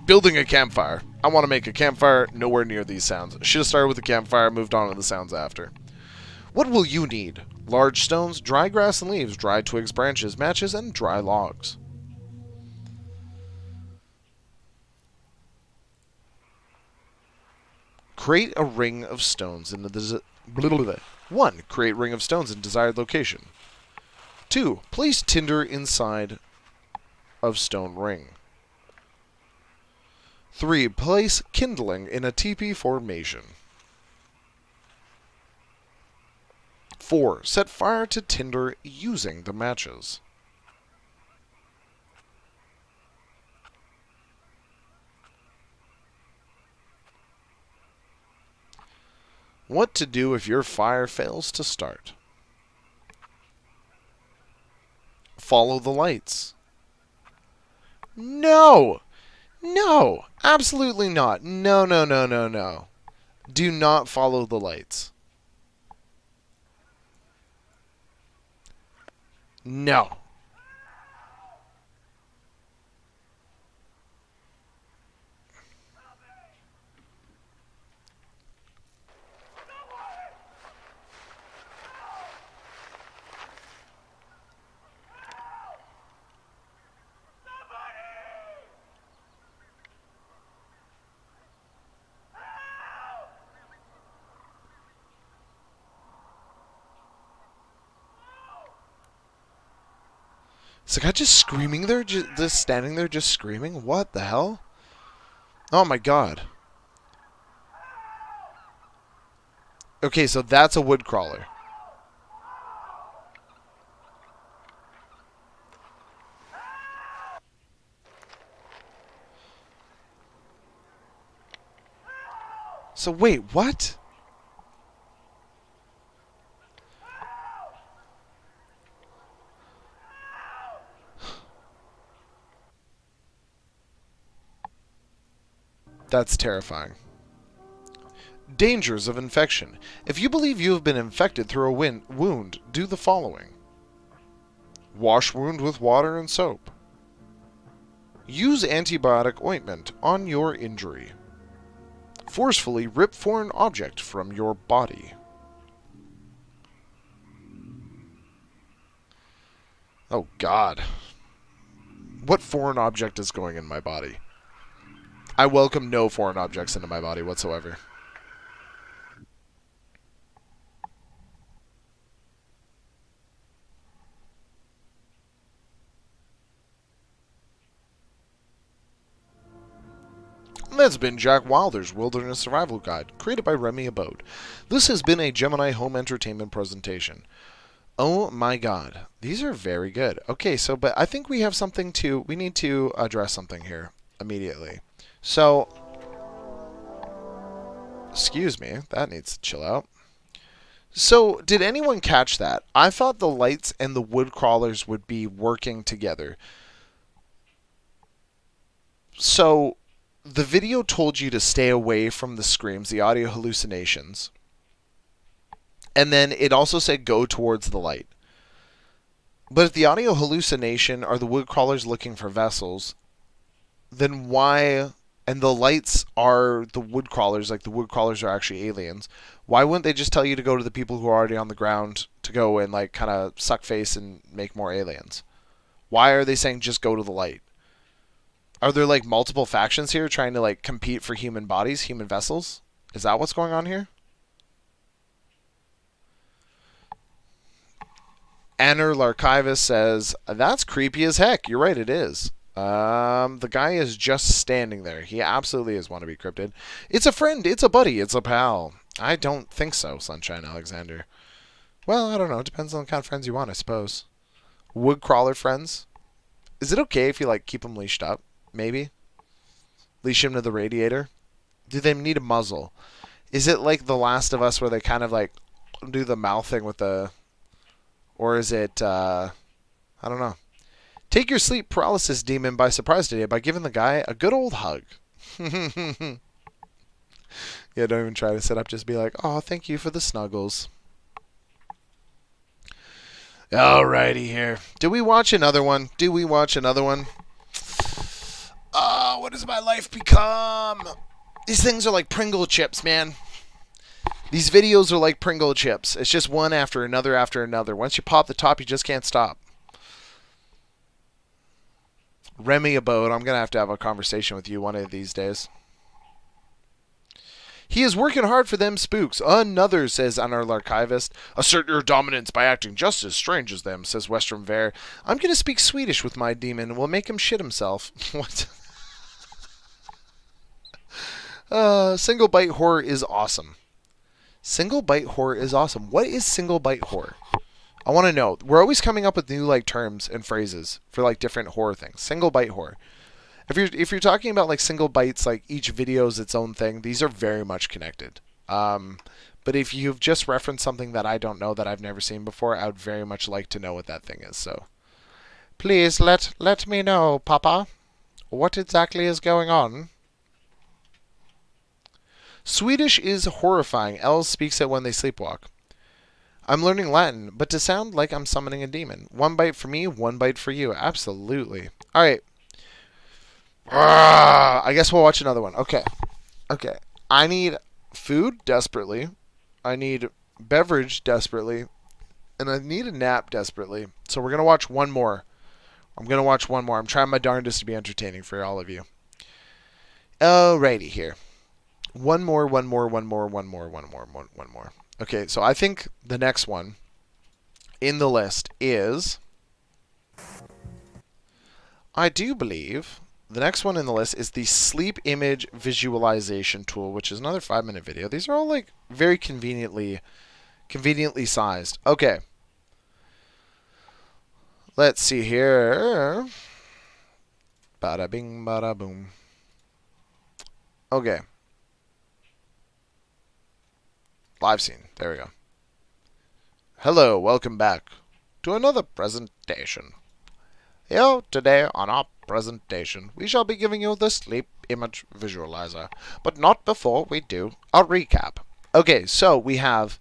Building a campfire. I want to make a campfire nowhere near these sounds. Should have started with the campfire, moved on to the sounds after. What will you need? Large stones, dry grass and leaves, dry twigs, branches, matches, and dry logs. Create a ring of stones in the 1. Create ring of stones in desired location. 2. Place tinder inside of stone ring. 3. Place kindling in a teepee formation. 4. Set fire to tinder using the matches. What to do if your fire fails to start? Follow the lights. No! No! Absolutely not. No, no, no, no, no. Do not follow the lights. No. Is the guy just screaming there? Just standing there just screaming? What the hell? Oh my god. Okay, so that's a wood crawler. So wait, what? That's terrifying. Dangers of infection. If you believe you have been infected through a wound, do the following. Wash wound with water and soap. Use antibiotic ointment on your injury. Forcefully rip foreign object from your body. Oh god. What foreign object is going in my body? I welcome no foreign objects into my body whatsoever. That's been Jack Wilder's Wilderness Survival Guide, created by Remy Abode. This has been a Gemini Home Entertainment presentation. Oh my god, these are very good. Okay, so, but I think we have something we need to address something here immediately. So, excuse me, that needs to chill out. So, did anyone catch that? I thought the lights and the wood crawlers would be working together. So, the video told you to stay away from the screams, the audio hallucinations. And then it also said go towards the light. But if the audio hallucination are the wood crawlers looking for vessels, then why, and the lights are the wood crawlers, like the wood crawlers are actually aliens, why wouldn't they just tell you to go to the people who are already on the ground to go and like kind of suck face and make more aliens? Why are they saying just go to the light? Are there like multiple factions here trying to like compete for human bodies, human vessels? Is that what's going on here? Anner Larchivus says, that's creepy as heck. You're right, it is. The guy is just standing there. He absolutely is wannabe cryptid. It's a friend, it's a buddy, it's a pal. I don't think so, Sunshine Alexander. Well, I don't know. It depends on the kind of friends you want, I suppose. Wood crawler friends? Is it okay if you like keep them leashed up? Maybe? Leash him to the radiator? Do they need a muzzle? Is it like The Last of Us where they kind of like do the mouth thing with the... Or is it, I don't know. Take your sleep paralysis demon by surprise today by giving the guy a good old hug. Yeah, don't even try to sit up. Just be like, oh, thank you for the snuggles. Alrighty here. Do we watch another one? Do we watch another one? What has my life become? These things are like Pringle chips, man. These videos are like Pringle chips. It's just one after another after another. Once you pop the top, you just can't stop. Remy Abode, I'm going to have a conversation with you one of these days. He is working hard for them spooks. Another, says Anar Larchivist. Assert your dominance by acting just as strange as them, says Western Ver. I'm going to speak Swedish with my demon and we'll make him shit himself. What? Single bite horror is awesome. Single bite horror is awesome. What is single bite horror? I want to know. We're always coming up with new like terms and phrases for like different horror things. Single bite horror. If you're talking about like single bites, like each video is its own thing, these are very much connected. But if you've just referenced something that I don't know, that I've never seen before, I would very much like to know what that thing is. So please let me know, Papa. What exactly is going on? Swedish is horrifying. Elves speaks it when they sleepwalk. I'm learning Latin, but to sound like I'm summoning a demon. One bite for me, one bite for you. Absolutely. All right. I guess we'll watch another one. Okay. Okay. I need food desperately. I need beverage desperately. And I need a nap desperately. So we're going to watch one more. I'm going to watch one more. I'm trying my darndest to be entertaining for all of you. Alrighty here. One more. Okay, so I think the next one in the list is... I do believe the next one in the list is the sleep image visualization tool, which is another 5-minute video. These are all like very conveniently sized. Okay. Let's see here. Bada bing, bada boom. Okay. Live scene. There we go. Hello, welcome back to another presentation. Here today on our presentation, we shall be giving you the sleep image visualizer, but not before we do a recap. Okay, so we have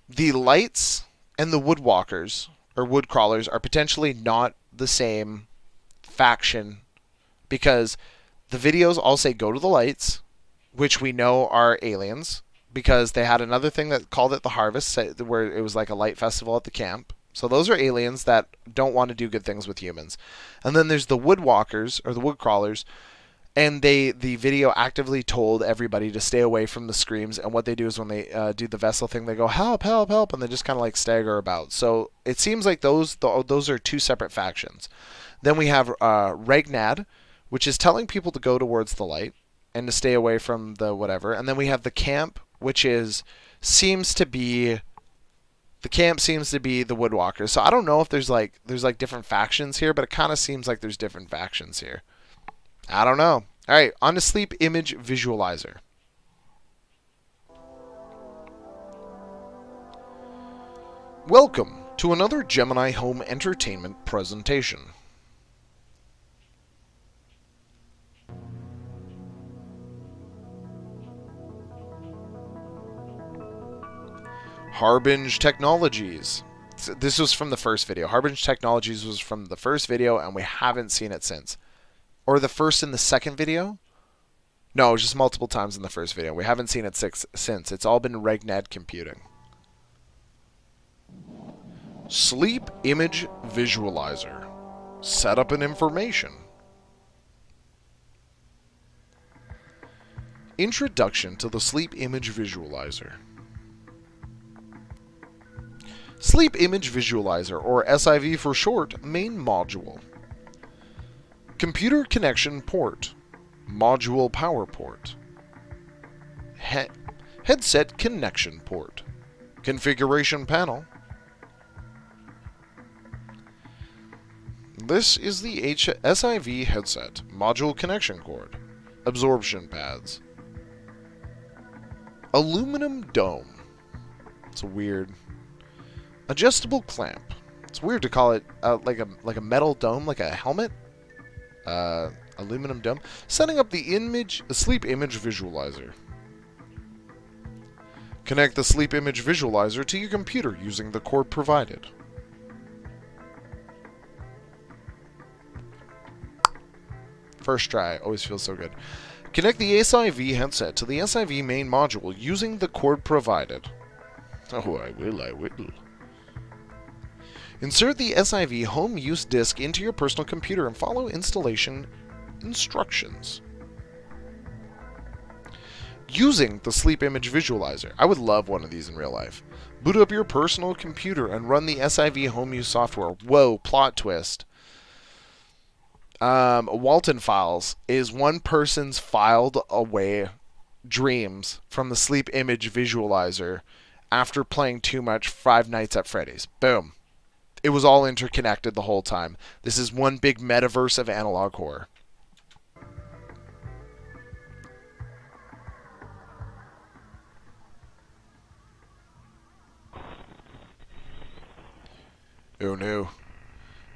the lights and the woodwalkers, or woodcrawlers, are potentially not the same faction because the videos all say go to the lights, which we know are aliens, because they had another thing that called it the harvest, where it was like a light festival at the camp. So those are aliens that don't want to do good things with humans. And then there's the woodwalkers, or the woodcrawlers, and the video actively told everybody to stay away from the screams. And what they do is when they do the vessel thing, they go, help, help, help, and they just kind of like stagger about. So it seems like those are two separate factions. Then we have Regnad, which is telling people to go towards the light and to stay away from the whatever. And then we have the camp, which seems to be the woodwalkers. So I don't know if there's like different factions here, but it kind of seems like there's different factions here. I don't know. All right, on to sleep image visualizer. Welcome to another Gemini Home Entertainment presentation. Harbinge Technologies. This was from the first video. Harbinge Technologies was from the first video, and we haven't seen it since. Or the first and the second video? No, just multiple times in the first video. We haven't seen it since. It's all been Regnad Computing. Sleep Image Visualizer. Setup and information. Introduction to the Sleep Image Visualizer. Sleep Image Visualizer, or SIV for short, main module. Computer connection port. Module power port. Headset connection port. Configuration panel. This is the SIV headset. Module connection cord. Absorption pads. Aluminum dome. It's weird. Adjustable clamp. It's weird to call it like a metal dome, like a helmet. Aluminum dome. Setting up the sleep image visualizer. Connect the sleep image visualizer to your computer using the cord provided. First try, always feels so good. Connect the SIV headset to the SIV main module using the cord provided. Oh, I will. Insert the SIV home use disk into your personal computer and follow installation instructions. Using the sleep image visualizer. I would love one of these in real life. Boot up your personal computer and run the SIV home use software. Whoa, plot twist. Walten files is one person's filed away dreams from the sleep image visualizer after playing too much Five Nights at Freddy's. Boom. It was all interconnected the whole time. This is one big metaverse of analog horror. Oh no.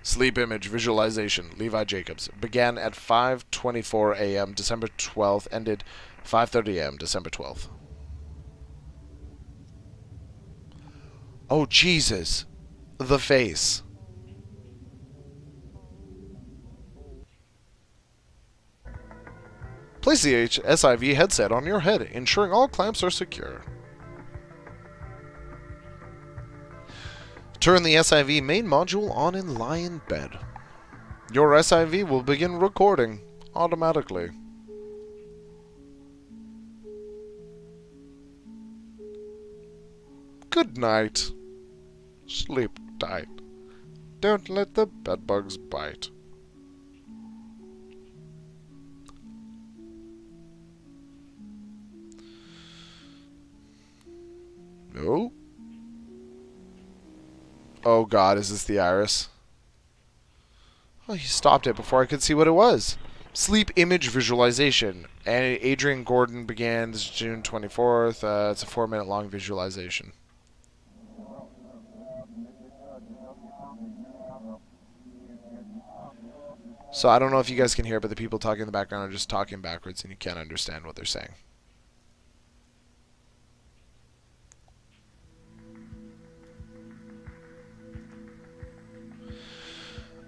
Sleep image visualization, Levi Jacobs. Began at 5:24 a.m. December 12th, ended 5:30 a.m. December 12th. Oh, Jesus. The face. Place the SIV headset on your head, ensuring all clamps are secure. Turn the SIV main module on and lie in bed. Your SIV will begin recording automatically. Good night. Sleep tight. Don't let the bedbugs bite. No? Oh god, is this the iris? Oh, he stopped it before I could see what it was. Sleep image visualization. And Adrian Gordon began this June 24th. It's a 4-minute long visualization. So I don't know if you guys can hear, but the people talking in the background are just talking backwards and you can't understand what they're saying.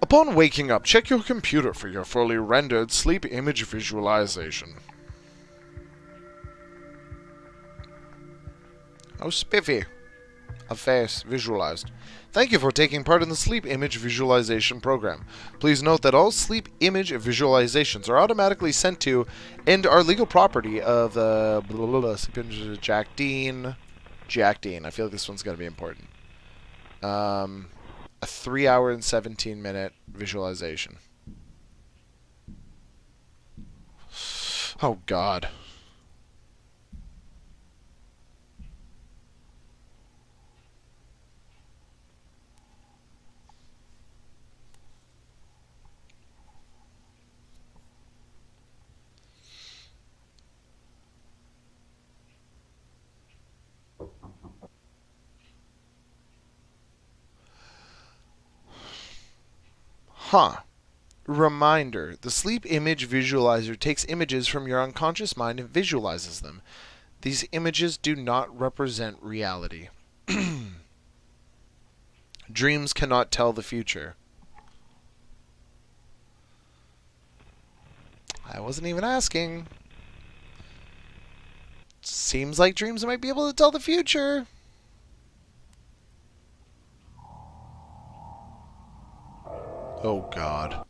Upon waking up, check your computer for your fully rendered sleep image visualization. Oh, spiffy. A face visualized. Thank you for taking part in the sleep image visualization program. Please note that all sleep image visualizations are automatically sent to and are legal property of the sleep image Jack Dean. Jack Dean. I feel like this one's going to be important. A 3-hour and 17-minute visualization. Oh, God. Huh. Reminder. The sleep image visualizer takes images from your unconscious mind and visualizes them. These images do not represent reality. Dreams cannot tell the future. I wasn't even asking. Seems like dreams might be able to tell the future. Oh, God.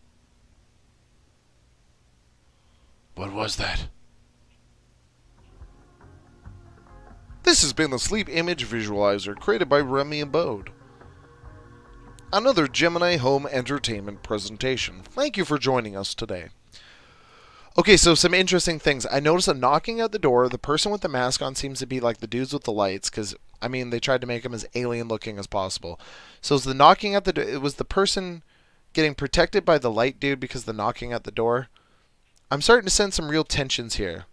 What was that? This has been the Sleep Image Visualizer created by Remy Abode. Another Gemini Home Entertainment presentation. Thank you for joining us today. Okay, so some interesting things. I noticed a knocking at the door. The person with the mask on seems to be like the dudes with the lights, because, I mean, they tried to make him as alien looking as possible. So it's the knocking at the door. It was the person getting protected by the light dude because the knocking at the door. I'm starting to sense some real tensions here.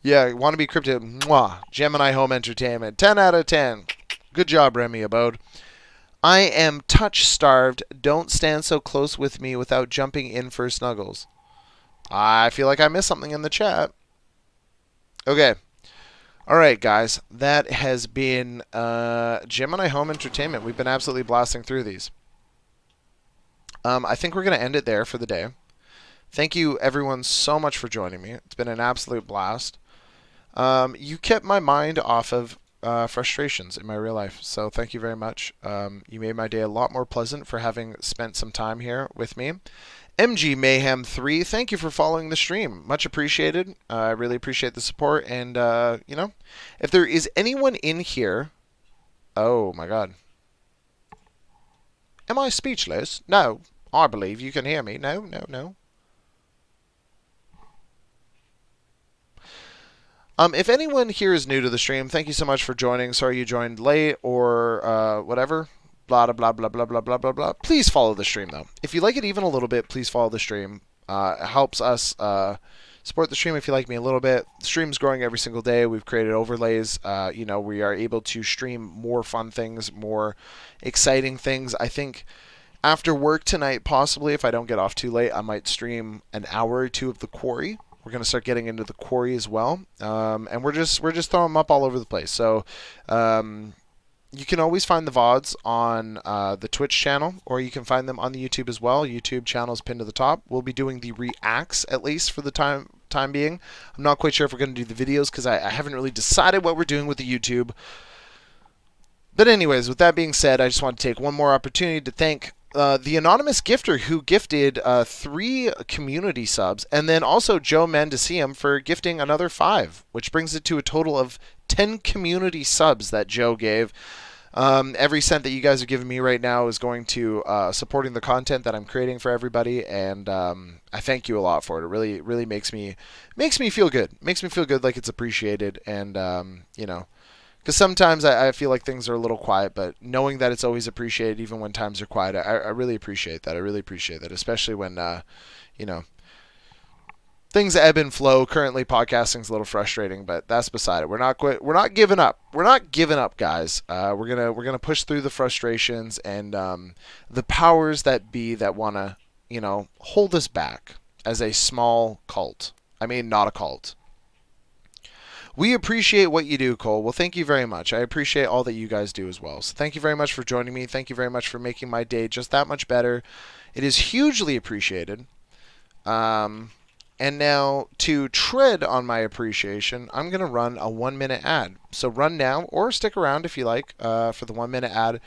Yeah, want to be cryptic. Mwah. Gemini Home Entertainment. 10 out of 10. Good job, Remy Abode. I am touch-starved. Don't stand so close with me without jumping in for snuggles. I feel like I missed something in the chat. Okay. Alright, guys. That has been Gemini Home Entertainment. We've been absolutely blasting through these. I think we're going to end it there for the day. Thank you, everyone, so much for joining me. It's been an absolute blast. You kept my mind off of frustrations in my real life, so thank you very much. You made my day a lot more pleasant for having spent some time here with me. MG Mayhem 3, thank you for following the stream. Much appreciated. I really appreciate the support. And, you know, if there is anyone in here... Oh, my God. Am I speechless? No. I believe you can hear me. No, no, no. If anyone here is new to the stream, thank you so much for joining. Sorry you joined late or whatever. Blah, blah, blah, blah, blah, blah, blah, blah. Please follow the stream, though. If you like it even a little bit, please follow the stream. It helps us support the stream if you like me a little bit. The stream's growing every single day. We've created overlays. You know, we are able to stream more fun things, more exciting things. I think After work tonight, possibly, if I don't get off too late, I might stream an hour or two of the quarry. We're going to start getting into the quarry as well, and we're just throwing them up all over the place. So you can always find the VODs on the Twitch channel, or you can find them on the YouTube as well. YouTube channel is pinned to the top. We'll be doing the reacts, at least for the time being. I'm not quite sure if we're going to do the videos because I haven't really decided what we're doing with the YouTube. But anyways, with that being said, I just want to take one more opportunity to thank the anonymous gifter who gifted 3 community subs, and then also Joe Mendecium for gifting another 5, which brings it to a total of 10 community subs that Joe gave. Every cent that you guys are giving me right now is going to supporting the content that I'm creating for everybody, and I thank you a lot for it. It really makes me feel good. Makes me feel good, like it's appreciated, and you know. Because sometimes I feel like things are a little quiet, but knowing that it's always appreciated even when times are quiet, I really appreciate that. I really appreciate that, especially when, you know, things ebb and flow. Currently, podcasting's a little frustrating, but that's beside it. We're not giving up. We're not giving up, guys. We're gonna push through the frustrations and the powers that be that wanna, you know, hold us back as a small cult. I mean, not a cult. We appreciate what you do, Cole. Well, thank you very much. I appreciate all that you guys do as well. So thank you very much for joining me. Thank you very much for making my day just that much better. It is hugely appreciated. And now, to tread on my appreciation, I'm going to run a 1-minute ad. So run now, or stick around if you like, for the 1-minute ad.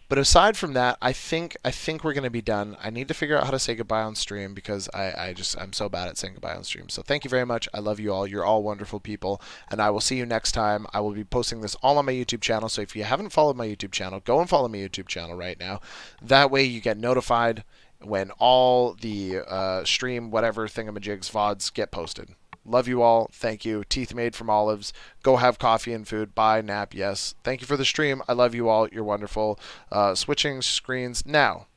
But aside from that, I think we're going to be done. I need to figure out how to say goodbye on stream because I'm so bad at saying goodbye on stream. So thank you very much. I love you all. You're all wonderful people. And I will see you next time. I will be posting this all on my YouTube channel. So if you haven't followed my YouTube channel, go and follow my YouTube channel right now. That way you get notified when all the stream, whatever thingamajigs, VODs get posted. Love you all. Thank you. Teeth made from olives. Go have coffee and food. Bye. Nap. Yes. Thank you for the stream. I love you all. You're wonderful. Switching screens now.